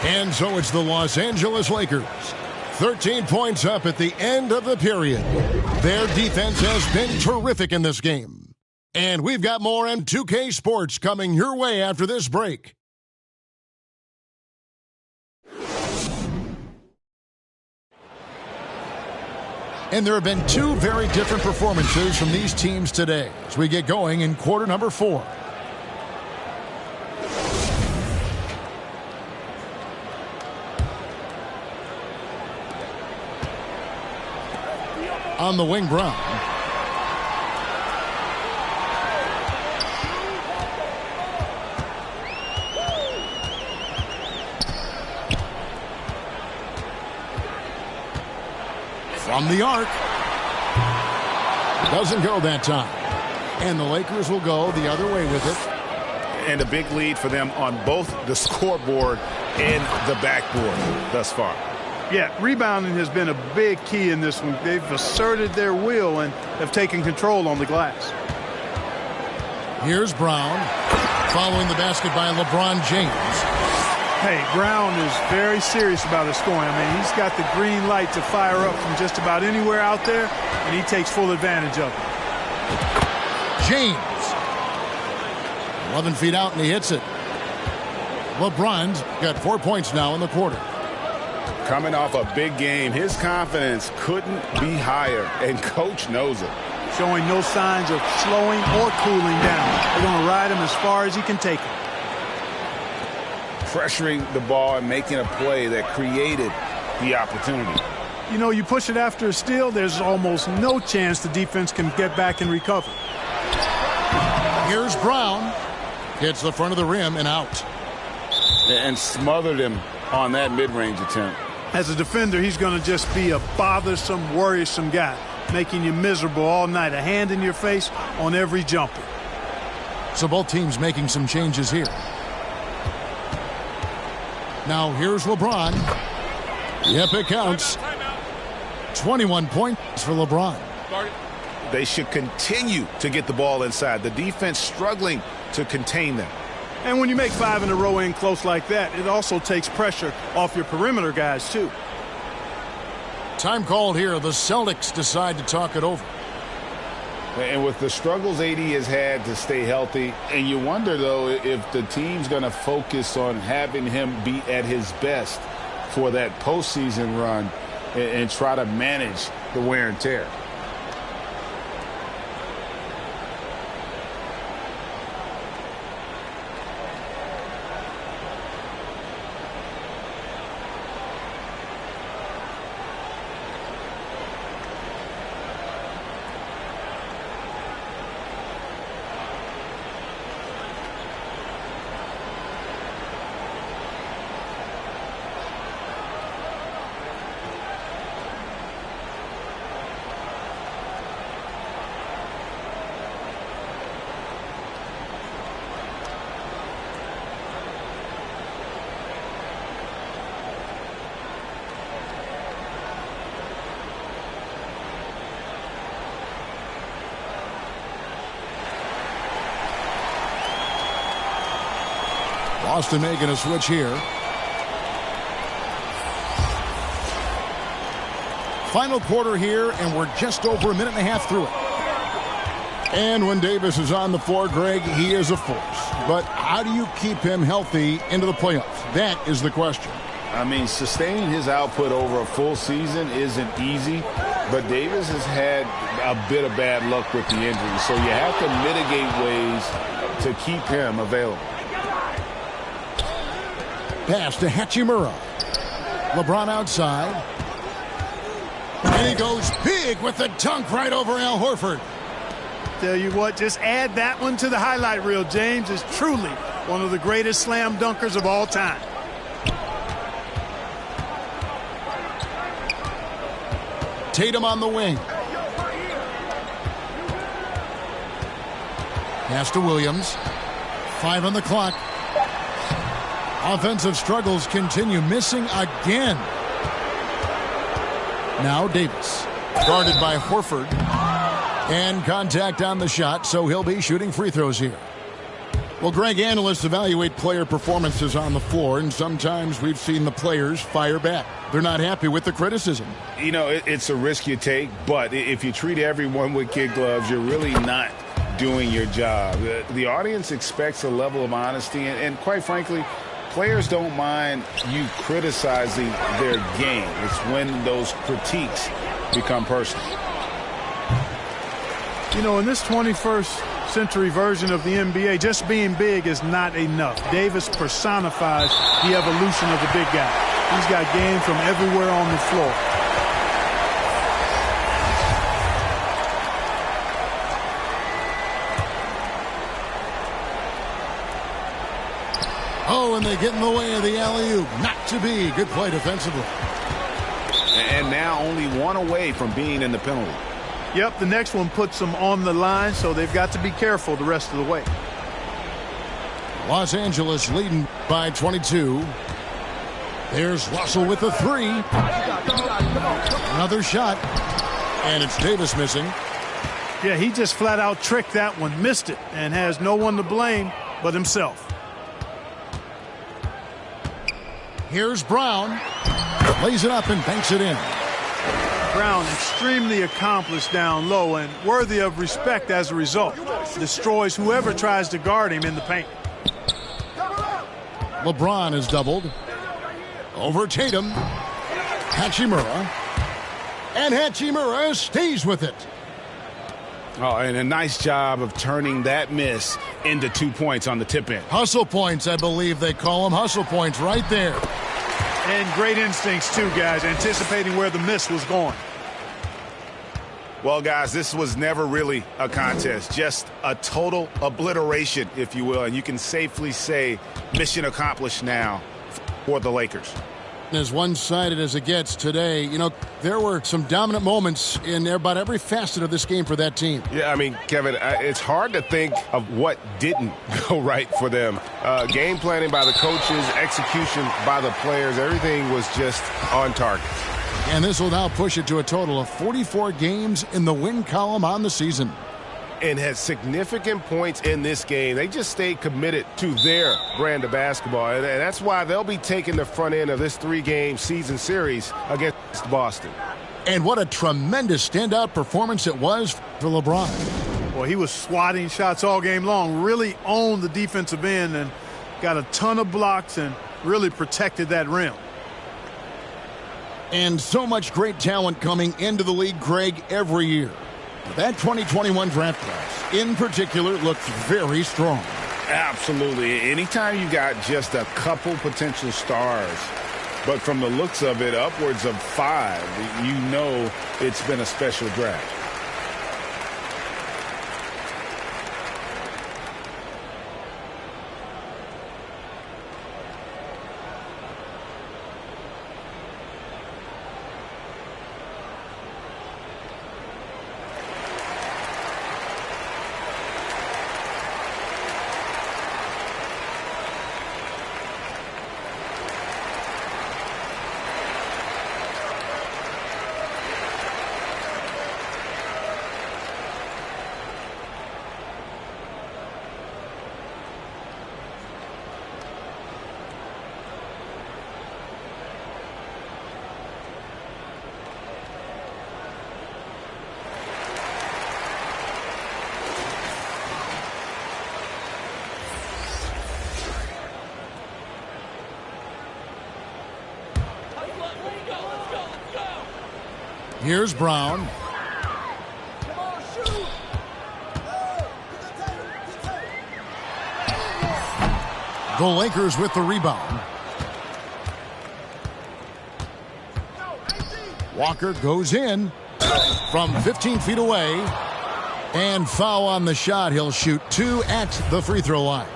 And so it's the Los Angeles Lakers. 13 points up at the end of the period. Their defense has been terrific in this game. And we've got more on 2K Sports coming your way after this break. And there have been 2 very different performances from these teams today as we get going in quarter number 4. On the wing, Brown. From the arc. Doesn't go that time. And the Lakers will go the other way with it. And a big lead for them on both the scoreboard and the backboard thus far. Yeah, rebounding has been a big key in this one. They've asserted their will and have taken control on the glass. Here's Brown. Following the basket by LeBron James. Hey, Brown is very serious about his scoring. I mean, he's got the green light to fire up from just about anywhere out there, and he takes full advantage of it. James. 11 feet out, and he hits it. LeBron's got 4 points now in the quarter. Coming off a big game, his confidence couldn't be higher, and Coach knows it. Showing no signs of slowing or cooling down. They're going to ride him as far as he can take it. Pressuring the ball and making a play that created the opportunity. You know, you push it after a steal, there's almost no chance the defense can get back and recover. Here's Brown. Hits the front of the rim and out. And smothered him on that mid-range attempt. As a defender, he's going to just be a bothersome, worrisome guy, making you miserable all night. A hand in your face on every jumper. So both teams making some changes here. Now here's LeBron. Yep, it counts. 21 points for LeBron. They should continue to get the ball inside. The defense struggling to contain them. And when you make 5 in a row in close like that, it also takes pressure off your perimeter guys, too. Time called here. The Celtics decide to talk it over. And with the struggles AD has had to stay healthy, and you wonder, though, if the team's going to focus on having him be at his best for that postseason run and try to manage the wear and tear. Boston making a switch here. Final quarter here, and we're just over a minute and a half through it. And when Davis is on the floor, Greg, he is a force. But how do you keep him healthy into the playoffs? That is the question. I mean, sustaining his output over a full season isn't easy, but Davis has had a bit of bad luck with the injury, so you have to mitigate ways to keep him available. Pass to Hachimura. LeBron outside. And he goes big with the dunk right over Al Horford. Tell you what, just add that one to the highlight reel. James is truly one of the greatest slam dunkers of all time. Tatum on the wing. Pass to Williams. 5 on the clock. Offensive struggles continue, missing again. Now Davis, guarded by Horford. And contact on the shot, so he'll be shooting free throws here. Well, Greg, analysts evaluate player performances on the floor, and sometimes we've seen the players fire back. They're not happy with the criticism. You know, it's a risk you take, but if you treat everyone with kid gloves, you're really not doing your job. The audience expects a level of honesty, and quite frankly, players don't mind you criticizing their game. It's when those critiques become personal. You know, in this 21st century version of the NBA, just being big is not enough. Davis personifies the evolution of the big guy. He's got game from everywhere on the floor. Oh, and they get in the way of the alley-oop. Not to be. Good play defensively. And now only one away from being in the penalty. Yep, the next one puts them on the line, so they've got to be careful the rest of the way. Los Angeles leading by 22. There's Russell with the 3. Another shot. And it's Davis missing. Yeah, he just flat out tricked that one, missed it, and has no one to blame but himself. Here's Brown. Lays it up and banks it in. Brown extremely accomplished down low and worthy of respect as a result. Destroys whoever tries to guard him in the paint. LeBron is doubled. Over Tatum. Hachimura. And Hachimura stays with it. Oh, and a nice job of turning that miss into 2 points on the tip in. Hustle points, I believe they call them. Hustle points right there. And great instincts, too, guys, anticipating where the miss was going. Well, guys, this was never really a contest, just a total obliteration, if you will. And you can safely say mission accomplished now for the Lakers. As one-sided as it gets today, you know, there were some dominant moments in about every facet of this game for that team. Yeah, I mean, Kevin, it's hard to think of what didn't go right for them. Game planning by the coaches, execution by the players, everything was just on target. And this will now push it to a total of 44 games in the win column on the season. And had significant points in this game. They just stayed committed to their brand of basketball. And that's why they'll be taking the front end of this 3-game season series against Boston. And what a tremendous standout performance it was for LeBron. Well, he was swatting shots all game long, really owned the defensive end and got a ton of blocks and really protected that rim. And so much great talent coming into the league, Greg, every year. That 2021 draft class, in particular, looks very strong. Absolutely. Anytime you got just a couple potential stars, but from the looks of it, upwards of 5, you know it's been a special draft. Here's Brown. The Lakers with the rebound. Walker goes in from 15 feet away. And foul on the shot. He'll shoot 2 at the free throw line.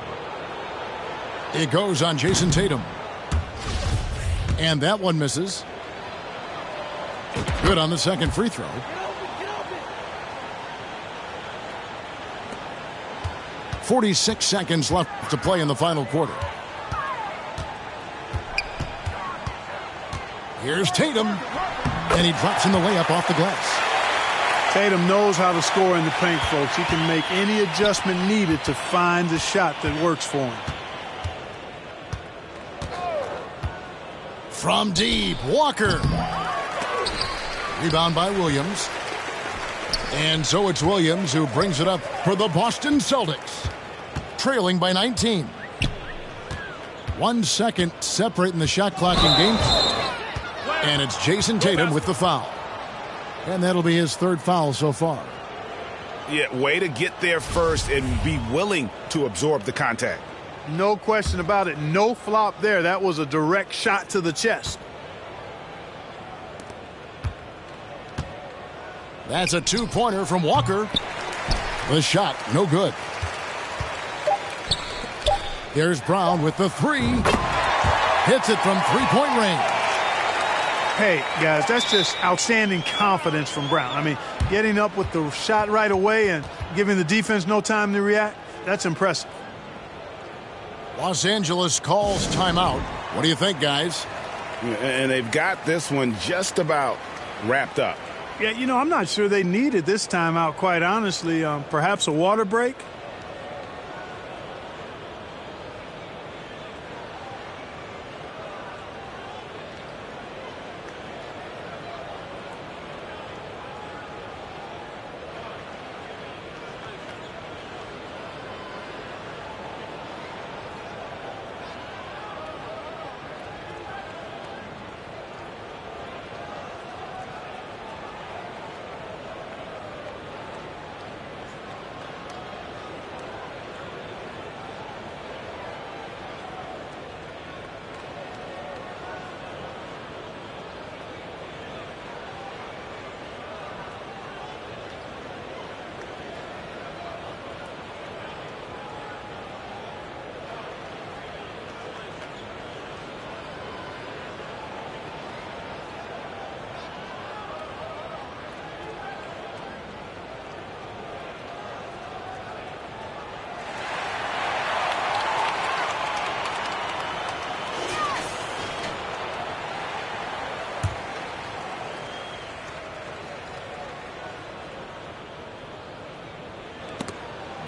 It goes on Jason Tatum. And that one misses. Good on the second free throw. .46 seconds left to play in the final quarter. Here's Tatum. And he drops in the layup off the glass. Tatum knows how to score in the paint, folks. He can make any adjustment needed to find the shot that works for him. From deep, Walker. Rebound by Williams. And so it's Williams who brings it up for the Boston Celtics. Trailing by 19. 1 second separating the shot clock in game. And it's Jason Tatum with the foul. And that'll be his 3rd foul so far. Yeah, way to get there first and be willing to absorb the contact. No question about it. No flop there. That was a direct shot to the chest. That's a 2-pointer from Walker. The shot, no good. There's Brown with the 3. Hits it from 3-point range. Hey, guys, that's just outstanding confidence from Brown. I mean, getting up with the shot right away and giving the defense no time to react, that's impressive. Los Angeles calls timeout. What do you think, guys? And they've got this one just about wrapped up. Yeah, you know, I'm not sure they needed this timeout, quite honestly. Perhaps a water break?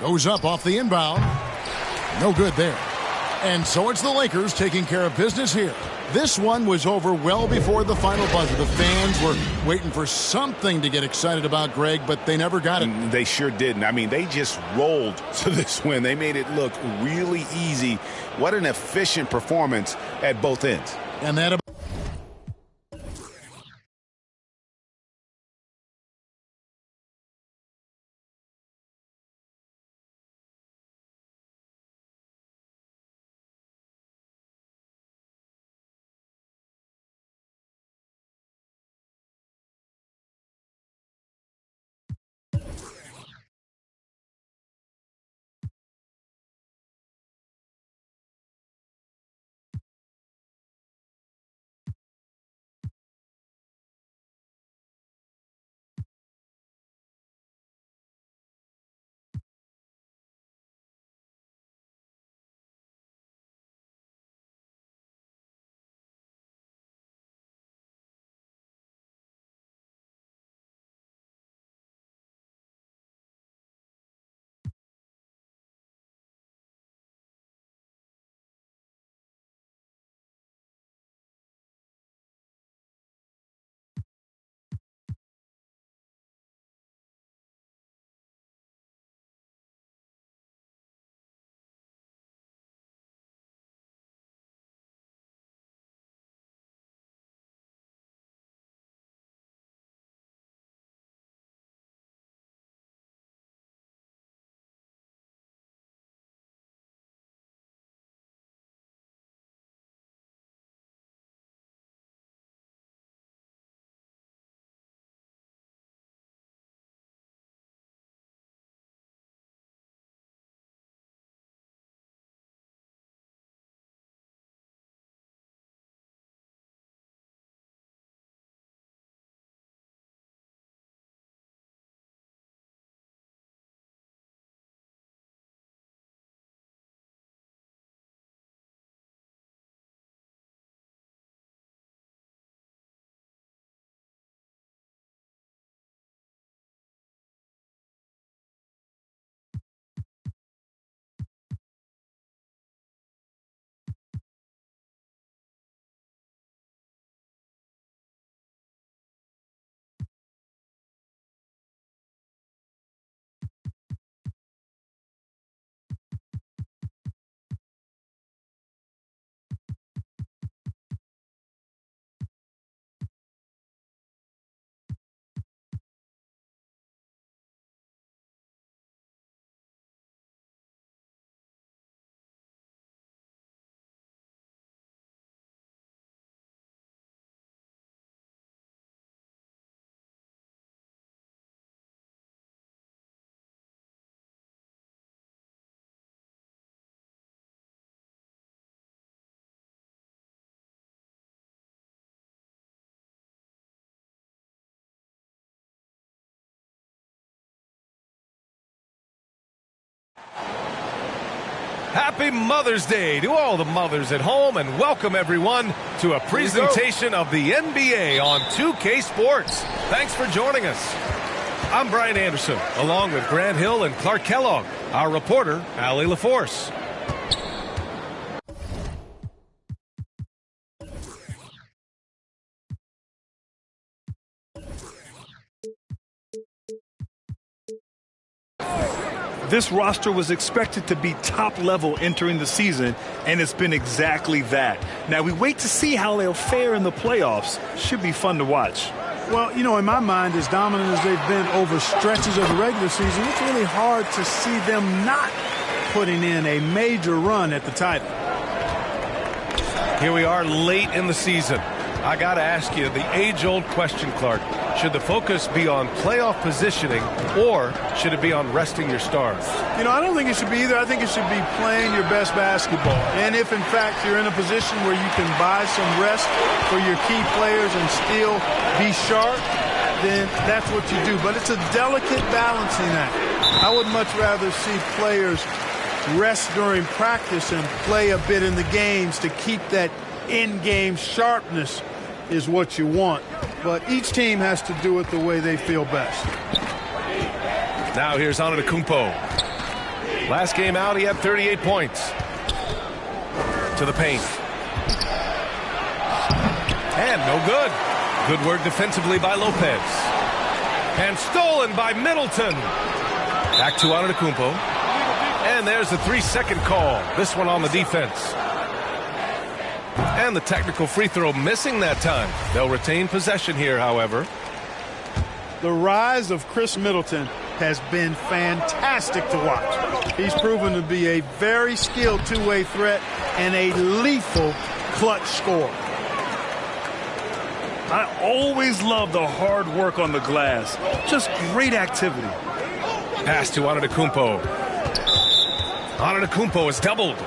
Goes up off the inbound. No good there. And so it's the Lakers taking care of business here. This one was over well before the final buzzer. The fans were waiting for something to get excited about, Greg, but they never got it. They sure didn't. I mean, they just rolled to this win. They made it look really easy. What an efficient performance at both ends. And that Happy Mother's Day to all the mothers at home, and welcome everyone to a presentation of the NBA on 2K Sports. Thanks for joining us. I'm Brian Anderson, along with Grant Hill and Clark Kellogg, our reporter, Allie LaForce. This roster was expected to be top level entering the season, and it's been exactly that. Now we wait to see how they'll fare in the playoffs. Should be fun to watch. Well, you know, in my mind, as dominant as they've been over stretches of the regular season, it's really hard to see them not putting in a major run at the title. Here we are late in the season. I got to ask you the age-old question, Clark. Should the focus be on playoff positioning, or should it be on resting your stars? You know, I don't think it should be either. I think it should be playing your best basketball. And if, in fact, you're in a position where you can buy some rest for your key players and still be sharp, then that's what you do. But it's a delicate balancing act. I would much rather see players rest during practice and play a bit in the games to keep that in-game sharpness is what you want. But each team has to do it the way they feel best. Now here's Antetokounmpo. Last game out, he had 38 points. To the paint. And no good. Good work defensively by Lopez. And stolen by Middleton. Back to Antetokounmpo. And there's the 3-second call. This one on the defense. And the technical free throw missing that time. They'll retain possession here, however. The rise of Chris Middleton has been fantastic to watch. He's proven to be a very skilled two-way threat and a lethal clutch scorer. I always love the hard work on the glass. Just great activity. Pass to Antetokounmpo. Antetokounmpo is doubled.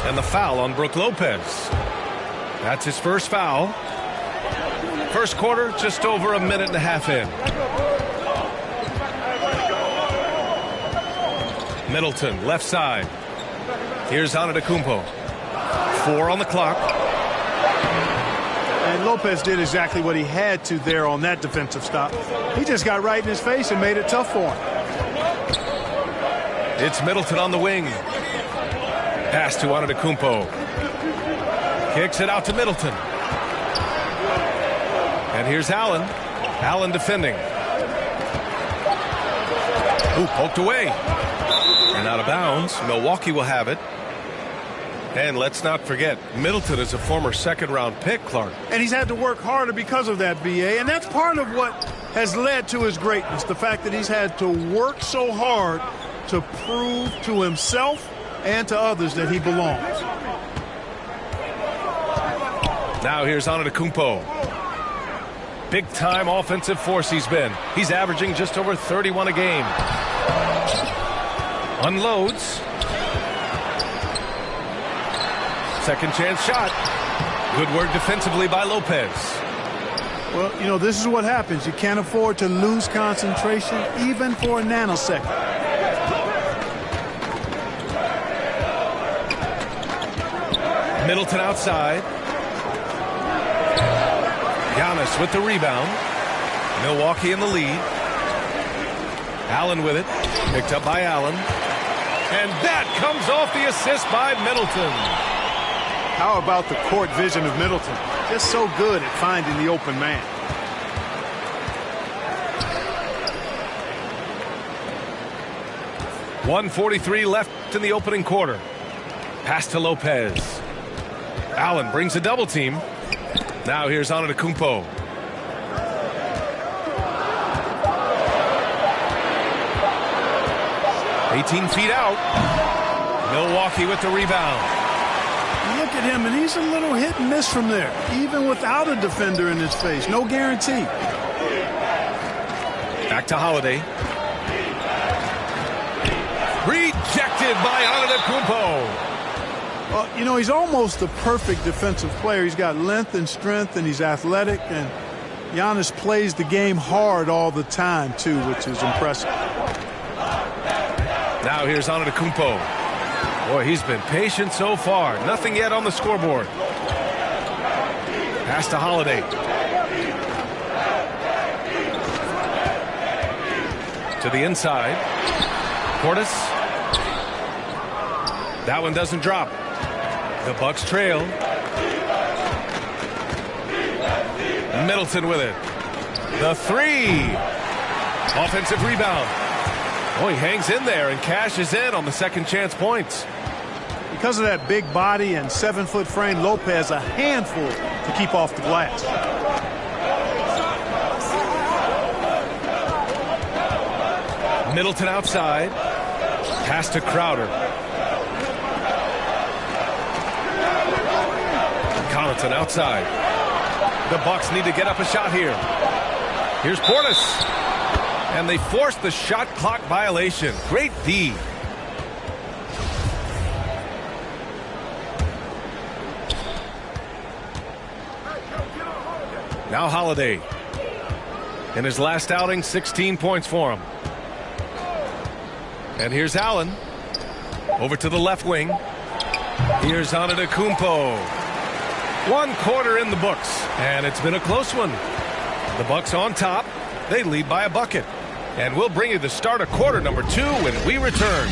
And the foul on Brook Lopez. That's his first foul. First quarter, just over a minute and a half in. Middleton, left side. Here's Antetokounmpo. 4 on the clock. And Lopez did exactly what he had to there on that defensive stop. He just got right in his face and made it tough for him. It's Middleton on the wing. Pass to Antetokounmpo. Kicks it out to Middleton. And here's Allen. Allen defending. Ooh, poked away. And out of bounds. Milwaukee will have it. And let's not forget, Middleton is a former second-round pick, Clark. And he's had to work harder because of that, B.A. And that's part of what has led to his greatness, the fact that he's had to work so hard to prove to himself and to others that he belongs. Now here's Antetokounmpo. Big-time offensive force he's been. He's averaging just over 31 a game. Unloads. Second chance shot. Good work defensively by Lopez. Well, you know, this is what happens. You can't afford to lose concentration even for a nanosecond. Middleton outside. Giannis with the rebound. Milwaukee in the lead. Allen with it. Picked up by Allen. And that comes off the assist by Middleton. How about the court vision of Middleton? Just so good at finding the open man. .143 left in the opening quarter. Pass to Lopez. Allen brings a double team. Now here's Antetokounmpo. .18 feet out. Milwaukee with the rebound. Look at him, and he's a little hit and miss from there, even without a defender in his face. No guarantee. Back to Holiday. Rejected by Antetokounmpo. Well, you know, he's almost the perfect defensive player. He's got length and strength, and he's athletic, and Giannis plays the game hard all the time, too, which is impressive. Now here's Antetokounmpo. Boy, he's been patient so far. Nothing yet on the scoreboard. Pass to Holiday. To the inside. Portis. That one doesn't drop. The Bucks trail. Middleton with it. The three. Offensive rebound. Oh, he hangs in there and cashes in on the second chance points. Because of that big body and 7-foot frame, Lopez a handful to keep off the glass. Middleton outside. Pass to Crowder. Connaughton outside. The Bucks need to get up a shot here. Here's Portis. And they forced the shot clock violation. Great D. Now Holiday. In his last outing, 16 points for him. And here's Allen. Over to the left wing. Here's Antetokounmpo. 1 quarter in the books. And it's been a close one. The Bucks on top. They lead by a bucket. And we'll bring you the start of quarter number 2 when we return.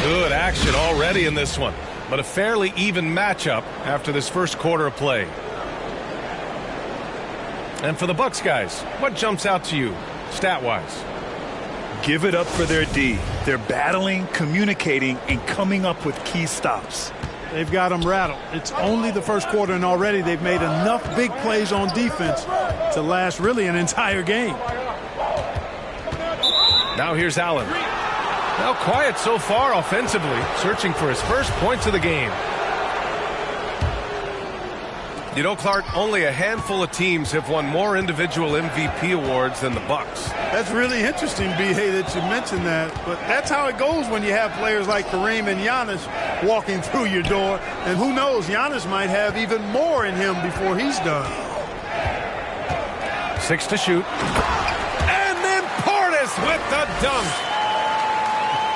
Good action already in this one, but a fairly even matchup after this first quarter of play. And for the Bucks guys, what jumps out to you, stat-wise? Give it up for their D. They're battling, communicating, and coming up with key stops. They've got them rattled. It's only the first quarter, and already they've made enough big plays on defense to last really an entire game. Now here's Allen. Now quiet so far offensively, searching for his first points of the game. You know, Clark, only a handful of teams have won more individual MVP awards than the Bucks. That's really interesting, B.A., that you mentioned that. But that's how it goes when you have players like Kareem and Giannis walking through your door. And who knows, Giannis might have even more in him before he's done. 6 to shoot. And then Portis with the dunk.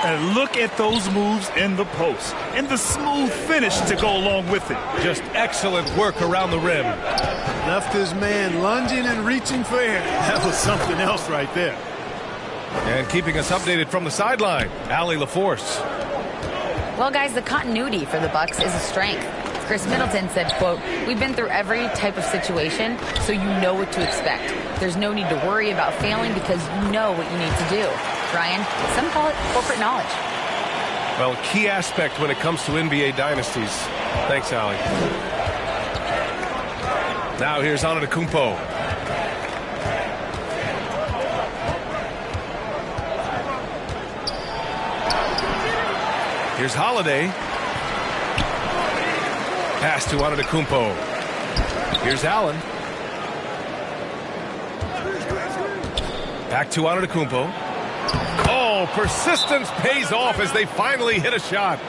And look at those moves in the post and the smooth finish to go along with it. Just excellent work around the rim. Left his man lunging and reaching for air. That was something else right there. And keeping us updated from the sideline, Allie LaForce. Well, guys, the continuity for the Bucks is a strength. Chris Middleton said, quote, "We've been through every type of situation, so you know what to expect. There's no need to worry about failing because you know what you need to do." Brian, some call it corporate knowledge. Well, a key aspect when it comes to NBA dynasties. Thanks, Allie. Now here's Antetokounmpo. Here's Holiday. Pass to Antetokounmpo. Here's Allen. Back to Antetokounmpo. Oh, persistence pays off as they finally hit a shot.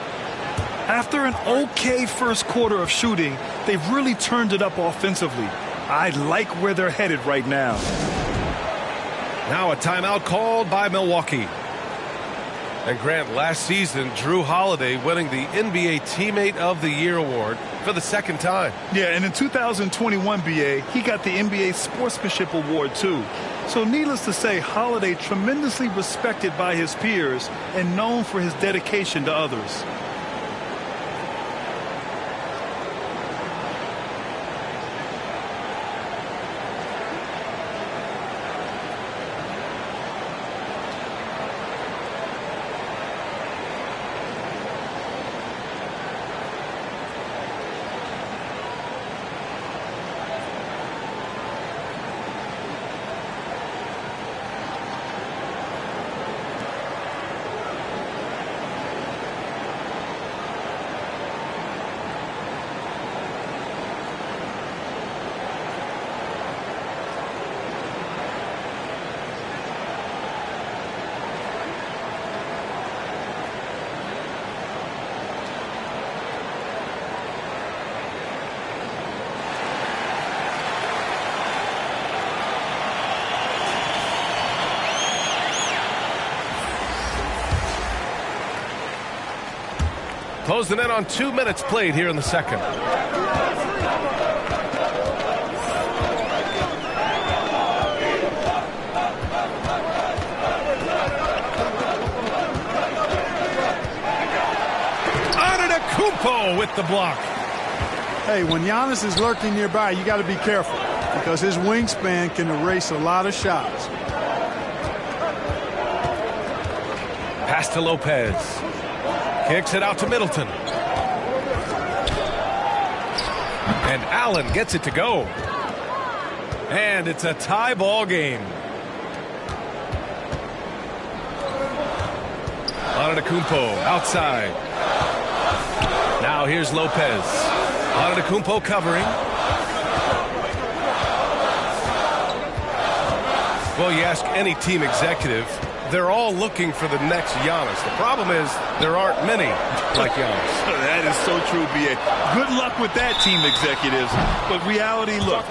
After an okay first quarter of shooting, they've really turned it up offensively. I like where they're headed right now. Now a timeout called by Milwaukee. And Grant, last season, Drew Holiday winning the NBA Teammate of the Year award for the second time. Yeah, and in 2021, BA, he got the NBA Sportsmanship Award, too. So needless to say, Holiday tremendously respected by his peers and known for his dedication to others. Closing in on 2 minutes played here in the second. Antetokounmpo with the block. Hey, when Giannis is lurking nearby, you got to be careful because his wingspan can erase a lot of shots. Pass to Lopez. Kicks it out to Middleton. And Allen gets it to go. And it's a tie ball game. Antetokounmpo outside. Now here's Lopez. Antetokounmpo covering. Well, you ask any team executive, they're all looking for the next Giannis. The problem is there aren't many like Giannis. That is so true, B.A. Good luck with that, team executives. But reality, look,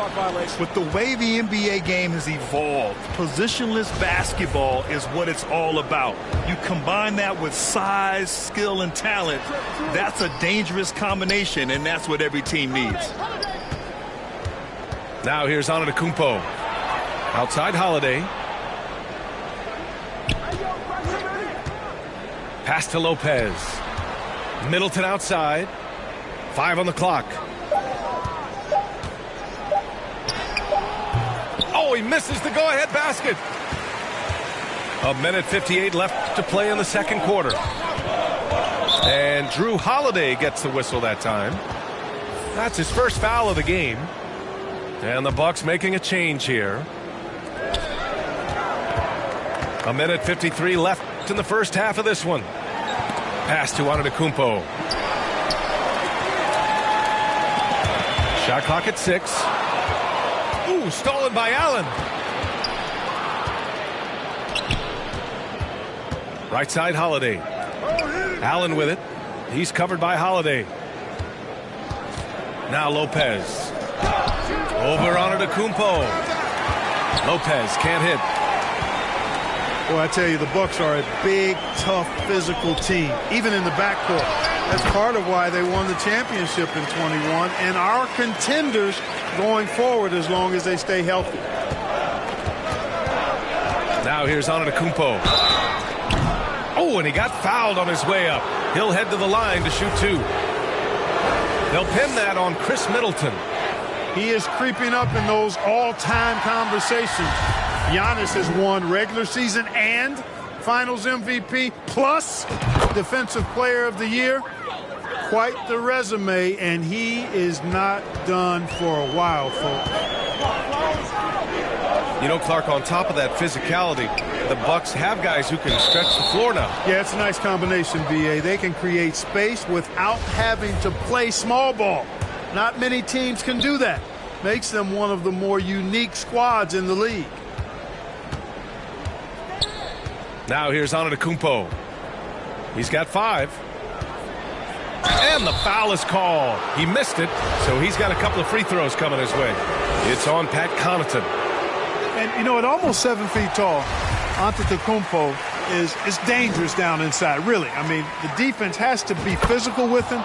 with the way the NBA game has evolved, positionless basketball is what it's all about. You combine that with size, skill, and talent, that's a dangerous combination, and that's what every team needs. Now here's Antetokounmpo. Outside Holiday. Pass to Lopez. Middleton outside. 5 on the clock. Oh, he misses the go-ahead basket. 1:58 left to play in the second quarter. And Drew Holiday gets the whistle that time. That's his first foul of the game. And the Bucks making a change here. 1:53 left in the first half of this one. Pass to Antetokounmpo. Shot clock at 6. Ooh, stolen by Allen. Right side Holiday. Allen with it. He's covered by Holiday. Now Lopez. Over Antetokounmpo. Lopez can't hit. Well, I tell you, the Bucks are a big, tough, physical team, even in the backcourt. That's part of why they won the championship in 21 and are contenders going forward as long as they stay healthy. Now here's Antetokounmpo. Oh, and he got fouled on his way up. He'll head to the line to shoot 2. They'll pin that on Chris Middleton. He is creeping up in those all-time conversations. Giannis has won regular season and Finals MVP plus Defensive Player of the Year. Quite the resume, and he is not done for a while, folks. You know, Clark, on top of that physicality, the Bucks have guys who can stretch the floor now. Yeah, it's a nice combination, B.A. They can create space without having to play small ball. Not many teams can do that. Makes them one of the more unique squads in the league. Now here's Antetokounmpo. He's got 5. And the foul is called. He missed it, so he's got a couple of free throws coming his way. It's on Pat Connaughton. And, you know, at almost 7 feet tall, Antetokounmpo is dangerous down inside, really. I mean, the defense has to be physical with him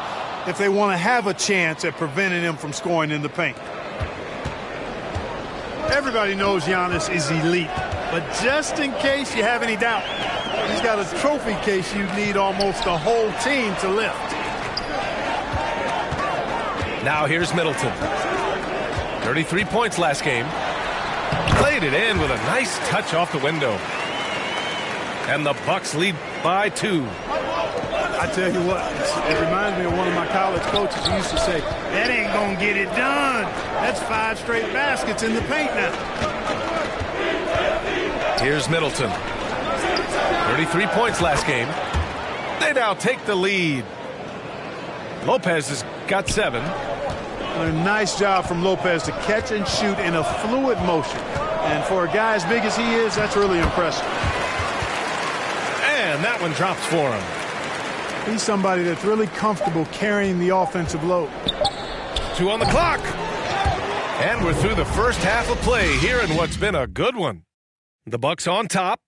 if they want to have a chance at preventing him from scoring in the paint. Everybody knows Giannis is elite, but just in case you have any doubt, he's got a trophy case you need almost a whole team to lift. Now here's Middleton. 33 points last game. Played it in with a nice touch off the window. And the Bucks lead by 2. I tell you what, it reminds me of one of my college coaches who used to say, that ain't gonna get it done. That's 5 straight baskets in the paint now. Here's Middleton. 33 points last game. They now take the lead. Lopez has got 7. A nice job from Lopez to catch and shoot in a fluid motion. And for a guy as big as he is, that's really impressive. And that one drops for him. He's somebody that's really comfortable carrying the offensive load. 2 on the clock. And we're through the first half of play here in what's been a good one. The Bucks on top.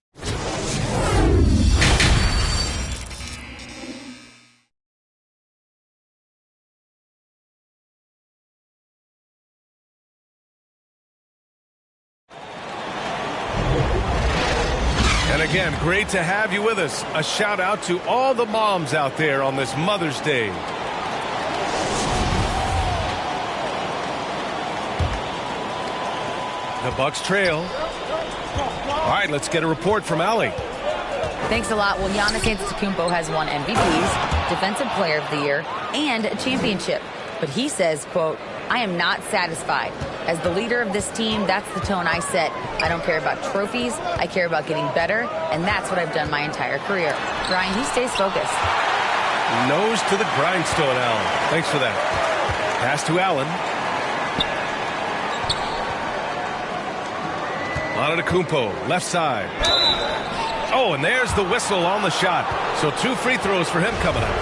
And again, great to have you with us. A shout out to all the moms out there on this Mother's Day. The Bucks trail. All right, let's get a report from Allie. Thanks a lot. Well, Giannis Antetokounmpo has won MVPs, Defensive Player of the Year, and a championship. But he says, quote, I am not satisfied. As the leader of this team, that's the tone I set. I don't care about trophies. I care about getting better, and that's what I've done my entire career. Brian, he stays focused. Nose to the grindstone, Allen. Thanks for that. Pass to Allen. Antetokounmpo, left side. Oh, and there's the whistle on the shot. So 2 free throws for him coming up.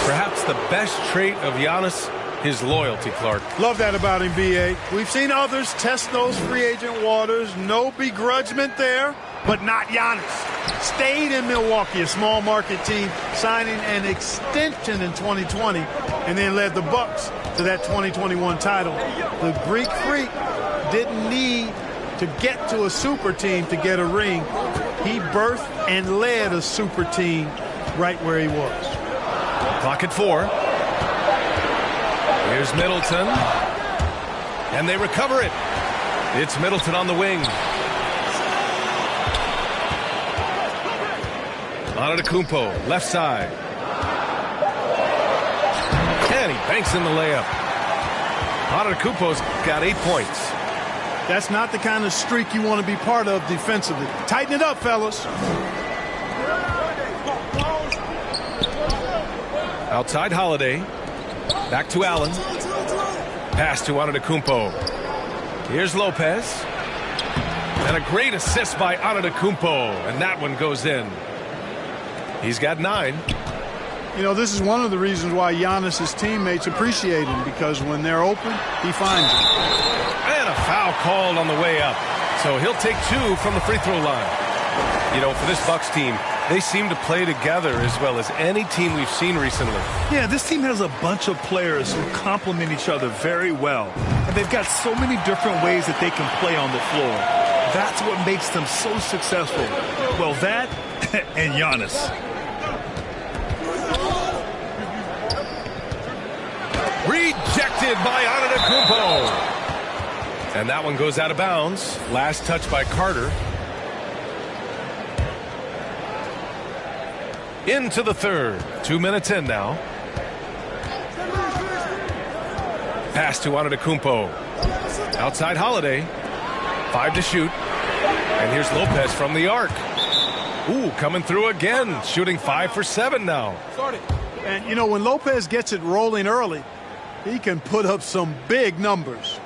Perhaps the best trait of Giannis, his loyalty, Clark. Love that about him, B.A. We've seen others test those free agent waters. No begrudgment there, but not Giannis. Stayed in Milwaukee, a small market team, signing an extension in 2020, and then led the Bucks to that 2021 title. The Greek Freak didn't need to get to a super team to get a ring. He birthed and led a super team right where he was. Clock at 4. Here's Middleton. And they recover it. It's Middleton on the wing. Antetokounmpo, left side. And he banks in the layup. Antetokounmpo's got 8 points. That's not the kind of streak you want to be part of defensively. Tighten it up, fellas. Outside Holiday. Back to Allen. Pass to Antetokounmpo. Here's Lopez. And a great assist by Antetokounmpo. And that one goes in. He's got 9. You know, this is one of the reasons why Giannis's teammates appreciate him, because when they're open, he finds them. And a foul called on the way up. So he'll take 2 from the free throw line. You know, for this Bucks team, they seem to play together as well as any team we've seen recently. Yeah, this team has a bunch of players who complement each other very well. And they've got so many different ways that they can play on the floor. That's what makes them so successful. Well, that and Giannis. Rejected by Antetokounmpo. And that one goes out of bounds. Last touch by Carter. Into the third. 2 minutes in now. Pass to Antetokounmpo. Outside Holiday. 5 to shoot. And here's Lopez from the arc. Ooh, coming through again. Shooting 5 for 7 now. And, you know, when Lopez gets it rolling early, he can put up some big numbers.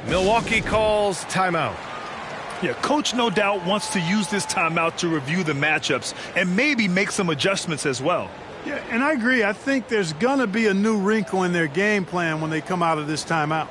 Milwaukee calls timeout. Yeah, coach no doubt wants to use this timeout to review the matchups and maybe make some adjustments as well. Yeah, and I agree. I think there's going to be a new wrinkle in their game plan when they come out of this timeout.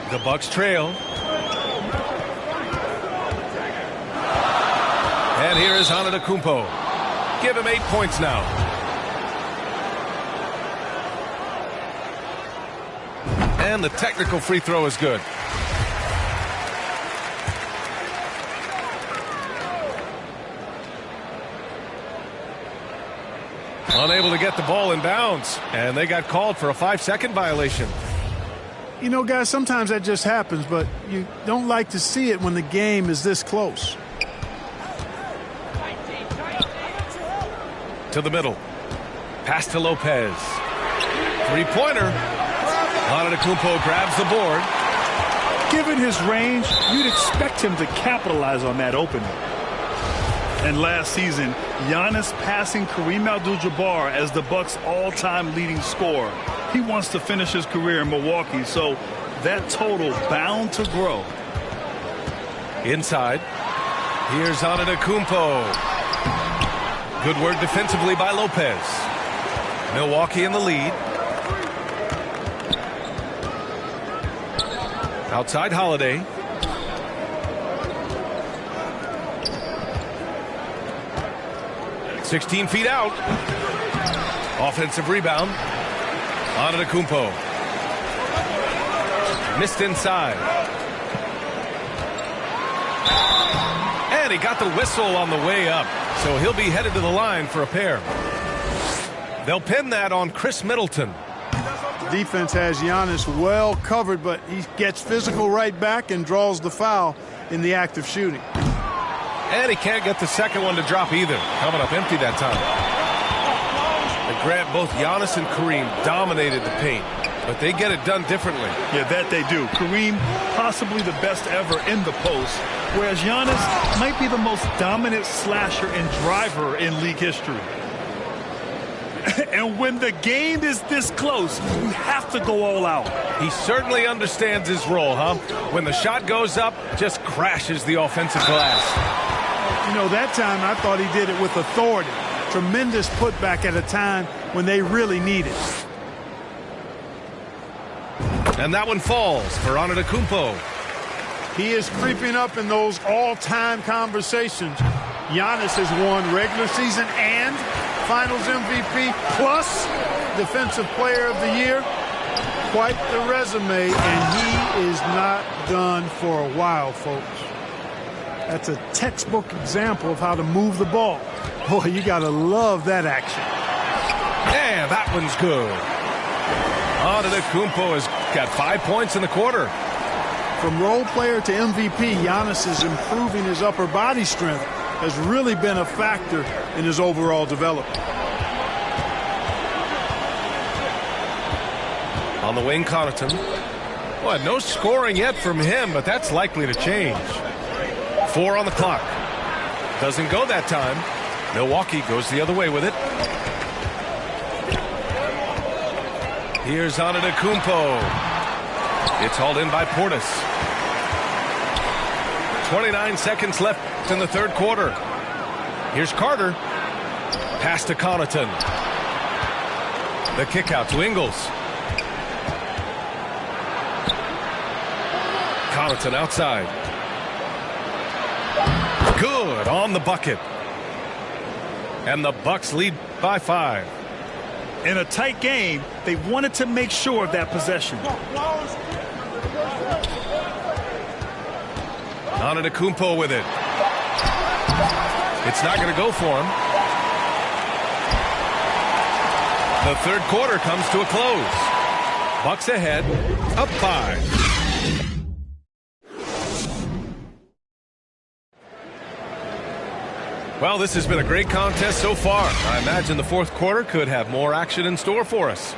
The Bucks trail. And here is Antetokounmpo. Give him 8 points now. And the technical free throw is good. Unable to get the ball in bounds. And they got called for a 5-second violation. You know, guys, sometimes that just happens, but you don't like to see it when the game is this close. To the middle. Pass to Lopez. Three-pointer. Antetokounmpo grabs the board. Given his range, you'd expect him to capitalize on that opening. And last season, Giannis passing Kareem Abdul-Jabbar as the Bucks' all-time leading scorer. He wants to finish his career in Milwaukee, so that total bound to grow. Inside. Here's Antetokounmpo. Good work defensively by Lopez. Milwaukee in the lead. Outside Holiday. "16 feet out." Offensive rebound. Antetokounmpo. Missed inside. And he got the whistle on the way up. So he'll be headed to the line for a pair. They'll pin that on Chris Middleton. Defense has Giannis well covered, but he gets physical right back and draws the foul in the act of shooting. And he can't get the second one to drop either. Coming up empty that time. And Grant, both Giannis and Kareem dominated the paint, but they get it done differently. Yeah, that they do. Kareem, possibly the best ever in the post, whereas Giannis might be the most dominant slasher and driver in league history. And when the game is this close, you have to go all out. He certainly understands his role, huh? When the shot goes up, just crashes the offensive glass. You know, that time I thought he did it with authority. Tremendous putback at a time when they really need it. And that one falls for Antetokounmpo. He is creeping up in those all-time conversations. Giannis has won regular season and Finals MVP plus Defensive Player of the Year. Quite the resume, and he is not done for a while, folks. That's a textbook example of how to move the ball. Boy, you got to love that action. And that one's good. Antetokounmpo has got 5 points in the quarter. From role player to MVP, Giannis is improving his upper body strength. Has really been a factor in his overall development. On the wing, Connaughton. Well, no scoring yet from him, but that's likely to change. 4 on the clock. Doesn't go that time. Milwaukee goes the other way with it. Here's Antetokounmpo. It's hauled in by Portis. 29 seconds left in the third quarter. Here's Carter. Pass to Connaughton. The kick out to Ingles. Connaughton outside. Good on the bucket. And the Bucks lead by 5. In a tight game, they wanted to make sure of that possession. Antetokounmpo with it. It's not going to go for him. The third quarter comes to a close. Bucks ahead, up 5. Well, this has been a great contest so far. I imagine the fourth quarter could have more action in store for us.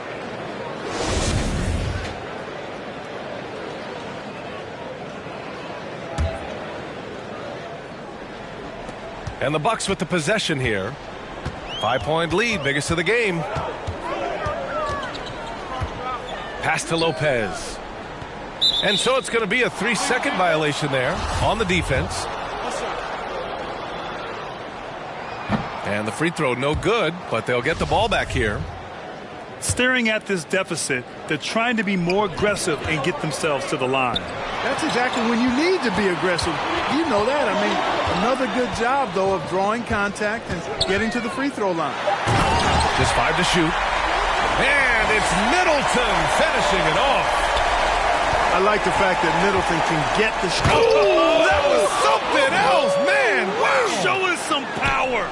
And the Bucks with the possession here. 5-point lead, biggest of the game. Pass to Lopez. And so it's going to be a 3-second violation there on the defense. And the free throw no good, but they'll get the ball back here. Staring at this deficit, they're trying to be more aggressive and get themselves to the line. That's exactly when you need to be aggressive. You know that. I mean, another good job, though, of drawing contact and getting to the free throw line. Just 5 to shoot. And it's Middleton finishing it off. I like the fact that Middleton can get the shot. Oh, that was something else, man. Wow. Showing some power.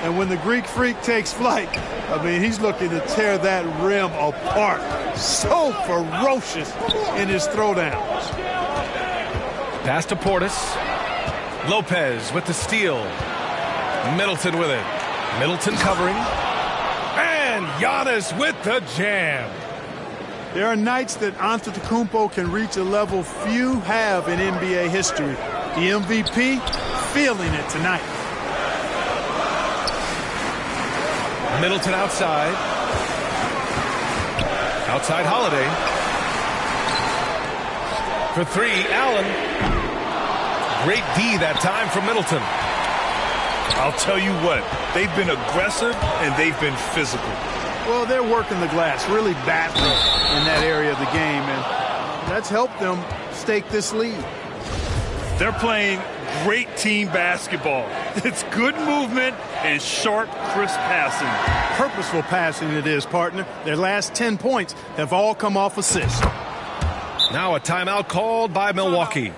And when the Greek Freak takes flight, I mean, he's looking to tear that rim apart. So ferocious in his throwdowns. Pass to Portis. Lopez with the steal. Middleton with it. Middleton covering. And Giannis with the jam. There are nights that Antetokounmpo can reach a level few have in NBA history. The MVP feeling it tonight. Middleton outside. Outside Holiday. For 3, Allen. Great D that time from Middleton. I'll tell you what, they've been aggressive and they've been physical. Well, they're working the glass really badly in that area of the game, and that's helped them stake this lead. They're playing great team basketball. It's good movement and sharp, crisp passing. Purposeful passing it is, partner. Their last 10 points have all come off assists. Now a timeout called by Milwaukee.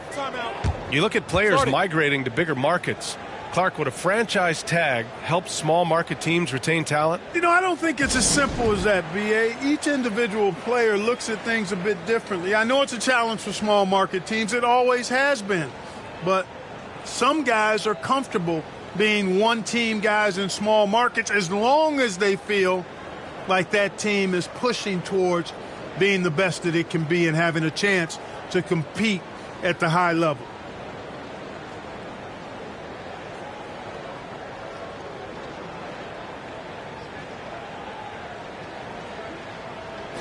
You look at players migrating to bigger markets. Clark, would a franchise tag help small market teams retain talent? You know, I don't think it's as simple as that, B.A. Each individual player looks at things a bit differently. I know it's a challenge for small market teams. It always has been. But some guys are comfortable being one-team guys in small markets as long as they feel like that team is pushing towards being the best that it can be and having a chance to compete at the high level.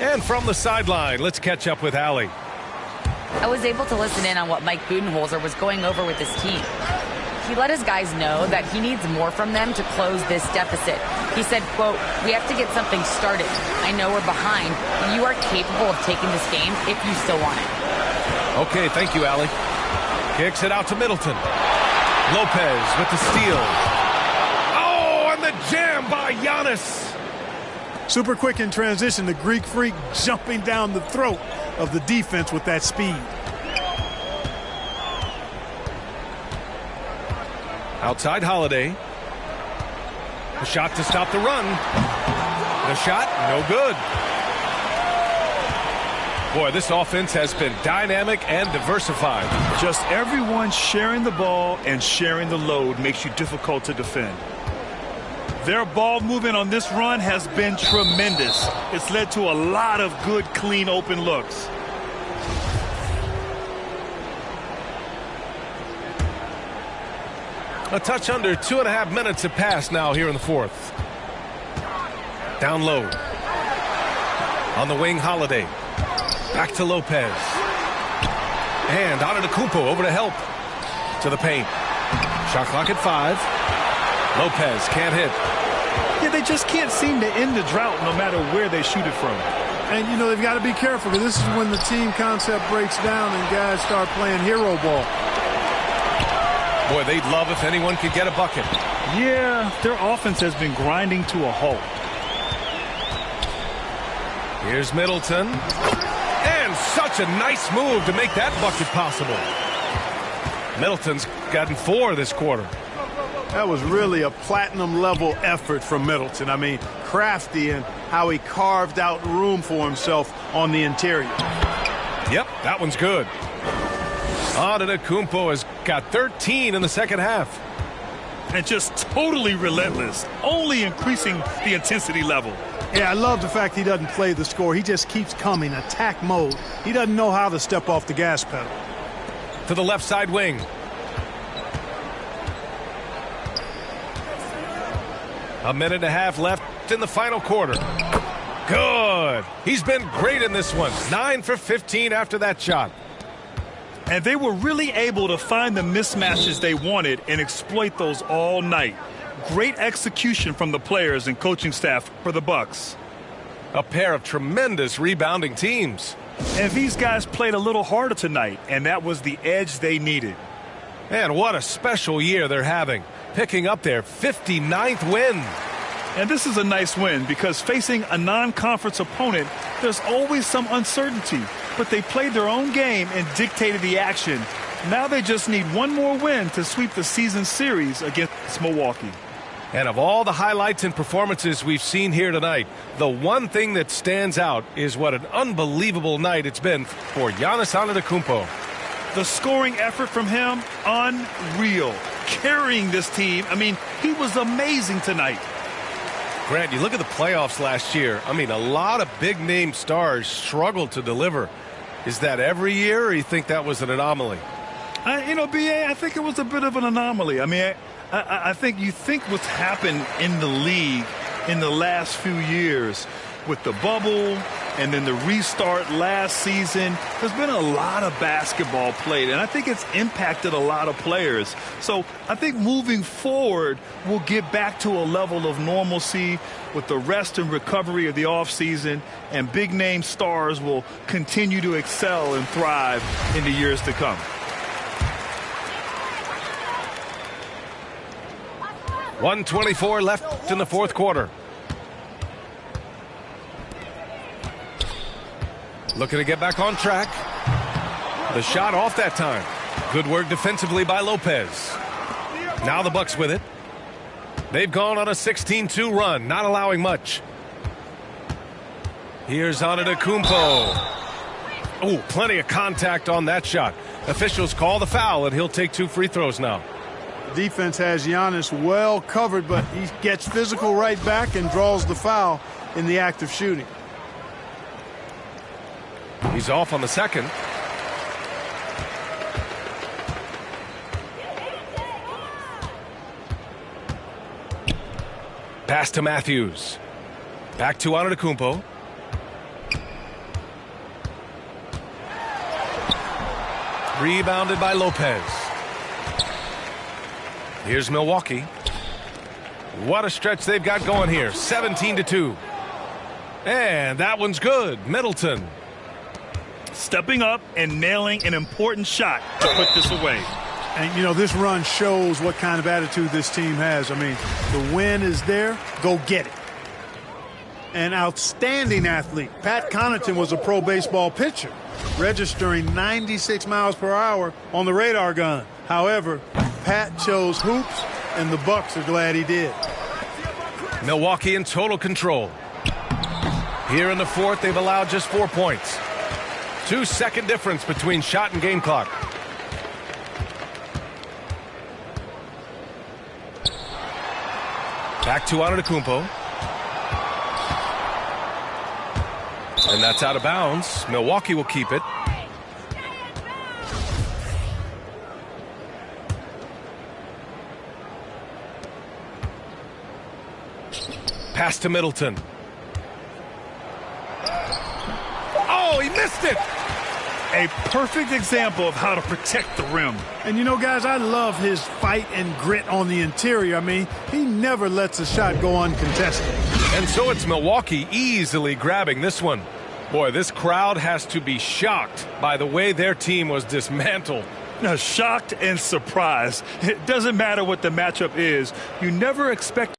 And from the sideline, let's catch up with Allie. I was able to listen in on what Mike Budenholzer was going over with his team. He let his guys know that he needs more from them to close this deficit. He said, quote, "We have to get something started. I know we're behind, but you are capable of taking this game if you still want it." Okay, thank you, Allie. Kicks it out to Middleton. Lopez with the steal. Oh, and the jam by Giannis. Super quick in transition, the Greek freak jumping down the throat of the defense with that speed. Outside Holiday. A shot to stop the run. The shot, no good. Boy, this offense has been dynamic and diversified. Just everyone sharing the ball and sharing the load makes you difficult to defend. Their ball movement on this run has been tremendous. It's led to a lot of good, clean, open looks. A touch under 2.5 minutes have passed now here in the fourth. Down low. On the wing, Holiday. Back to Lopez. And Antetokounmpo over to help. To the paint. Shot clock at 5. Lopez can't hit. Yeah, they just can't seem to end the drought no matter where they shoot it from. And, you know, they've got to be careful because this is when the team concept breaks down and guys start playing hero ball. Boy, they'd love if anyone could get a bucket. Yeah, their offense has been grinding to a halt. Here's Middleton. And such a nice move to make that bucket possible. Middleton's gotten 4 this quarter. That was really a platinum-level effort from Middleton. I mean, crafty in how he carved out room for himself on the interior. Yep, that one's good. Antetokounmpo has got 13 in the second half. And just totally relentless, only increasing the intensity level. Yeah, I love the fact he doesn't play the score. He just keeps coming, attack mode. He doesn't know how to step off the gas pedal. To the left side wing. A minute and a half left in the final quarter. Good. He's been great in this one. 9 for 15 after that shot. And they were really able to find the mismatches they wanted and exploit those all night. Great execution from the players and coaching staff for the Bucks. A pair of tremendous rebounding teams. And these guys played a little harder tonight, and that was the edge they needed. And what a special year they're having, picking up their 59th win. And this is a nice win because facing a non-conference opponent, there's always some uncertainty. But they played their own game and dictated the action. Now they just need one more win to sweep the season series against Milwaukee. And of all the highlights and performances we've seen here tonight, the one thing that stands out is what an unbelievable night it's been for Giannis Antetokounmpo. The scoring effort from him, unreal. Carrying this team, I mean, he was amazing tonight. Grant, you look at the playoffs last year. I mean, a lot of big-name stars struggled to deliver. Is that every year, or you think that was an anomaly? You know, B.A., I think it was a bit of an anomaly. I mean, I think you think what's happened in the league in the last few years with the bubble and then the restart last season. There's been a lot of basketball played, and I think it's impacted a lot of players. So I think moving forward, we'll get back to a level of normalcy with the rest and recovery of the offseason, and big-name stars will continue to excel and thrive in the years to come. .124 left in the fourth quarter. Looking to get back on track. The shot off that time. Good work defensively by Lopez. Now the Bucks with it. They've gone on a 16-2 run, not allowing much. Here's Antetokounmpo. Oh, plenty of contact on that shot. Officials call the foul, and he'll take 2 free throws now. Defense has Giannis well covered, but he gets physical right back and draws the foul in the act of shooting. He's off on the second. Pass to Matthews. Back to Antetokounmpo. Rebounded by Lopez. Here's Milwaukee. What a stretch they've got going here. 17-2. And that one's good. Middleton. Stepping up and nailing an important shot to put this away. And, you know, this run shows what kind of attitude this team has. I mean, the win is there. Go get it. An outstanding athlete. Pat Connaughton was a pro baseball pitcher, registering 96 miles per hour on the radar gun. However, Pat chose hoops, and the Bucks are glad he did. Milwaukee in total control. Here in the fourth, they've allowed just 4 points. 2-second difference between shot and game clock. Back to Antetokounmpo. And that's out of bounds. Milwaukee will keep it. Pass to Middleton. Oh, he missed it! A perfect example of how to protect the rim. And, you know, guys, I love his fight and grit on the interior. I mean, he never lets a shot go uncontested. And so it's Milwaukee easily grabbing this one. Boy, this crowd has to be shocked by the way their team was dismantled. Now, shocked and surprised. It doesn't matter what the matchup is. You never expect